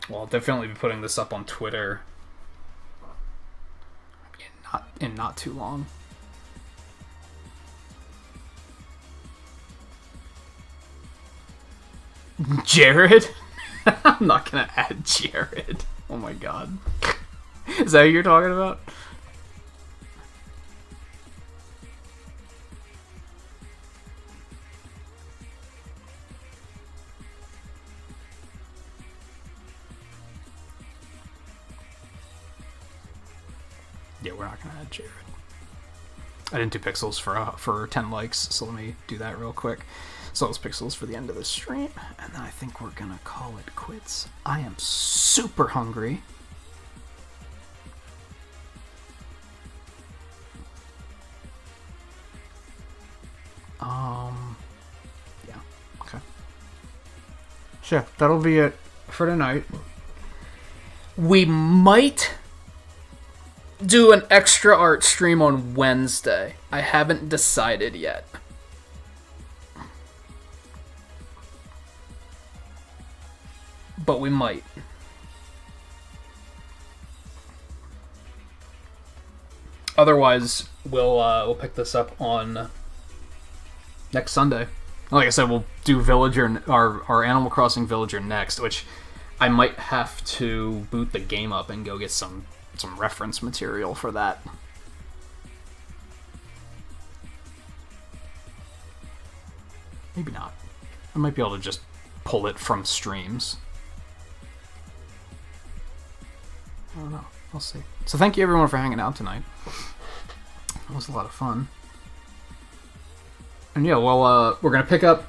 Well, I'll definitely be putting this up on Twitter in not too long. Jared? I'm not gonna add Jared. Oh my god. Is that who you're talking about? Yeah, we're not gonna add Jared. I didn't do pixels for 10 likes, so let me do that real quick. So those pixels for the end of the stream, and then I think we're gonna call it quits. I am super hungry. Yeah, okay. Sure, that'll be it for tonight. We might do an extra art stream on Wednesday. I haven't decided yet. But we might. Otherwise, we'll pick this up on next Sunday. Like I said, we'll do Villager, our Animal Crossing Villager next, which I might have to boot the game up and go get some reference material for that. Maybe not. I might be able to just pull it from streams. I don't know. We'll see. So thank you everyone for hanging out tonight. It was a lot of fun. And yeah, well, we're gonna pick up.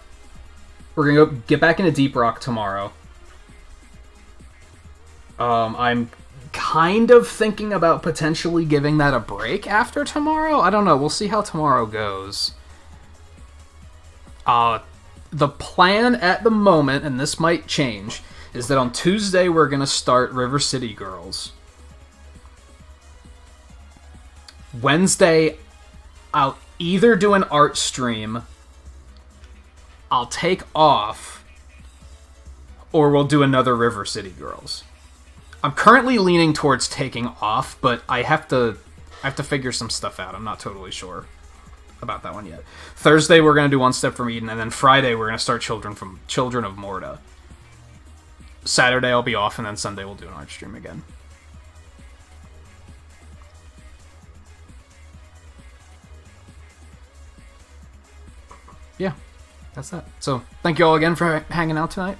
We're gonna go get back into Deep Rock tomorrow. I'm kind of thinking about potentially giving that a break after tomorrow. I don't know. We'll see how tomorrow goes. The plan at the moment, and this might change, is that on Tuesday we're gonna start River City Girls. Wednesday, I'll either do an art stream, I'll take off, or we'll do another River City Girls. I'm currently leaning towards taking off, but I have to figure some stuff out. I'm not totally sure about that one yet. Thursday we're gonna do One Step from Eden, and then Friday we're gonna start Children of Morta. Saturday I'll be off, and then Sunday we'll do an art stream again. Yeah, that's that. So, thank you all again for hanging out tonight.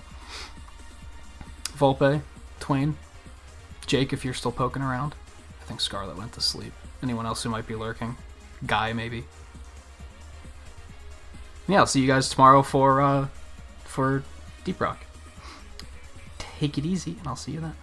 Volpe, Twain, Jake, if you're still poking around. I think Scarlet went to sleep. Anyone else who might be lurking? Guy, maybe. Yeah, I'll see you guys tomorrow for Deep Rock. Take it easy, and I'll see you then.